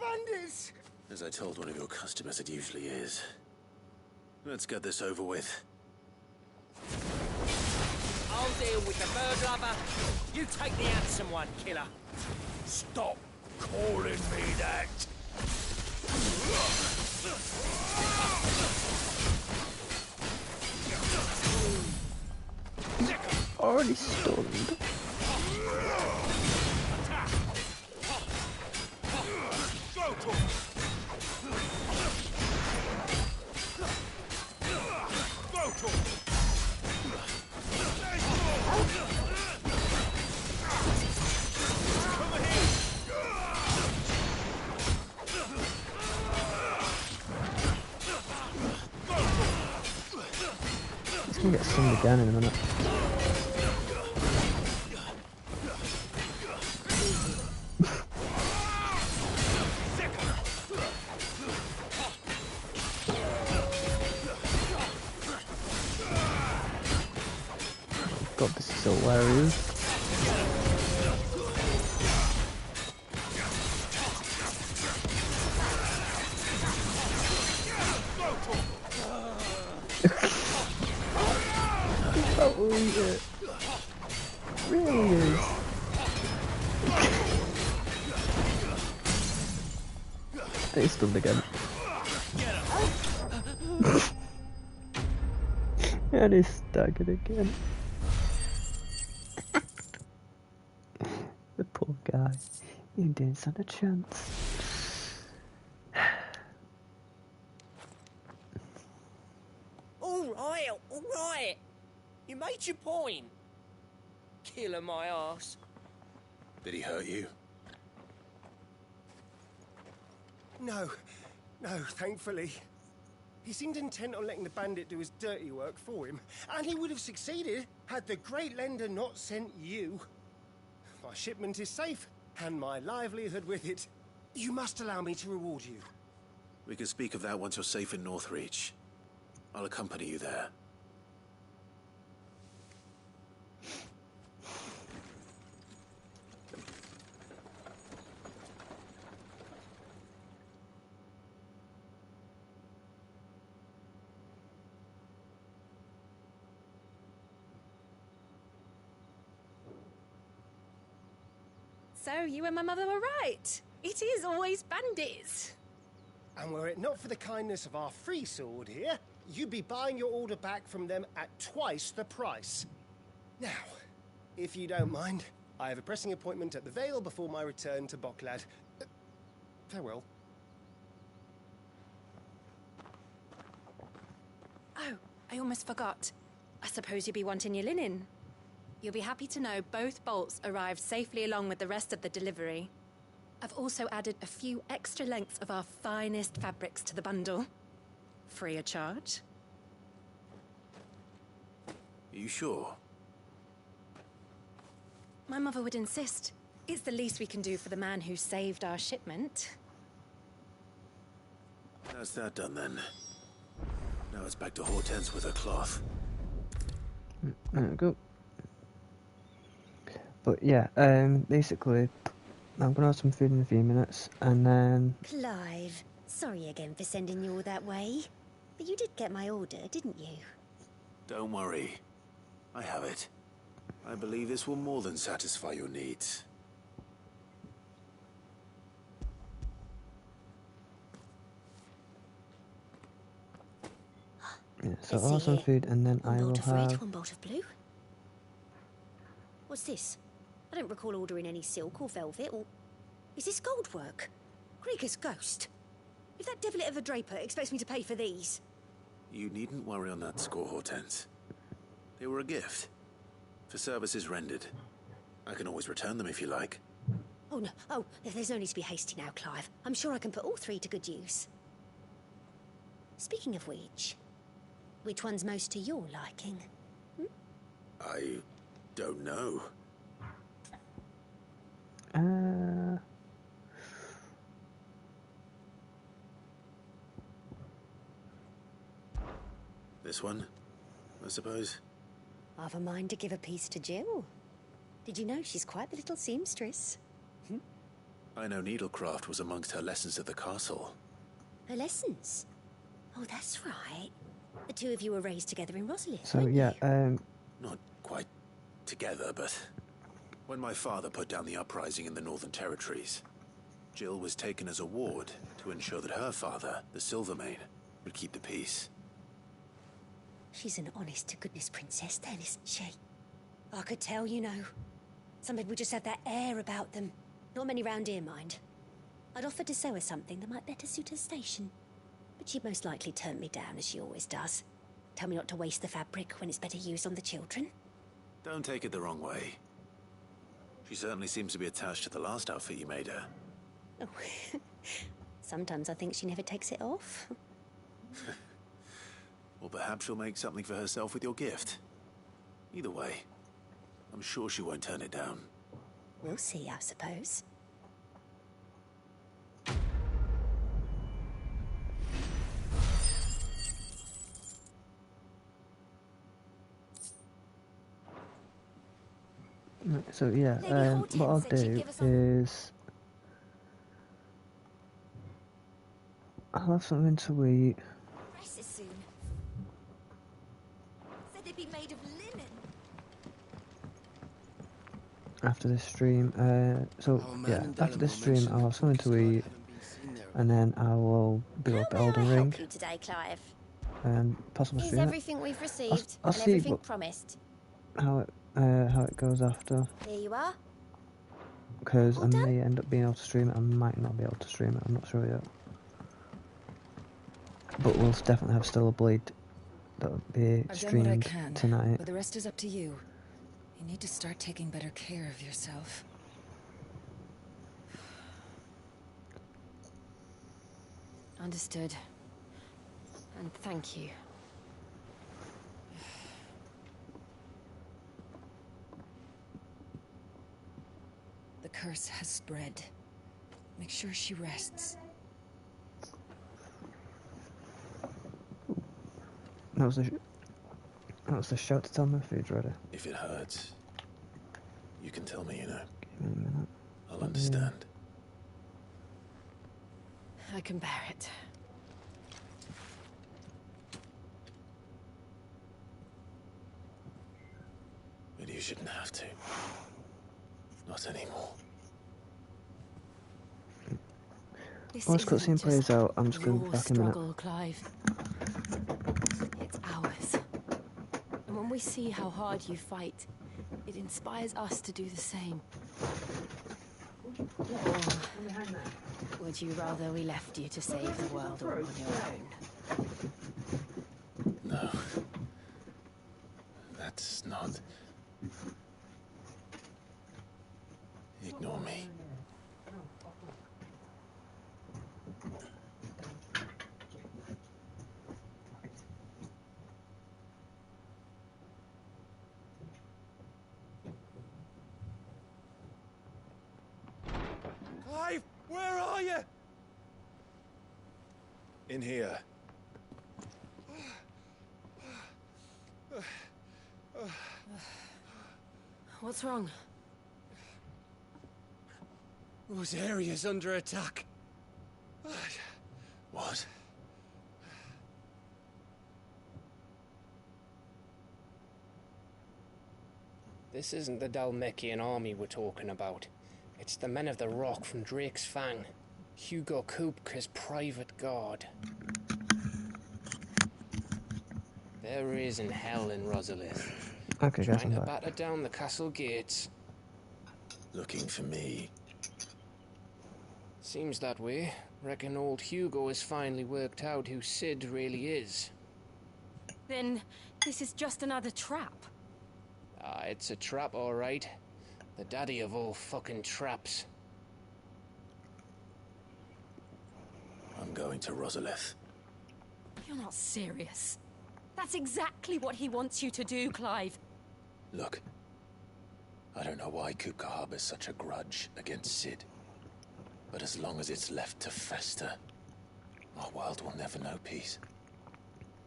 Bandits! As I told one of your customers, it usually is. Let's get this over with. I'll deal with the bird lover. You take the handsome one, killer. Stop calling me that. Already stunned. He's gonna get stunned again in a minute. God, this is so hilarious. Totally it. Really is. And it's stunned again. And he's staggered again. The poor guy. He didn't stand a chance. All right. You made your point. Killing my ass. Did he hurt you? No, thankfully. He seemed intent on letting the bandit do his dirty work for him, and he would have succeeded had the Great Lender not sent you. My shipment is safe, and my livelihood with it. You must allow me to reward you. We can speak of that once you're safe in Northreach. I'll accompany you there. So you and my mother were right. It is always bandits. And were it not for the kindness of our free sword here, you'd be buying your order back from them at twice the price. Now, if you don't mind, I have a pressing appointment at the Vale before my return to Boklad. Farewell. Oh, I almost forgot. I suppose you'll be wanting your linen. You'll be happy to know both bolts arrived safely along with the rest of the delivery. I've also added a few extra lengths of our finest fabrics to the bundle. Free of charge. Are you sure? My mother would insist. It's the least we can do for the man who saved our shipment. That's that done then. Now it's back to Hortense with her cloth. There we go. But yeah, basically, I'm gonna have some food in a few minutes, and then... Clive, sorry again for sending you all that way. But you did get my order, didn't you? Don't worry. I have it. I believe this will more than satisfy your needs. Yeah, so I'll have some food, and then I will One bolt of red, have... one bolt of blue. What's this? I don't recall ordering any silk or velvet, or... Is this gold work? Krieger's ghost. If that devilit of a draper expects me to pay for these... You needn't worry on that score, Hortense. They were a gift. For services rendered. I can always return them if you like. Oh, no. Oh, there's no need to be hasty now, Clive. I'm sure I can put all three to good use. Speaking of which one's most to your liking? I don't know. This one, I suppose. I've a mind to give a piece to Jill. Did you know she's quite the little seamstress? I know needlecraft was amongst her lessons at the castle. Her lessons? Oh, that's right. The two of you were raised together in Rosalie. So yeah, Not quite together, but when my father put down the uprising in the Northern Territories, Jill was taken as a ward to ensure that her father, the Silvermane, would keep the peace. She's an honest-to-goodness princess then, isn't she? I could tell, you know. Some people just have that air about them. Not many round here, mind. I'd offered to sew her something that might better suit her station. But she'd most likely turn me down, as she always does. Tell me not to waste the fabric when it's better used on the children. Don't take it the wrong way. She certainly seems to be attached to the last outfit you made her. Oh, sometimes I think she never takes it off. Or perhaps she'll make something for herself with your gift. Either way, I'm sure she won't turn it down. We'll see, I suppose. So yeah, what I'll do is I'll have something to eat. Dresses soon. Said they'd be made of linen. After this stream. So yeah, after this stream I'll have something to eat, and then I will build up Elden Ring. Help you today, Clive. And possibly Here's stream it. everything we've received I'll and see everything promised. how it goes after. Here you are. Because I may end up being able to stream it, I might not be able to stream it, I'm not sure yet. But we'll definitely have Still a Blade that'll be I've done what I streamed can, tonight. but the rest is up to you. You need to start taking better care of yourself. Understood. And thank you. The curse has spread. Make sure she rests. That was the shout to tell my food's ready. If it hurts, you can tell me, you know. Give me a minute. I'll understand. I can bear it. But you shouldn't have to. Not anymore. Once cutscene plays out, I'm just going to be back in a minute. Struggle, Clive. It's ours. And when we see how hard you fight, it inspires us to do the same. Or would you rather we left you to save the world all on your own? No. That's not... Ignore me. Clive, where are you? In here. What's wrong? Those areas under attack. What? This isn't the Dalmekian army we're talking about. It's the men of the Rock from Drake's Fang. Hugo Kupka's private guard. There is in hell in Rosalith. Okay, guys, Trying I'm to back. batter down the castle gates. Looking for me. Seems that way. Reckon old Hugo has finally worked out who Sid really is. Then this is just another trap. Ah, it's a trap, all right. The daddy of all fucking traps. I'm going to Rosalith. You're not serious. That's exactly what he wants you to do, Clive. Look. I don't know why Kupka harbors such a grudge against Sid. But as long as it's left to fester, our world will never know peace.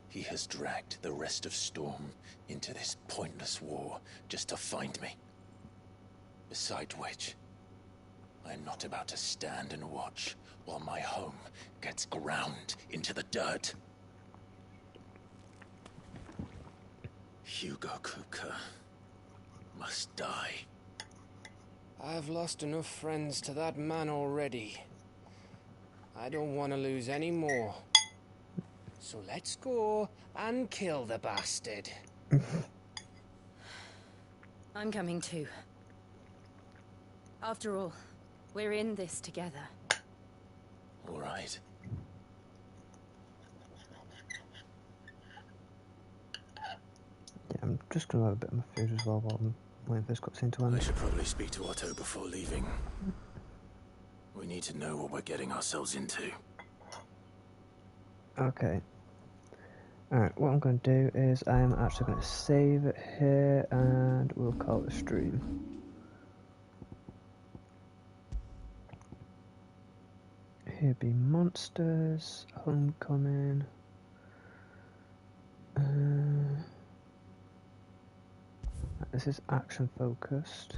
He has dragged the rest of Storm into this pointless war just to find me. Besides which, I am not about to stand and watch while my home gets ground into the dirt. Hugo Kupka must die. I've lost enough friends to that man already. I don't want to lose any more. So let's go and kill the bastard. I'm coming too. After all, we're in this together. All right. Yeah, I'm just going to have a bit of my food as well while I'm waiting for this cutscene to end. I should probably speak to Otto before leaving. We need to know what we're getting ourselves into. Okay. Alright, what I'm going to do is I'm actually going to save it here and we'll call it a stream. Here be monsters, homecoming. This is action focused.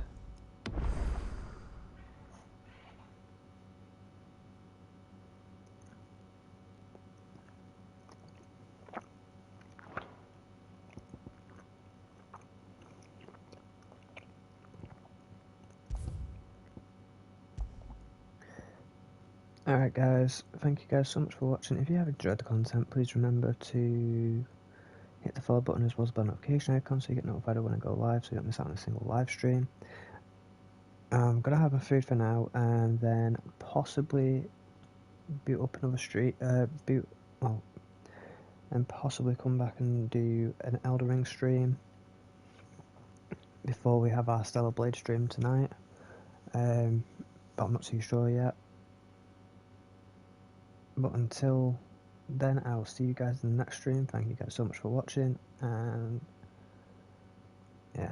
Alright guys, thank you guys so much for watching. If you have enjoyed the content, please remember to hit the follow button as well as the notification icon so you get notified when I go live so you don't miss out on a single live stream. I'm going to have my food for now and then possibly boot up another street, and possibly come back and do an Elder Ring stream before we have our Stellar Blade stream tonight. But I'm not too sure yet. But until then, I'll see you guys in the next stream. Thank you guys so much for watching, and yeah,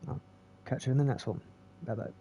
I'll catch you in the next one. Bye bye.